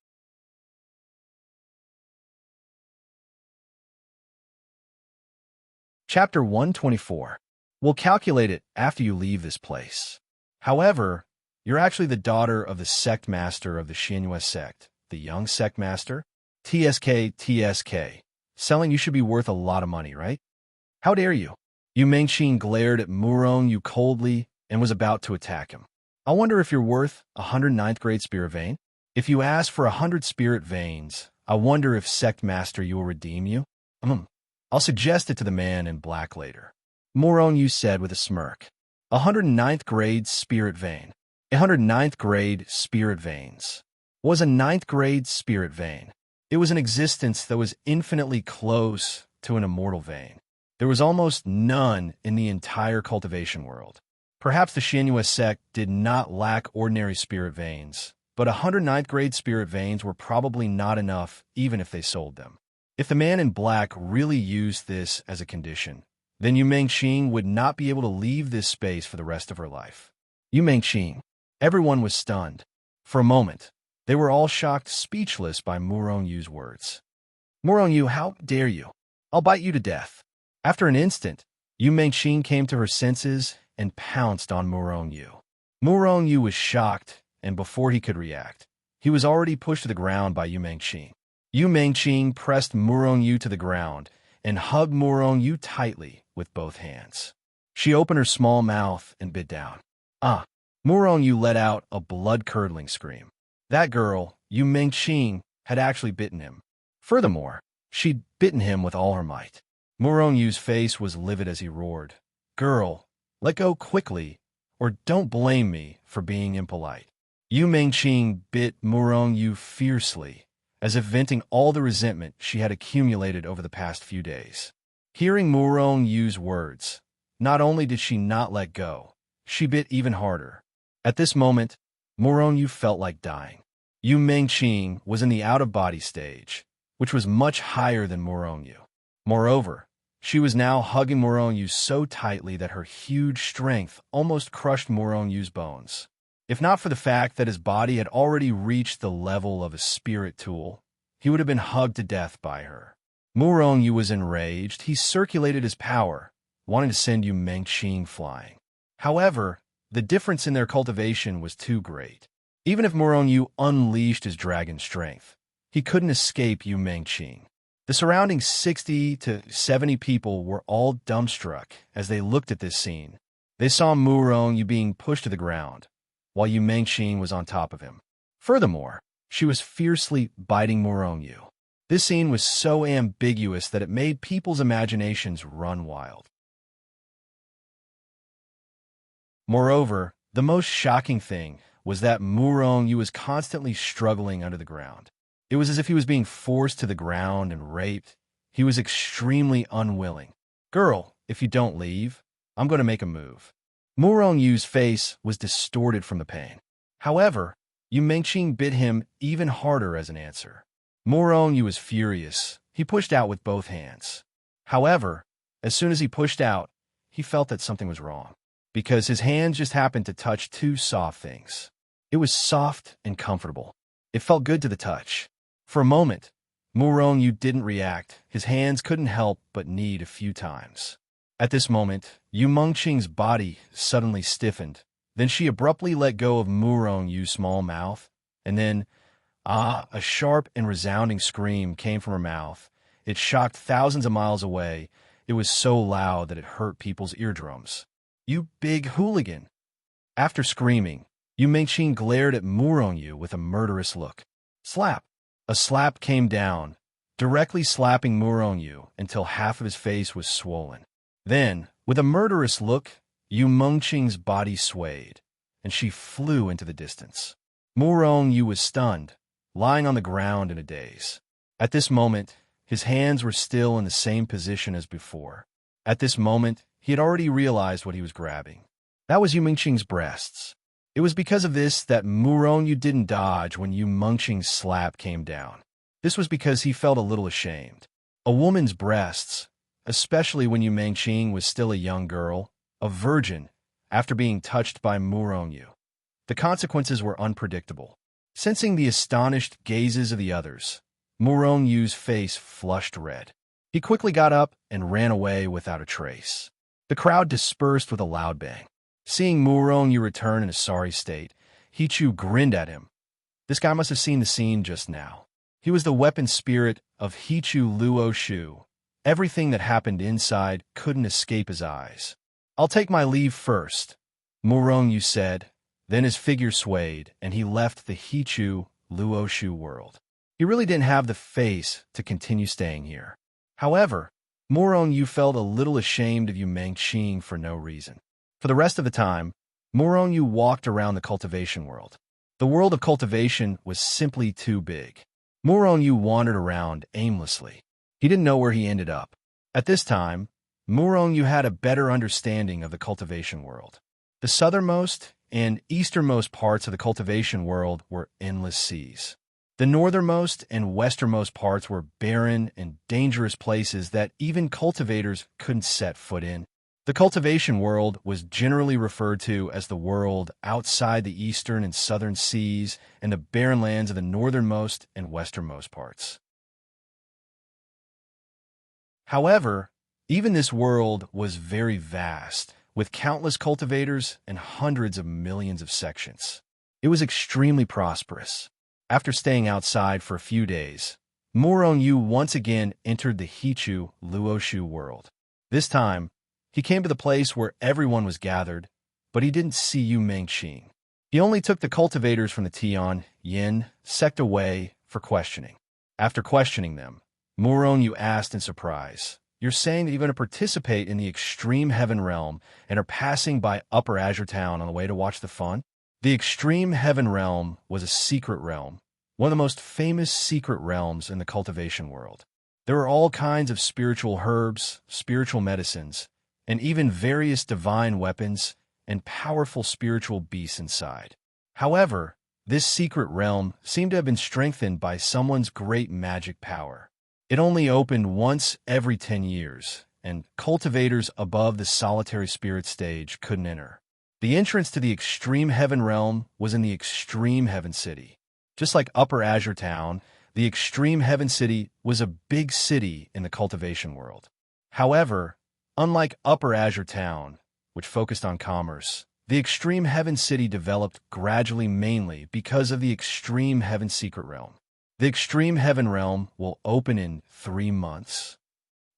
Chapter 124. We'll calculate it after you leave this place. However, you're actually the daughter of the sect master of the Xianyue sect, the young sect master. TSK. Selling you should be worth a lot of money, right? How dare you? Yu Mengqing glared at Muronyu coldly and was about to attack him. I wonder if you're worth 109th grade spirit vein? If you ask for 100 spirit veins, I wonder if sect master you will redeem you? I'll suggest it to the man in black later. Muronyu said with a smirk. 109th grade spirit vein. 109th grade spirit veins. Was a 9th grade spirit vein. It was an existence that was infinitely close to an immortal vein. There was almost none in the entire cultivation world. Perhaps the Xianyue sect did not lack ordinary spirit veins, but 109th grade spirit veins were probably not enough even if they sold them. If the man in black really used this as a condition, then Yu Mengqing would not be able to leave this space for the rest of her life. Yu Mengqing. Everyone was stunned. For a moment, they were all shocked speechless by Muronyu's words. "Muronyu, how dare you? I'll bite you to death." After an instant, Yu Mengqing came to her senses and pounced on Muronyu. Muronyu was shocked, and before he could react, he was already pushed to the ground by Yu Mengqing. Yu Mengqing pressed Muronyu to the ground and hugged Muronyu tightly with both hands. She opened her small mouth and bit down. "Ah!" Muronyu let out a blood-curdling scream. That girl, Yu Mengqing, had actually bitten him. Furthermore, she'd bitten him with all her might. Muronyu's face was livid as he roared, "Girl, let go quickly, or don't blame me for being impolite." Yu Mengqing bit Muronyu fiercely, as if venting all the resentment she had accumulated over the past few days. Hearing Murong use words, not only did she not let go, she bit even harder. At this moment, Murong Yu felt like dying. Yu Mengqing was in the out-of-body stage, which was much higher than Murong Yu. Moreover, she was now hugging Murong Yu so tightly that her huge strength almost crushed Murong Yu's bones. If not for the fact that his body had already reached the level of a spirit tool, he would have been hugged to death by her. Murong Yu was enraged. He circulated his power, wanting to send Yu Mengqing flying. However, the difference in their cultivation was too great. Even if Murong Yu unleashed his dragon strength, he couldn't escape Yu Mengqing. The surrounding 60 to 70 people were all dumbstruck as they looked at this scene. They saw Murong Yu being pushed to the ground, while Yu Mengqing was on top of him. Furthermore, she was fiercely biting Murong Yu. This scene was so ambiguous that it made people's imaginations run wild. Moreover, the most shocking thing was that Murong Yu was constantly struggling under the ground. It was as if he was being forced to the ground and raped. He was extremely unwilling. "Girl, if you don't leave, I'm going to make a move." Murong Yu's face was distorted from the pain. However, Yu Mengqing bit him even harder as an answer. Murong Yu was furious. He pushed out with both hands. However, as soon as he pushed out, he felt that something was wrong, because his hands just happened to touch two soft things. It was soft and comfortable. It felt good to the touch. For a moment, Murong Yu didn't react. His hands couldn't help but knead a few times. At this moment, Yu Mengqing's body suddenly stiffened. Then she abruptly let go of Murong Yu's small mouth, and then, a sharp and resounding scream came from her mouth. It shocked thousands of miles away. It was so loud that it hurt people's eardrums. "You big hooligan!" After screaming, Yu Mengqing glared at Murong Yu with a murderous look. Slap! A slap came down, directly slapping Murong Yu until half of his face was swollen. Then, with a murderous look, Yu Mengqing's body swayed, and she flew into the distance. Murong Yu was stunned, lying on the ground in a daze. At this moment, his hands were still in the same position as before. At this moment, he had already realized what he was grabbing. That was Yu Mengqing's breasts. It was because of this that Murong Yu didn't dodge when Yu Mengqing's slap came down. This was because he felt a little ashamed. A woman's breasts, especially when Yu Mengqing was still a young girl, a virgin, after being touched by Murong Yu. The consequences were unpredictable. Sensing the astonished gazes of the others, Murong Yu's face flushed red. He quickly got up and ran away without a trace. The crowd dispersed with a loud bang. Seeing Murong Yu return in a sorry state, Hichu grinned at him. This guy must have seen the scene just now. He was the weapon spirit of Hichu Luo Shu. Everything that happened inside couldn't escape his eyes. "I'll take my leave first," Murong Yu said. Then his figure swayed, and he left the Hichu Luo Shu world. He really didn't have the face to continue staying here. However, Murong Yu felt a little ashamed of Yu Mengqing for no reason. For the rest of the time, Murong Yu walked around the cultivation world. The world of cultivation was simply too big. Murong Yu wandered around aimlessly. He didn't know where he ended up. At this time, Murong Yu had a better understanding of the cultivation world. The southernmost and easternmost parts of the cultivation world were endless seas. The northernmost and westernmost parts were barren and dangerous places that even cultivators couldn't set foot in. The cultivation world was generally referred to as the world outside the eastern and southern seas and the barren lands of the northernmost and westernmost parts. However, even this world was very vast, with countless cultivators and hundreds of millions of sections. It was extremely prosperous. After staying outside for a few days, Murong Yu once again entered the Hichu Luoshu world. This time, he came to the place where everyone was gathered, but he didn't see Yu Mengqing. He only took the cultivators from the Tian Yin sect away for questioning. After questioning them, Murong Yu asked in surprise, "You're saying that you're going to participate in the Extreme Heaven Realm and are passing by Upper Azure Town on the way to watch the fun?" The Extreme Heaven Realm was a secret realm, one of the most famous secret realms in the cultivation world. There were all kinds of spiritual herbs, spiritual medicines, and even various divine weapons and powerful spiritual beasts inside. However, this secret realm seemed to have been strengthened by someone's great magic power. It only opened once every 10 years, and cultivators above the solitary spirit stage couldn't enter. The entrance to the extreme heaven realm was in the extreme heaven city. Just like Upper Azure Town, the extreme heaven city was a big city in the cultivation world. However, unlike Upper Azure Town, which focused on commerce, the extreme heaven city developed gradually mainly because of the extreme heaven secret realm. The extreme heaven realm will open in 3 months.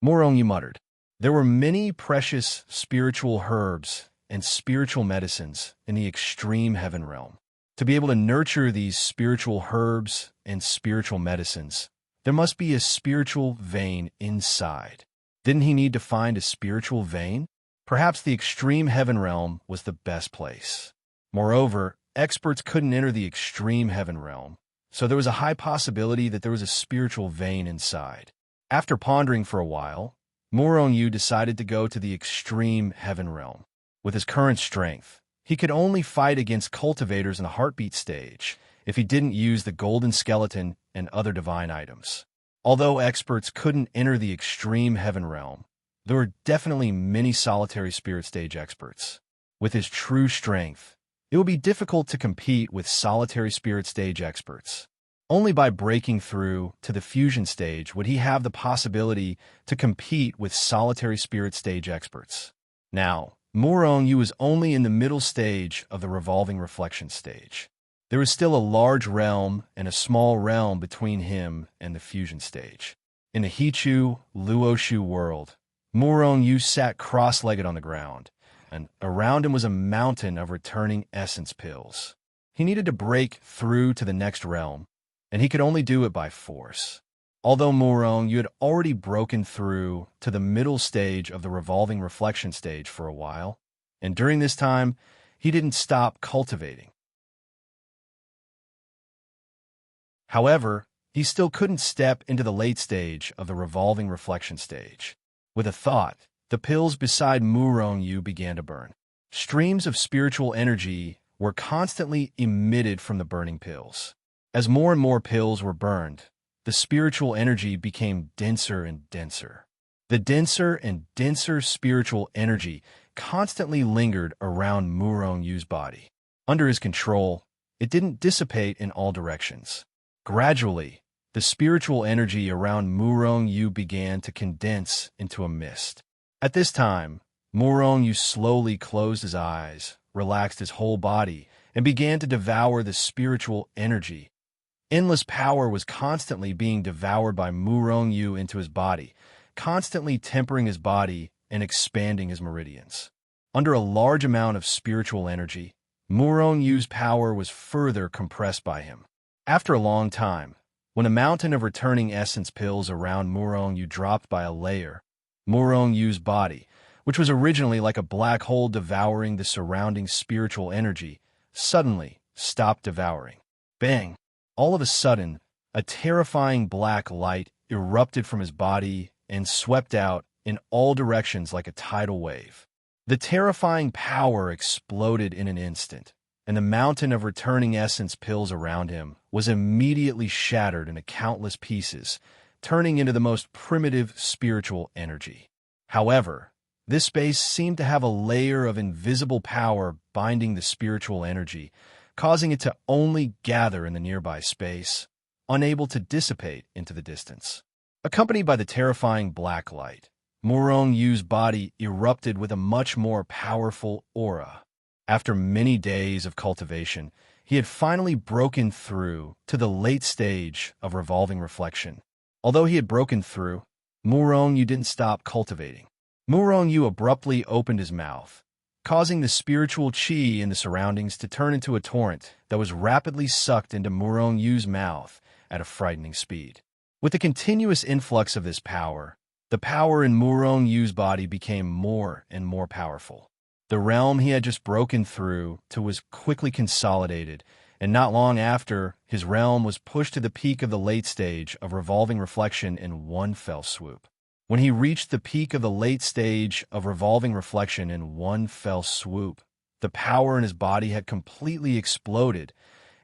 Morong, you muttered. There were many precious spiritual herbs and spiritual medicines in the extreme heaven realm. To be able to nurture these spiritual herbs and spiritual medicines, there must be a spiritual vein inside. Didn't he need to find a spiritual vein? Perhaps the extreme heaven realm was the best place. Moreover, experts couldn't enter the extreme heaven realm, so there was a high possibility that there was a spiritual vein inside. After pondering for a while, Morong Yu decided to go to the extreme heaven realm. With his current strength, he could only fight against cultivators in the heartbeat stage if he didn't use the golden skeleton and other divine items. Although experts couldn't enter the extreme heaven realm, there were definitely many solitary spirit stage experts. With his true strength, it would be difficult to compete with solitary spirit stage experts. Only by breaking through to the fusion stage would he have the possibility to compete with solitary spirit stage experts. Now, Morong Yu was only in the middle stage of the revolving reflection stage. There was still a large realm and a small realm between him and the fusion stage. In the Hichu, Luoshu world, Morong Yu sat cross-legged on the ground, and around him was a mountain of returning essence pills. He needed to break through to the next realm, and he could only do it by force. Although Morong Yu had already broken through to the middle stage of the revolving reflection stage for a while, and during this time, he didn't stop cultivating. However, he still couldn't step into the late stage of the revolving reflection stage. With a thought, the pills beside Morong Yu began to burn. Streams of spiritual energy were constantly emitted from the burning pills. As more and more pills were burned, the spiritual energy became denser and denser. The denser and denser spiritual energy constantly lingered around Morong Yu's body. Under his control, it didn't dissipate in all directions. Gradually, the spiritual energy around Morong Yu began to condense into a mist. At this time, Morong Yu slowly closed his eyes, relaxed his whole body, and began to devour the spiritual energy. Endless power was constantly being devoured by Morong Yu into his body, constantly tempering his body and expanding his meridians. Under a large amount of spiritual energy, Morong Yu's power was further compressed by him. After a long time, when a mountain of returning essence pills around Morong Yu dropped by a layer, Morong Yu's body, which was originally like a black hole devouring the surrounding spiritual energy, suddenly stopped devouring. Bang! All of a sudden, a terrifying black light erupted from his body and swept out in all directions like a tidal wave. The terrifying power exploded in an instant, and the mountain of returning essence pills around him was immediately shattered into countless pieces, turning into the most primitive spiritual energy. However, this space seemed to have a layer of invisible power binding the spiritual energy, causing it to only gather in the nearby space, unable to dissipate into the distance. Accompanied by the terrifying black light, Morong Yu's body erupted with a much more powerful aura. After many days of cultivation, he had finally broken through to the late stage of revolving reflection. Although he had broken through, Morong Yu didn't stop cultivating. Morong Yu abruptly opened his mouth, causing the spiritual qi in the surroundings to turn into a torrent that was rapidly sucked into Morong Yu's mouth at a frightening speed. With the continuous influx of this power, the power in Morong Yu's body became more and more powerful. The realm he had just broken through to was quickly consolidated and not long after, his realm was pushed to the peak of the late stage of revolving reflection in one fell swoop. When he reached the peak of the late stage of revolving reflection in one fell swoop, the power in his body had completely exploded,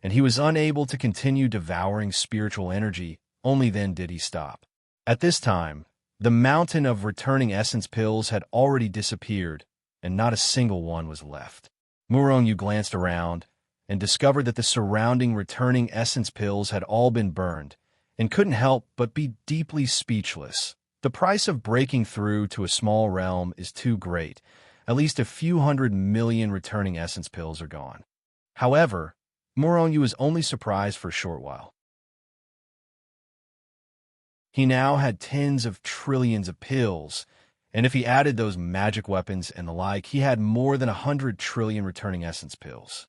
and he was unable to continue devouring spiritual energy. Only then did he stop. At this time, the mountain of returning essence pills had already disappeared, and not a single one was left. Murong glanced around and discovered that the surrounding returning essence pills had all been burned, and couldn't help but be deeply speechless. The price of breaking through to a small realm is too great. At least a few 100 million returning essence pills are gone. However, Murong was only surprised for a short while. He now had tens of trillions of pills, and if he added those magic weapons and the like, he had more than 100 trillion returning essence pills.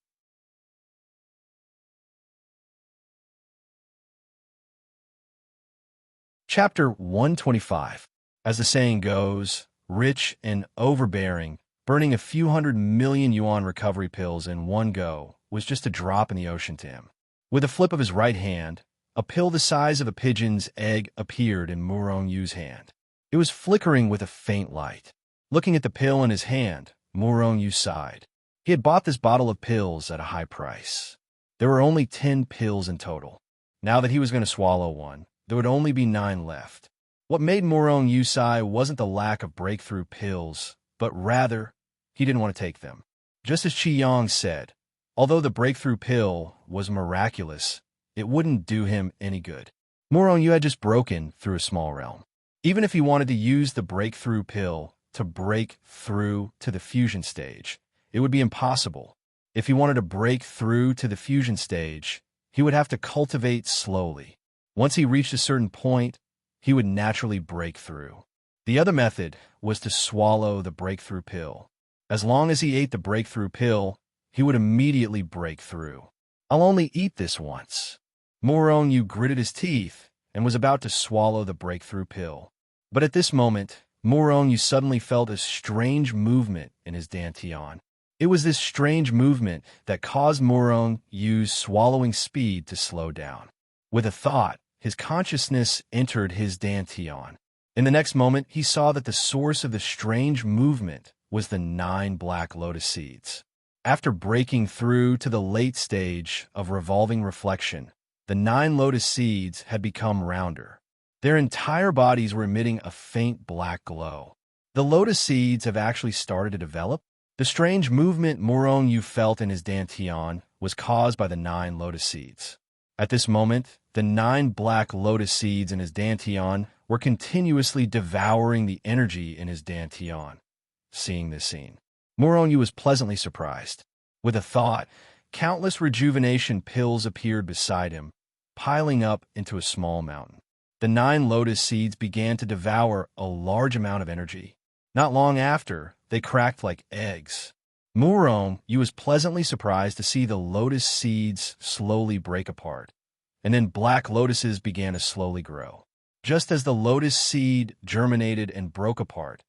Chapter 125. As the saying goes, rich and overbearing, burning a few 100 million yuan recovery pills in one go was just a drop in the ocean to him. With a flip of his right hand, a pill the size of a pigeon's egg appeared in Murong Yu's hand. It was flickering with a faint light. Looking at the pill in his hand, Murong Yu sighed. He had bought this bottle of pills at a high price. There were only 10 pills in total. Now that he was going to swallow one, there would only be 9 left. What made Murong Yu sigh wasn't the lack of breakthrough pills, but rather, he didn't want to take them. Just as Qi Yang said, although the breakthrough pill was miraculous, it wouldn't do him any good. Murong Yu had just broken through a small realm. Even if he wanted to use the breakthrough pill to break through to the fusion stage, it would be impossible. If he wanted to break through to the fusion stage, he would have to cultivate slowly. Once he reached a certain point, he would naturally break through. The other method was to swallow the breakthrough pill. As long as he ate the breakthrough pill, he would immediately break through. I'll only eat this once. Murong Yu gritted his teeth and was about to swallow the breakthrough pill. But at this moment, Murong Yu suddenly felt a strange movement in his dantian. It was this strange movement that caused Murong Yu's swallowing speed to slow down. With a thought, his consciousness entered his dantian. In the next moment, he saw that the source of the strange movement was the 9 black lotus seeds. After breaking through to the late stage of revolving reflection, the 9 lotus seeds had become rounder. Their entire bodies were emitting a faint black glow. The lotus seeds have actually started to develop. The strange movement Murong Yu felt in his dantian was caused by the 9 lotus seeds. At this moment, the 9 black lotus seeds in his dantian were continuously devouring the energy in his dantian. Seeing this scene, Murong Yu was pleasantly surprised. With a thought, countless rejuvenation pills appeared beside him, piling up into a small mountain. The 9 lotus seeds began to devour a large amount of energy. Not long after, they cracked like eggs. Murong Yu was pleasantly surprised to see the lotus seeds slowly break apart, and then black lotuses began to slowly grow. Just as the lotus seed germinated and broke apart,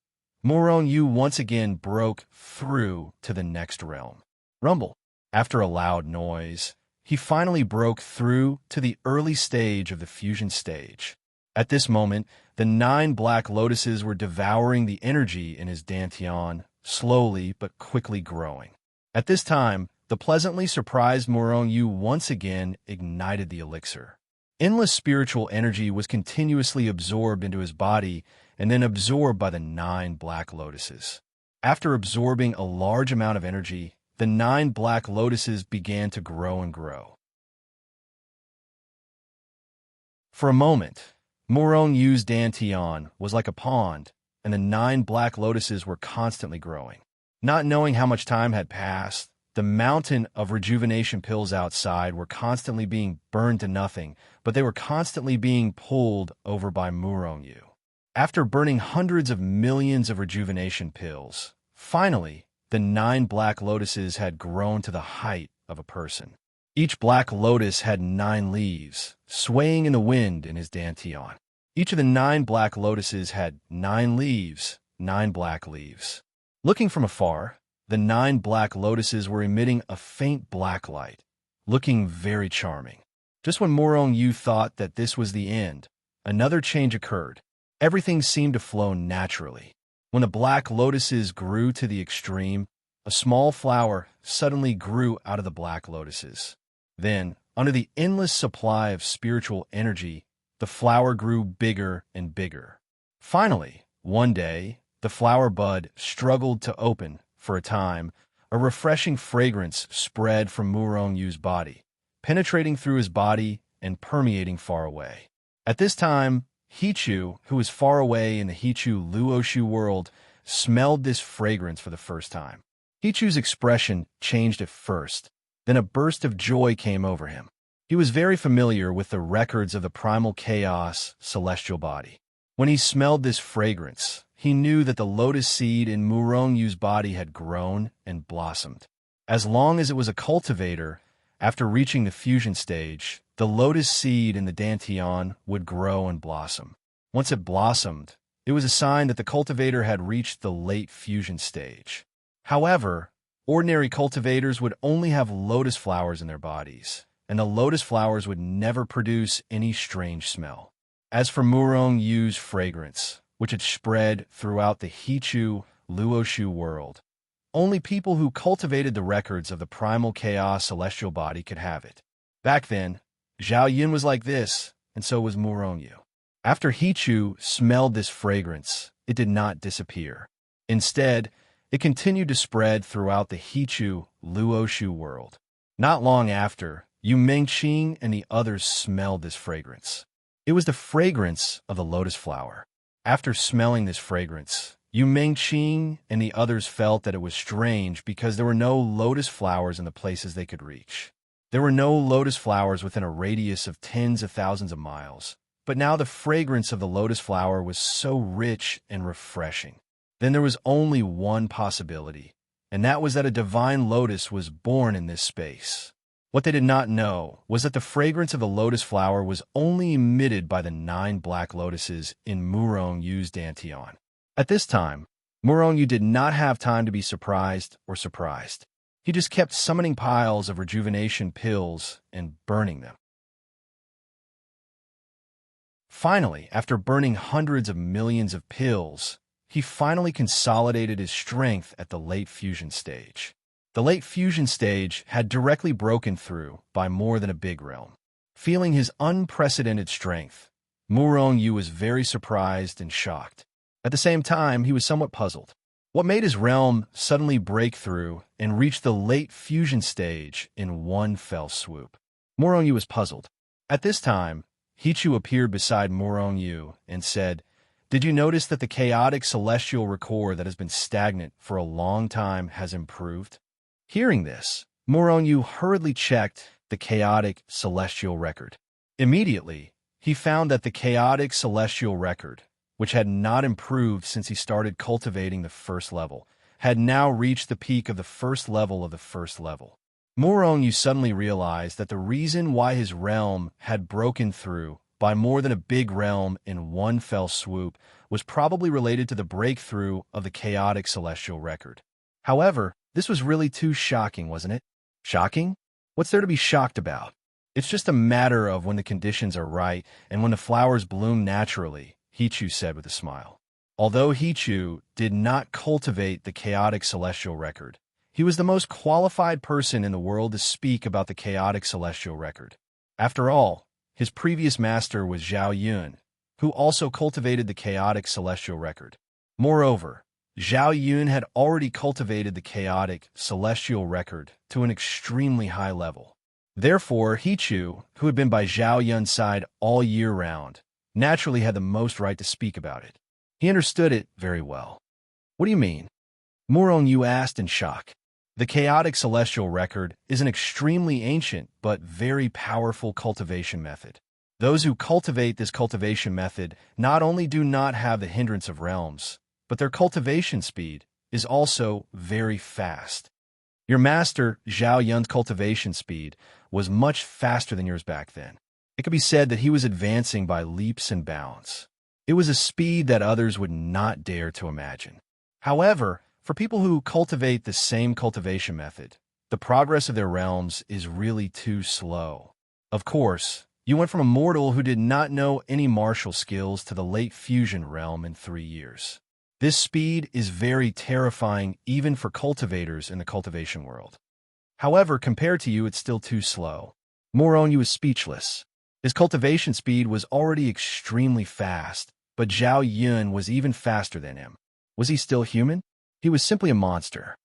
Murong Yu once again broke through to the next realm. Rumble. After a loud noise, he finally broke through to the early stage of the fusion stage. At this moment, the 9 black lotuses were devouring the energy in his dantian, slowly but quickly growing. At this time, the pleasantly surprised Murong Yu once again ignited the elixir. Endless spiritual energy was continuously absorbed into his body and then absorbed by the 9 black lotuses. After absorbing a large amount of energy, the 9 black lotuses began to grow and grow. For a moment, Murong Yu's dantian was like a pond, and the 9 black lotuses were constantly growing. Not knowing how much time had passed, the mountain of rejuvenation pills outside were constantly being burned to nothing, but they were constantly being pulled over by Murong Yu. After burning hundreds of millions of rejuvenation pills, finally, the 9 black lotuses had grown to the height of a person. Each black lotus had 9 leaves, swaying in the wind in his dantian. Each of the 9 black lotuses had 9 leaves, 9 black leaves. Looking from afar, the 9 black lotuses were emitting a faint black light, looking very charming. Just when Morong Yu thought that this was the end, another change occurred. Everything seemed to flow naturally. When the black lotuses grew to the extreme, a small flower suddenly grew out of the black lotuses. Then, under the endless supply of spiritual energy, the flower grew bigger and bigger. Finally, one day, the flower bud struggled to open. For a time, a refreshing fragrance spread from Morong Yu's body, penetrating through his body and permeating far away. At this time, Hichu, who was far away in the Hichu Luoshu world, smelled this fragrance for the first time. Hichu's expression changed at first, then a burst of joy came over him. He was very familiar with the records of the primal chaos celestial body. When he smelled this fragrance, he knew that the lotus seed in Morong Yu's body had grown and blossomed. As long as it was a cultivator, after reaching the fusion stage, the lotus seed in the dantian would grow and blossom. Once it blossomed, it was a sign that the cultivator had reached the late fusion stage. However, ordinary cultivators would only have lotus flowers in their bodies, and the lotus flowers would never produce any strange smell. As for Morong Yu's fragrance, which had spread throughout the Hichu Luoshu world, only people who cultivated the records of the primal chaos celestial body could have it. Back then, Zhao Yun was like this, and so was Morong Yu. After Hichu smelled this fragrance, it did not disappear. Instead, it continued to spread throughout the Hichu Luoshu world. Not long after, Yu Mengqing and the others smelled this fragrance. It was the fragrance of the lotus flower. After smelling this fragrance, Yu Mengqing and the others felt that it was strange because there were no lotus flowers in the places they could reach. There were no lotus flowers within a radius of tens of thousands of miles, but now the fragrance of the lotus flower was so rich and refreshing. Then there was only one possibility, and that was that a divine lotus was born in this space. What they did not know was that the fragrance of the lotus flower was only emitted by the 9 black lotuses in Morong Yu's dantian. At this time, Morong Yu did not have time to be surprised. He just kept summoning piles of rejuvenation pills and burning them. Finally, after burning hundreds of millions of pills, he finally consolidated his strength at the late fusion stage. The late fusion stage had directly broken through by more than a big realm. Feeling his unprecedented strength, Morong Yu was very surprised and shocked. At the same time, he was somewhat puzzled. What made his realm suddenly break through and reach the late fusion stage in one fell swoop? Morong Yu was puzzled. At this time, Hichu appeared beside Morong Yu and said, "Did you notice that the chaotic celestial record that has been stagnant for a long time has improved?" Hearing this, Morong Yu hurriedly checked the chaotic celestial record. Immediately, he found that the chaotic celestial record, which had not improved since he started cultivating the first level, had now reached the peak of the first level of the first level. Morong Yu suddenly realized that the reason why his realm had broken through by more than a big realm in one fell swoop was probably related to the breakthrough of the chaotic celestial record. However, this was really too shocking, wasn't it? Shocking? What's there to be shocked about? It's just a matter of when the conditions are right and when the flowers bloom naturally, Hichu said with a smile. Although Hichu did not cultivate the chaotic celestial record, he was the most qualified person in the world to speak about the chaotic celestial record. After all, his previous master was Zhao Yun, who also cultivated the chaotic celestial record. Moreover, Zhao Yun had already cultivated the chaotic celestial record to an extremely high level. Therefore, Hichu, who had been by Zhao Yun's side all year round, naturally had the most right to speak about it. He understood it very well. "What do you mean?" Morong Yu asked in shock. The chaotic celestial record is an extremely ancient but very powerful cultivation method. Those who cultivate this cultivation method not only do not have the hindrance of realms, but their cultivation speed is also very fast. Your master, Zhao Yun's cultivation speed, was much faster than yours back then. It could be said that he was advancing by leaps and bounds. It was a speed that others would not dare to imagine. However, for people who cultivate the same cultivation method, the progress of their realms is really too slow. Of course, you went from a mortal who did not know any martial skills to the late fusion realm in 3 years. This speed is very terrifying even for cultivators in the cultivation world. However, compared to you, it's still too slow. Moronyu is speechless. His cultivation speed was already extremely fast, but Zhao Yun was even faster than him. Was he still human? He was simply a monster.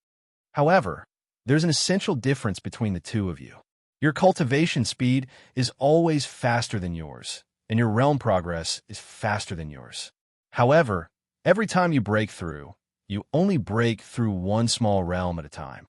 However, there's an essential difference between the two of you. Your cultivation speed is always faster than yours, and your realm progress is faster than yours. However, every time you break through, you only break through one small realm at a time.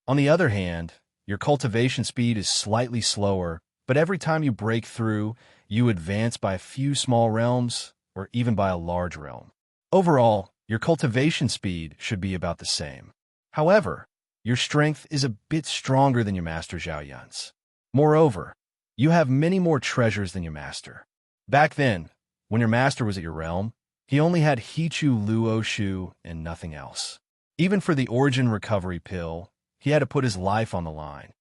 On the other hand, your cultivation speed is slightly slower, but every time you break through, you advance by a few small realms, or even by a large realm. Overall, your cultivation speed should be about the same. However, your strength is a bit stronger than your master Zhao Yun's. Moreover, you have many more treasures than your master. Back then, when your master was at your realm, he only had Hichu Luoshu and nothing else. Even for the origin recovery pill, he had to put his life on the line.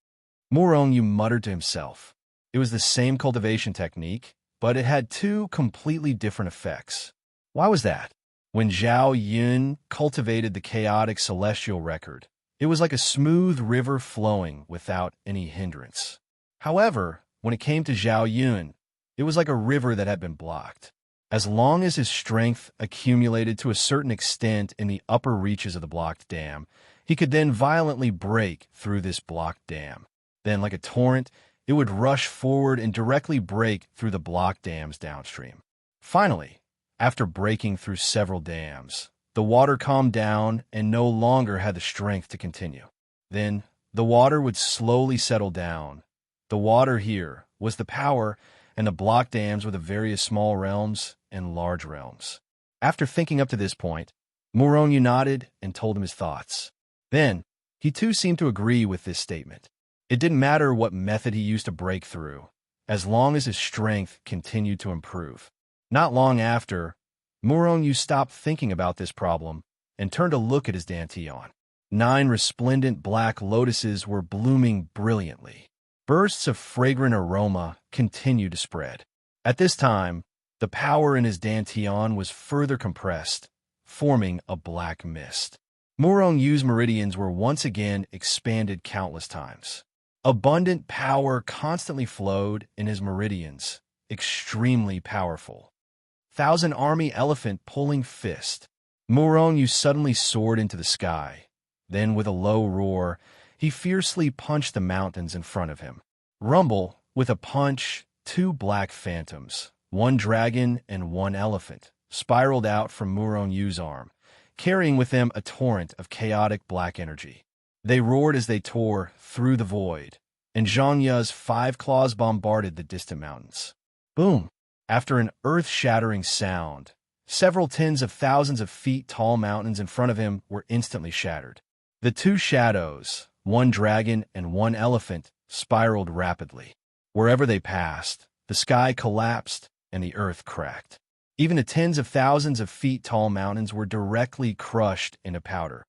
Moronyu muttered to himself. It was the same cultivation technique, but it had two completely different effects. Why was that? When Zhao Yun cultivated the chaotic celestial record, it was like a smooth river flowing without any hindrance. However, when it came to Zhao Yun, it was like a river that had been blocked. As long as his strength accumulated to a certain extent in the upper reaches of the blocked dam, he could then violently break through this blocked dam. Then, like a torrent, it would rush forward and directly break through the blocked dams downstream. Finally, after breaking through several dams, the water calmed down and no longer had the strength to continue. Then, the water would slowly settle down. The water here was the power, and the block dams were the various small realms and large realms. After thinking up to this point, Moronyu nodded and told him his thoughts. Then, he too seemed to agree with this statement. It didn't matter what method he used to break through, as long as his strength continued to improve. Not long after, Moronyu stopped thinking about this problem and turned to look at his dantian. 9 resplendent black lotuses were blooming brilliantly. Bursts of fragrant aroma continued to spread. At this time, the power in his dantian was further compressed, forming a black mist. Morongyu's meridians were once again expanded countless times. Abundant power constantly flowed in his meridians, extremely powerful. 1,000 army elephant pulling fist. Moronyu suddenly soared into the sky. Then, with a low roar, he fiercely punched the mountains in front of him. Rumble, with a punch, 2 black phantoms, 1 dragon and 1 elephant, spiraled out from Moronyu's arm, carrying with them a torrent of chaotic black energy. They roared as they tore through the void, and Zhang Ya's 5 claws bombarded the distant mountains. Boom! After an earth-shattering sound, several tens of thousands of feet tall mountains in front of him were instantly shattered. The 2 shadows, 1 dragon and 1 elephant, spiraled rapidly. Wherever they passed, the sky collapsed and the earth cracked. Even the tens of thousands of feet tall mountains were directly crushed into powder.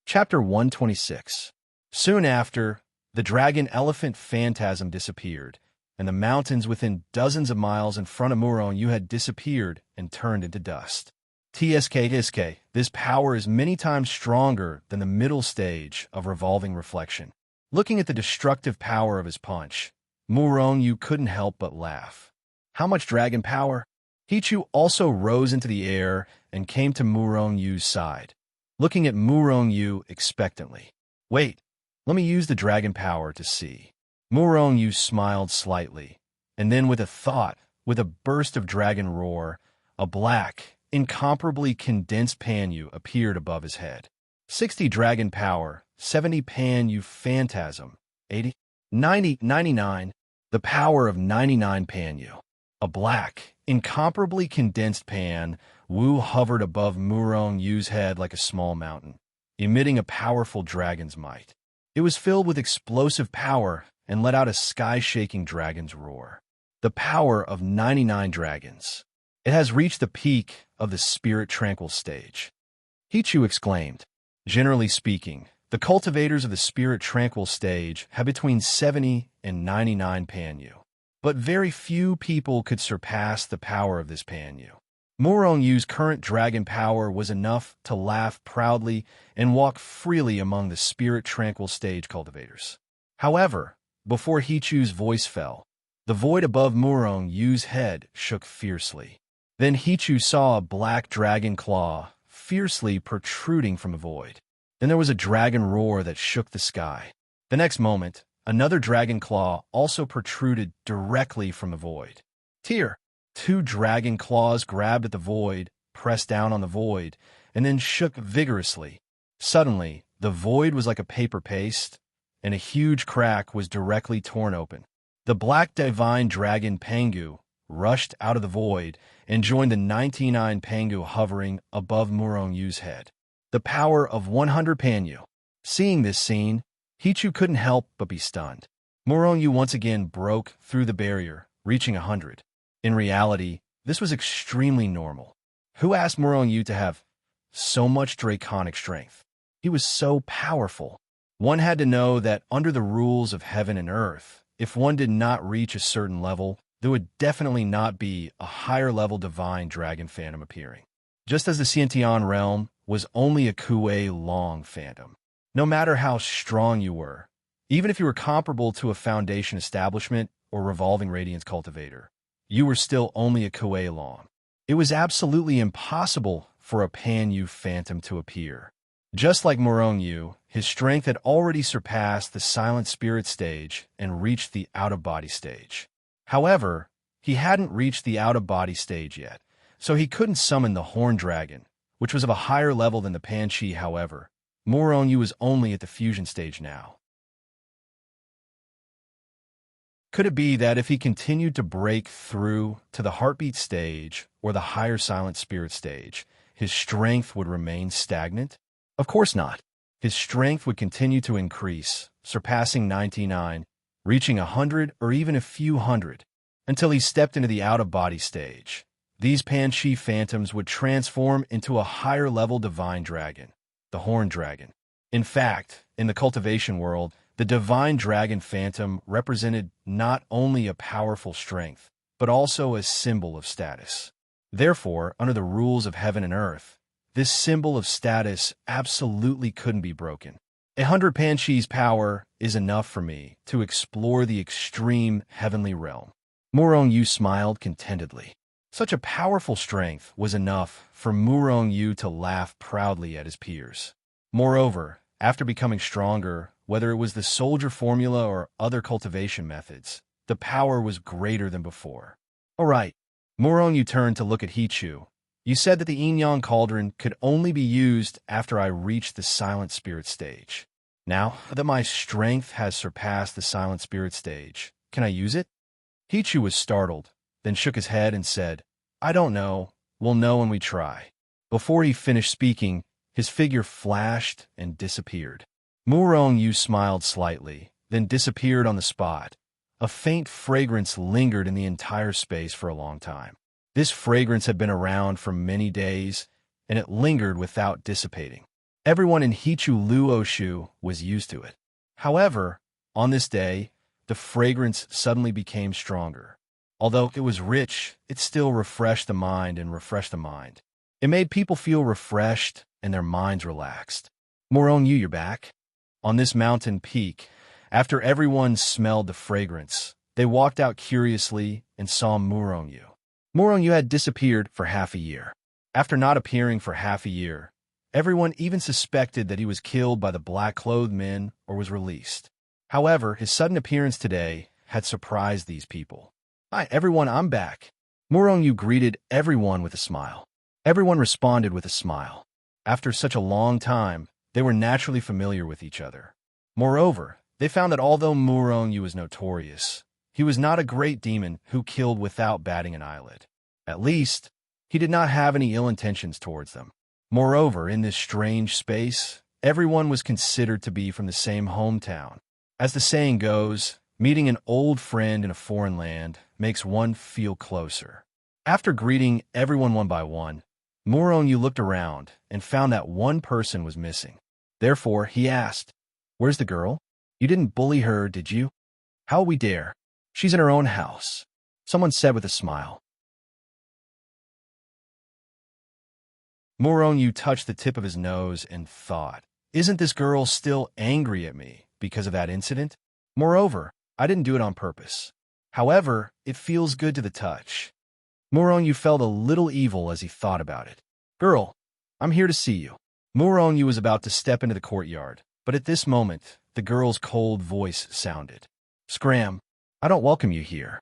Chapter 126. Soon after, the dragon-elephant phantasm disappeared, and the mountains within dozens of miles in front of Moronyu had disappeared and turned into dust. TSK, this power is many times stronger than the middle stage of revolving reflection. Looking at the destructive power of his punch, Moronyu couldn't help but laugh. How much dragon power? Hichu also rose into the air and came to Moronyu's side, looking at Moronyu expectantly. Wait, let me use the dragon power to see. Moronyu smiled slightly, and then with a burst of dragon roar, a black, incomparably condensed Panyu appeared above his head. 60 dragon power, 70 Panyu phantasm, 80, 90, 99, the power of 99 Panyu. A black, incomparably condensed Pan Wu hovered above Moronyu's head like a small mountain, emitting a powerful dragon's might. It was filled with explosive power and let out a sky-shaking dragon's roar. The power of 99 dragons. It has reached the peak of the spirit tranquil stage. Hichu exclaimed. Generally speaking, the cultivators of the spirit tranquil stage have between 70 and 99 Panyu. But very few people could surpass the power of this Panyu. Murong-Yu's current dragon power was enough to laugh proudly and walk freely among the spirit tranquil stage cultivators. However, before Hichu's voice fell, the void above Murong-Yu's head shook fiercely. Then Hichu saw a black dragon claw fiercely protruding from the void. Then there was a dragon roar that shook the sky. The next moment, another dragon claw also protruded directly from the void. Tear! Two dragon claws grabbed at the void, pressed down on the void, and then shook vigorously. Suddenly, the void was like a paper paste, and a huge crack was directly torn open. The black divine dragon Pangu rushed out of the void and joined the 99 Pangu hovering above Murong-Yu's head. The power of 100 Panyu. Seeing this scene, Hichu couldn't help but be stunned. Murong-Yu once again broke through the barrier, reaching 100. In reality, this was extremely normal. Who asked Murong-Yu to have so much draconic strength? He was so powerful. One had to know that under the rules of heaven and earth, if one did not reach a certain level, there would definitely not be a higher-level divine dragon phantom appearing. Just as the Xiantian realm was only a Kuei-long phantom. No matter how strong you were, even if you were comparable to a Foundation establishment or revolving radiance cultivator, you were still only a Kuei-long. It was absolutely impossible for a Panyu phantom to appear. Just like Murong-Yu, his strength had already surpassed the silent spirit stage and reached the out-of-body stage. However, he hadn't reached the out-of-body stage yet, so he couldn't summon the Horn Dragon, which was of a higher level than the Panchi. However, Murong-Yu was only at the fusion stage now. Could it be that if he continued to break through to the heartbeat stage or the higher silent spirit stage, his strength would remain stagnant? Of course not. His strength would continue to increase, surpassing 99, reaching 100 or even a few hundred, until he stepped into the out-of-body stage. These Panchi phantoms would transform into a higher-level divine dragon, the Horn Dragon. In fact, in the cultivation world, the divine dragon phantom represented not only a powerful strength, but also a symbol of status. Therefore, under the rules of heaven and earth, this symbol of status absolutely couldn't be broken. 100 Panchi's power is enough for me to explore the extreme heavenly realm. Murong-Yu smiled contentedly. Such a powerful strength was enough for Murong-Yu to laugh proudly at his peers. Moreover, after becoming stronger, whether it was the soldier formula or other cultivation methods, the power was greater than before. All right, Murong-Yu turned to look at Hichu. You said that the Yin-Yang Cauldron could only be used after I reached the Silent Spirit stage. Now that my strength has surpassed the Silent Spirit stage, can I use it? Hichu was startled, then shook his head and said, I don't know. We'll know when we try. Before he finished speaking, his figure flashed and disappeared. Murong-Yu smiled slightly, then disappeared on the spot. A faint fragrance lingered in the entire space for a long time. This fragrance had been around for many days, and it lingered without dissipating. Everyone in Hichu Luoshu was used to it. However, on this day, the fragrance suddenly became stronger. Although it was rich, it still refreshed the mind and refreshed the mind. It made people feel refreshed and their minds relaxed. Murong-Yu, you're back. On this mountain peak, after everyone smelled the fragrance, they walked out curiously and saw Murong-Yu. Murong-Yu had disappeared for half a year. After not appearing for half a year, everyone even suspected that he was killed by the black-clothed men or was released. However, his sudden appearance today had surprised these people. Hi, everyone, I'm back. Murong-Yu greeted everyone with a smile. Everyone responded with a smile. After such a long time, they were naturally familiar with each other. Moreover, they found that although Murong-Yu was notorious, he was not a great demon who killed without batting an eyelid. At least, he did not have any ill intentions towards them. Moreover, in this strange space, everyone was considered to be from the same hometown. As the saying goes, meeting an old friend in a foreign land makes one feel closer. After greeting everyone one by one, Muronyu looked around and found that one person was missing. Therefore, he asked, "Where's the girl? You didn't bully her, did you?" "How we dare? She's in her own house," someone said with a smile. Muronyu touched the tip of his nose and thought, "Isn't this girl still angry at me because of that incident? Moreover, I didn't do it on purpose. However, it feels good to the touch." Muronyu felt a little evil as he thought about it. "Girl, I'm here to see you." Muronyu was about to step into the courtyard, but at this moment, the girl's cold voice sounded. "Scram, I don't welcome you here."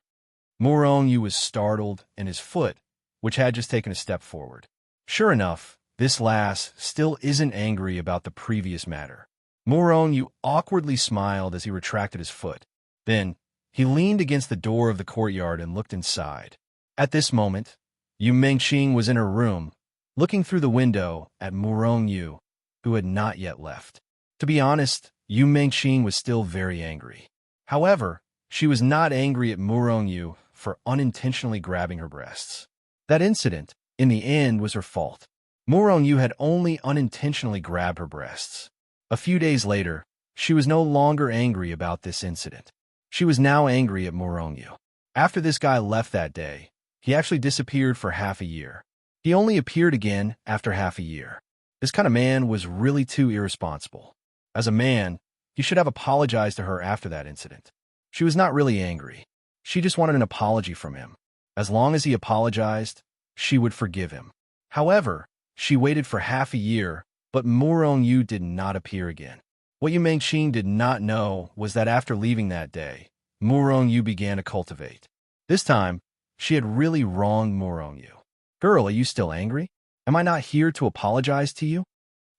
Muronyu was startled, and his foot, which had just taken a step forward. Sure enough, this lass still isn't angry about the previous matter. Muronyu awkwardly smiled as he retracted his foot. Then, he leaned against the door of the courtyard and looked inside. At this moment, Yu Mengqing was in her room, looking through the window at Muronyu, who had not yet left. To be honest, Yu Mengqing was still very angry. However, she was not angry at Muronyu for unintentionally grabbing her breasts. That incident, in the end, was her fault. Muronyu had only unintentionally grabbed her breasts. A few days later, she was no longer angry about this incident. She was now angry at Muronyu. After this guy left that day, he actually disappeared for half a year. He only appeared again after half a year. This kind of man was really too irresponsible. As a man, he should have apologized to her after that incident. She was not really angry. She just wanted an apology from him. As long as he apologized, she would forgive him. However, she waited for half a year, but Muronyu did not appear again. What Yu Mengqing did not know was that after leaving that day, Muronyu began to cultivate. This time, she had really wronged Muronyu. "Girl, are you still angry? Am I not here to apologize to you?"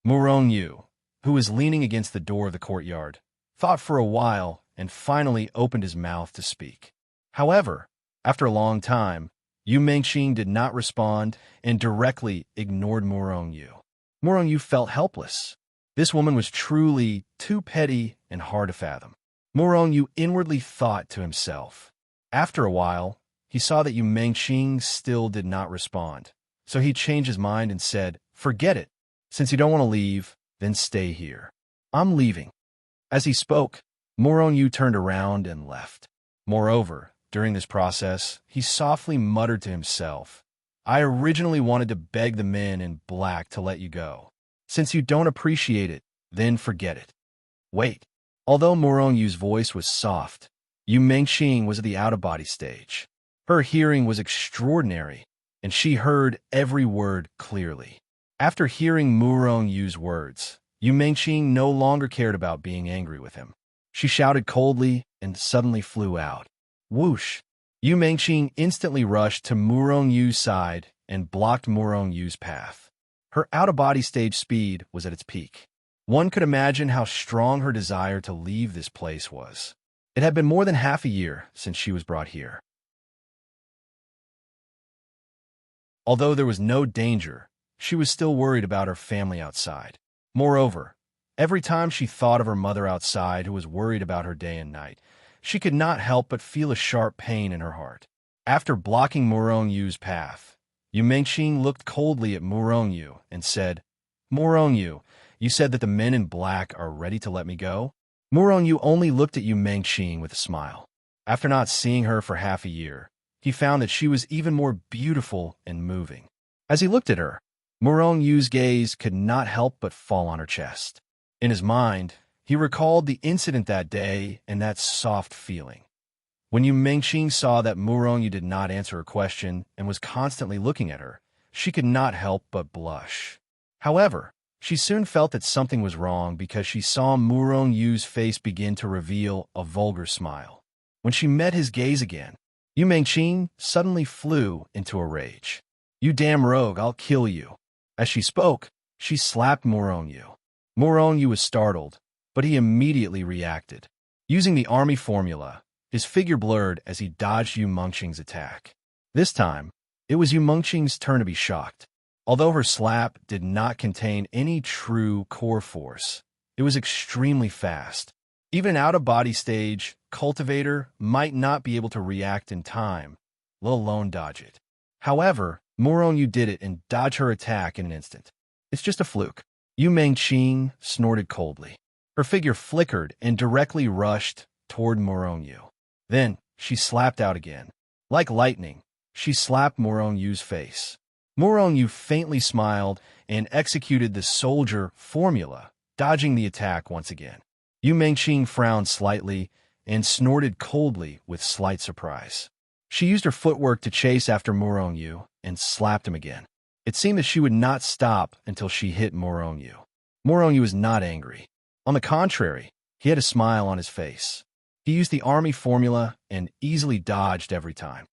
Muronyu, who was leaning against the door of the courtyard, thought for a while and finally opened his mouth to speak. However, after a long time, Yu Mengqing did not respond and directly ignored Muronyu. Muronyu felt helpless. This woman was truly too petty and hard to fathom. Muronyu inwardly thought to himself. After a while, he saw that Yu Mengqing still did not respond, so he changed his mind and said, "Forget it. Since you don't want to leave, then stay here. I'm leaving." As he spoke, Muronyu turned around and left. Moreover, during this process, he softly muttered to himself, "I originally wanted to beg the men in black to let you go. Since you don't appreciate it, then forget it." Wait. Although Moronyu's voice was soft, Yu Mengqing was at the out-of-body stage. Her hearing was extraordinary, and she heard every word clearly. After hearing Muronyu's words, Yu Mengqing no longer cared about being angry with him. She shouted coldly and suddenly flew out. Whoosh! Yu Mengqing instantly rushed to Muronyu's side and blocked Muronyu's path. Her out-of-body stage speed was at its peak. One could imagine how strong her desire to leave this place was. It had been more than half a year since she was brought here. Although there was no danger, she was still worried about her family outside. Moreover, every time she thought of her mother outside who was worried about her day and night, she could not help but feel a sharp pain in her heart. After blocking Muronyu's path, Yu Mengqing looked coldly at Muronyu and said, "Muronyu, you said that the men in black are ready to let me go?" Muronyu only looked at Yu Mengqing with a smile. After not seeing her for half a year, he found that she was even more beautiful and moving. As he looked at her, Muronyu's gaze could not help but fall on her chest. In his mind, he recalled the incident that day and that soft feeling. When Yu Mengqing saw that Muronyu did not answer her question and was constantly looking at her, she could not help but blush. However, she soon felt that something was wrong because she saw Muronyu's face begin to reveal a vulgar smile. When she met his gaze again, Yu Mengqing suddenly flew into a rage. "You damn rogue, I'll kill you." As she spoke, she slapped Muronyu. Muronyu was startled, but he immediately reacted. Using the army formula, his figure blurred as he dodged Yu Mengqing's attack. This time, it was Yu Mengqing's turn to be shocked. Although her slap did not contain any true core force, it was extremely fast. Even an out-of-body stage cultivator might not be able to react in time, let alone dodge it. However, Moronyu did it and dodged her attack in an instant. It's just a fluke. Yu Mengqing snorted coldly. Her figure flickered and directly rushed toward Moronyu. Then, she slapped out again. Like lightning, she slapped Moronyu's face. Moronyu faintly smiled and executed the soldier formula, dodging the attack once again. Yu Mengqing frowned slightly and snorted coldly with slight surprise. She used her footwork to chase after Moronyu and slapped him again. It seemed that she would not stop until she hit Moronyu. Moronyu was not angry. On the contrary, he had a smile on his face. He used the army formula and easily dodged every time.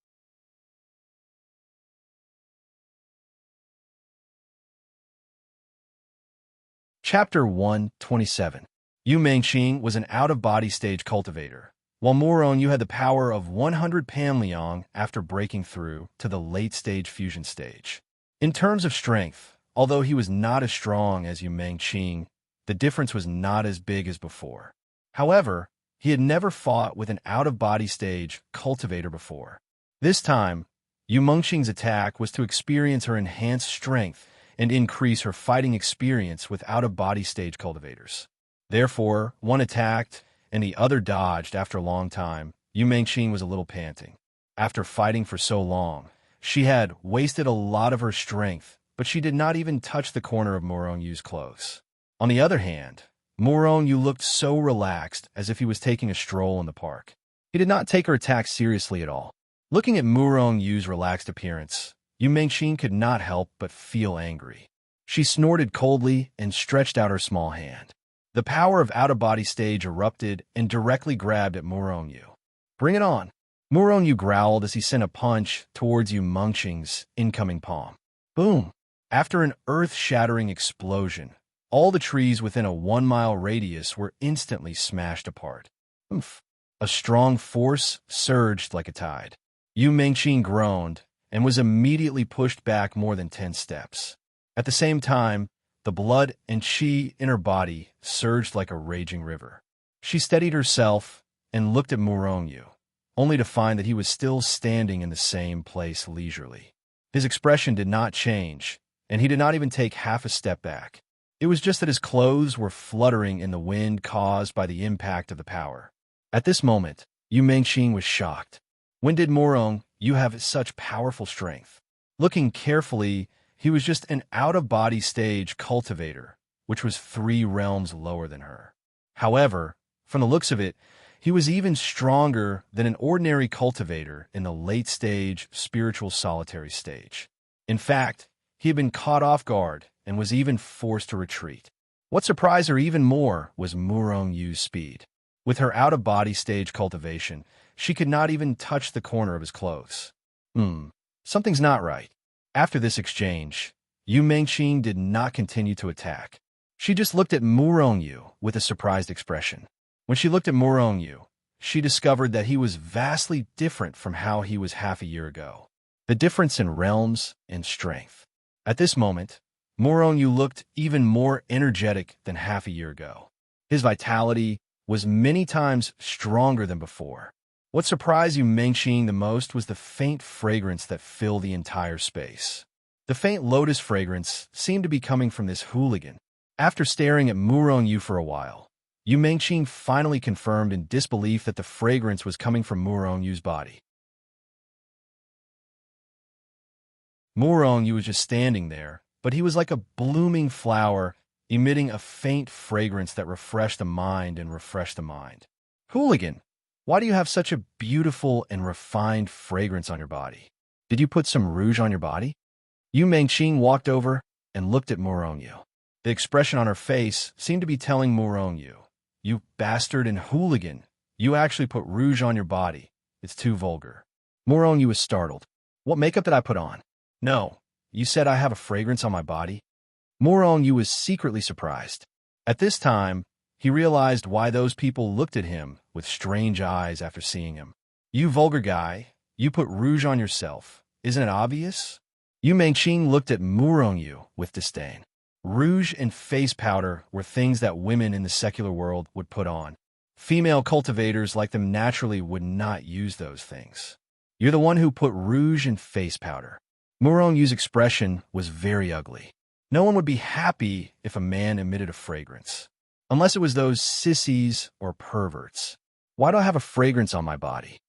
Chapter 127. Yu Mengqing was an out-of-body stage cultivator, while Moronyu had the power of 100 Panliang after breaking through to the late-stage fusion stage. In terms of strength, although he was not as strong as Yu Mengqing, the difference was not as big as before. However, he had never fought with an out-of-body stage cultivator before. This time, Yu Mengqing's attack was to experience her enhanced strength and increase her fighting experience with out-of-body stage cultivators. Therefore, one attacked and the other dodged after a long time. Yu Mengqing was a little panting. After fighting for so long, she had wasted a lot of her strength, but she did not even touch the corner of Moronyu's clothes. On the other hand, Moronyu looked so relaxed as if he was taking a stroll in the park. He did not take her attack seriously at all. Looking at Moronyu's relaxed appearance, Yu Mengqing could not help but feel angry. She snorted coldly and stretched out her small hand. The power of out-of-body stage erupted and directly grabbed at Moronyu. Bring it on! Moronyu growled as he sent a punch towards Yu Mengqing's incoming palm. Boom! After an earth-shattering explosion, all the trees within a 1-mile radius were instantly smashed apart. Oomph! A strong force surged like a tide. Yu Mengqing groaned and was immediately pushed back more than 10 steps. At the same time, the blood and qi in her body surged like a raging river. She steadied herself and looked at Moronyu, only to find that he was still standing in the same place leisurely. His expression did not change, and he did not even take half a step back. It was just that his clothes were fluttering in the wind caused by the impact of the power. At this moment, Yu Mengqing was shocked. When did Moronyu have such powerful strength? Looking carefully, he was just an out-of-body stage cultivator, which was 3 realms lower than her. However, from the looks of it, he was even stronger than an ordinary cultivator in the late-stage spiritual solitary stage. In fact, he had been caught off guard and was even forced to retreat. What surprised her even more was Moronyu's speed. With her out-of-body stage cultivation, she could not even touch the corner of his clothes. Something's not right. After this exchange, Yu Mengqing did not continue to attack. She just looked at Moronyu with a surprised expression. When she looked at Moronyu, she discovered that he was vastly different from how he was half a year ago. The difference in realms and strength. At this moment, Moronyu looked even more energetic than half a year ago. His vitality was many times stronger than before. What surprised Yu Mengqing the most was the faint fragrance that filled the entire space. The faint lotus fragrance seemed to be coming from this hooligan. After staring at Moronyu for a while, Yu Mengqing finally confirmed in disbelief that the fragrance was coming from Moronyu's body. Moronyu was just standing there, but he was like a blooming flower, emitting a faint fragrance that refreshed the mind and refreshed the mind. Hooligan, why do you have such a beautiful and refined fragrance on your body? Did you put some rouge on your body? Yu Mengqing walked over and looked at Moronyu. The expression on her face seemed to be telling Moronyu, "You bastard and hooligan, you actually put rouge on your body. It's too vulgar." Moronyu was startled. What makeup did I put on? No, you said I have a fragrance on my body? Moronyu was secretly surprised. At this time, he realized why those people looked at him with strange eyes after seeing him. You vulgar guy, you put rouge on yourself. Isn't it obvious? Yu Mengqing looked at Moronyu with disdain. Rouge and face powder were things that women in the secular world would put on. Female cultivators like them naturally would not use those things. You're the one who put rouge and face powder. Yu's expression was very ugly. No one would be happy if a man emitted a fragrance. Unless it was those sissies or perverts. Why do I have a fragrance on my body?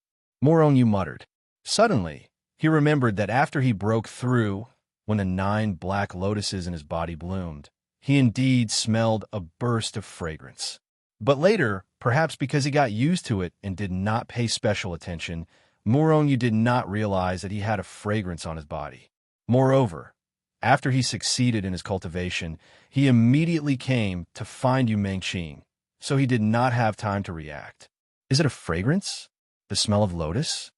Yu muttered. Suddenly, he remembered that after he broke through, when the 9 black lotuses in his body bloomed, he indeed smelled a burst of fragrance. But later, perhaps because he got used to it and did not pay special attention, Yu did not realize that he had a fragrance on his body. Moreover, after he succeeded in his cultivation, he immediately came to find Yu, so he did not have time to react. Is it a fragrance? The smell of lotus?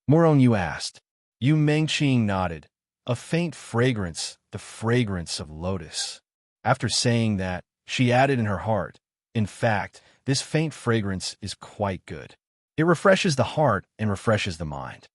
Yu asked. Yu nodded. A faint fragrance, the fragrance of lotus. After saying that, she added in her heart, in fact, this faint fragrance is quite good. It refreshes the heart and refreshes the mind.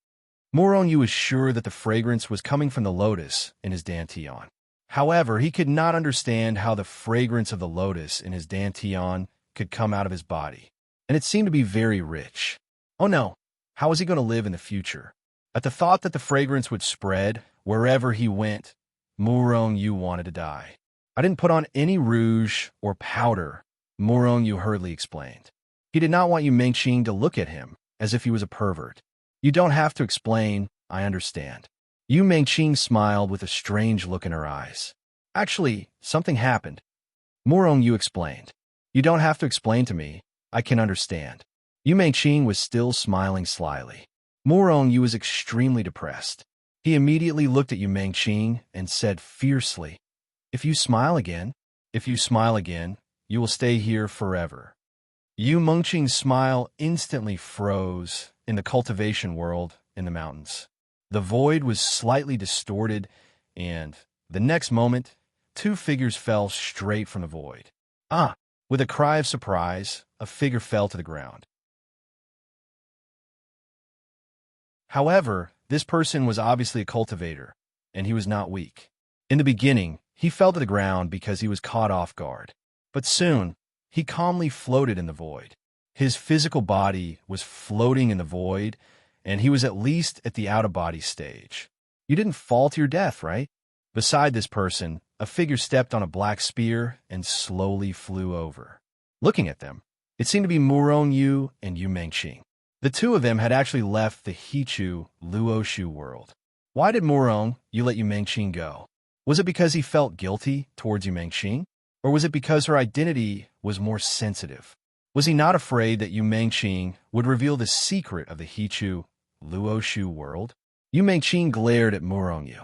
Yu was sure that the fragrance was coming from the lotus in his dantian. However, he could not understand how the fragrance of the lotus in his dantian could come out of his body, and it seemed to be very rich. Oh no, how was he going to live in the future? At the thought that the fragrance would spread wherever he went, Yu wanted to die. I didn't put on any rouge or powder, Yu hurriedly explained. He did not want Yu to look at him as if he was a pervert. You don't have to explain, I understand. Yu smiled with a strange look in her eyes. Actually, something happened. Yu explained. You don't have to explain to me, I can understand. Yu was still smiling slyly. Yu was extremely depressed. He immediately looked at Yu and said fiercely, If you smile again, you will stay here forever. Yu smile instantly froze in the cultivation world in the mountains. The void was slightly distorted, and, the next moment, 2 figures fell straight from the void. Ah! With a cry of surprise, a figure fell to the ground. However, this person was obviously a cultivator, and he was not weak. In the beginning, he fell to the ground because he was caught off guard. But soon, he calmly floated in the void. His physical body was floating in the void, and he was at least at the out-of-body stage. You didn't fall to your death, right? Beside this person, a figure stepped on a black spear and slowly flew over. Looking at them, it seemed to be Yu and Yu. The 2 of them had actually left the Hichu Luoshu world. Why did Yu let Yu go? Was it because he felt guilty towards Yu, or was it because her identity was more sensitive? Was he not afraid that Yu would reveal the secret of the Hichu Luoshu world? Yu glared at Yu.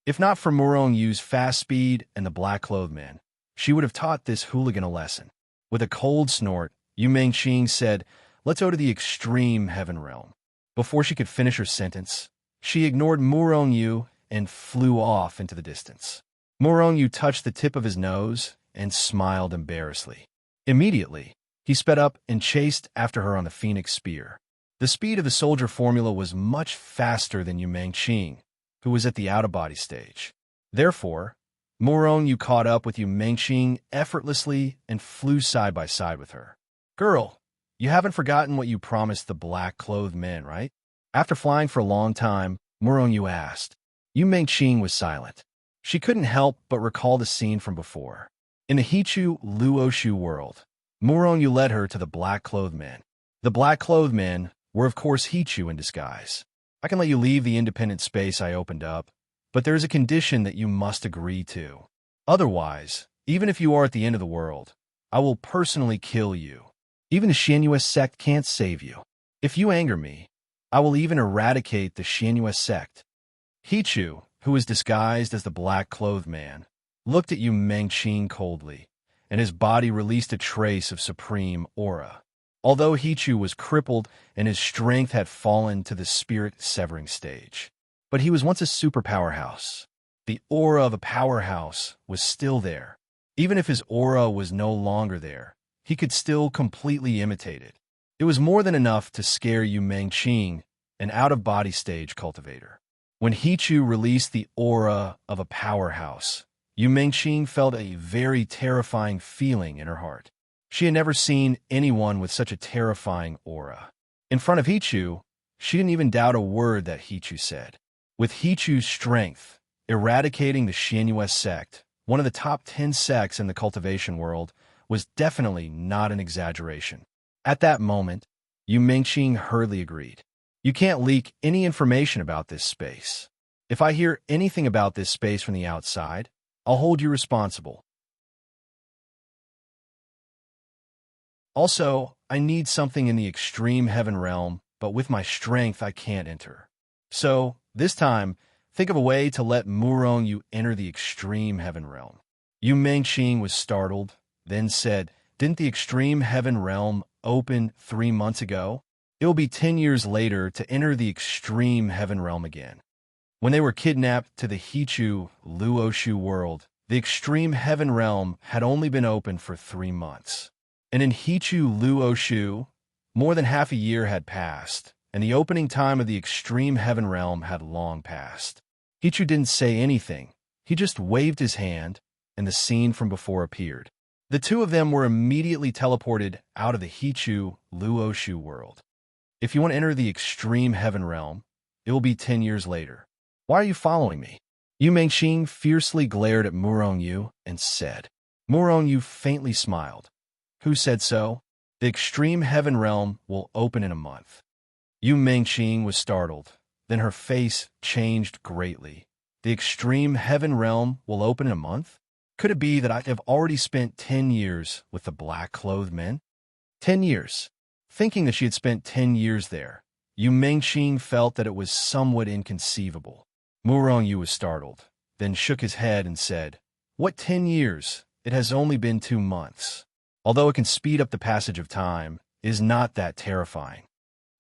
If not for Yu's fast speed and the black-clothed men, she would have taught this hooligan a lesson. With a cold snort, Yu said, Let's go to the extreme heaven realm. Before she could finish her sentence, she ignored Yu and flew off into the distance. Yu touched the tip of his nose and smiled embarrassedly. Immediately, he sped up and chased after her on the phoenix spear. The speed of the soldier formula was much faster than Yu, who was at the out-of-body stage. Therefore, Yu caught up with Yu effortlessly and flew side by side with her. Girl, you haven't forgotten what you promised the black-clothed men, right? After flying for a long time, Yu asked. Yu was silent. She couldn't help but recall the scene from before. In the Hichu Luoshu world, Yu led her to the black-clothed men. The black-clothed men were of course Hichu in disguise. I can let you leave the independent space I opened up, but there is a condition that you must agree to. Otherwise, even if you are at the end of the world, I will personally kill you. Even the Xianyue sect can't save you. If you anger me, I will even eradicate the Xianyue sect. Hichu, who was disguised as the black-clothed man, looked at Yu coldly, and his body released a trace of supreme aura. Although Hichu was crippled and his strength had fallen to the spirit-severing stage. But he was once a super powerhouse. The aura of a powerhouse was still there. Even if his aura was no longer there, he could still completely imitate it. It was more than enough to scare Yu, an out-of-body stage cultivator. When Hichu released the aura of a powerhouse, Yu felt a very terrifying feeling in her heart. She had never seen anyone with such a terrifying aura. In front of Hichu, she didn't even doubt a word that Hichu said. With Hichu's strength, eradicating the Xianyue sect, one of the top 10 sects in the cultivation world, was definitely not an exaggeration. At that moment, Yu Mingxing hurriedly agreed. You can't leak any information about this space. If I hear anything about this space from the outside, I'll hold you responsible. Also, I need something in the extreme heaven realm, but with my strength I can't enter. So, this time, think of a way to let Murong Yu enter the extreme heaven realm. Yu Mingxing was startled, then said, Didn't the extreme heaven realm open 3 months ago? It will be 10 years later to enter the extreme heaven realm again. When they were kidnapped to the Hichu Luoshu world, the extreme heaven realm had only been open for 3 months. And in Hichu Luoshu, more than half a year had passed, and the opening time of the extreme heaven realm had long passed. Hichu didn't say anything. He just waved his hand, and the scene from before appeared. The two of them were immediately teleported out of the Hichu Luoshu world. If you want to enter the extreme heaven realm, it will be 10 years later. Why are you following me? Yu Mingxing fiercely glared at Murong Yu and said. Murong Yu faintly smiled. Who said so? The extreme heaven realm will open in a month. Yu Mingxing was startled. Then her face changed greatly. The extreme heaven realm will open in a month? Could it be that I have already spent 10 years with the black-clothed men? 10 years. Thinking that she had spent 10 years there, Yu Mingxing felt that it was somewhat inconceivable. Murong Yu was startled, then shook his head and said, What 10 years? It has only been 2 months. Although it can speed up the passage of time, it is not that terrifying.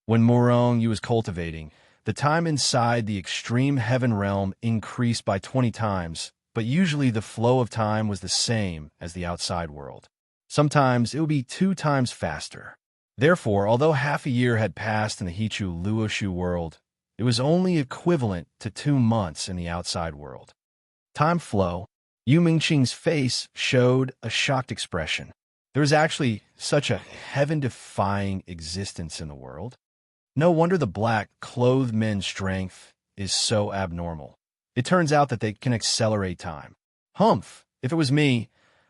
When Murong Yu was cultivating, the time inside the extreme heaven realm increased by 20 times, but usually the flow of time was the same as the outside world. Sometimes it would be 2 times faster. Therefore, although half a year had passed in the Hichu Luoshu world, it was only equivalent to 2 months in the outside world. Time flow. Yu Mingxing's face showed a shocked expression. There is actually such a heaven-defying existence in the world. No wonder the black-clothed men's strength is so abnormal. It turns out that they can accelerate time. Humph! If it was me,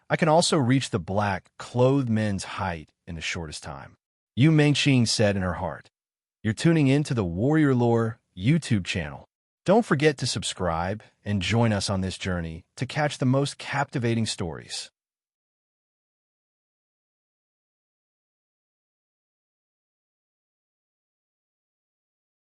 I can also reach the black-clothed men's height in the shortest time. Yu Mingxing said in her heart. You're tuning in to the Warrior Lore YouTube channel. Don't forget to subscribe and join us on this journey to catch the most captivating stories.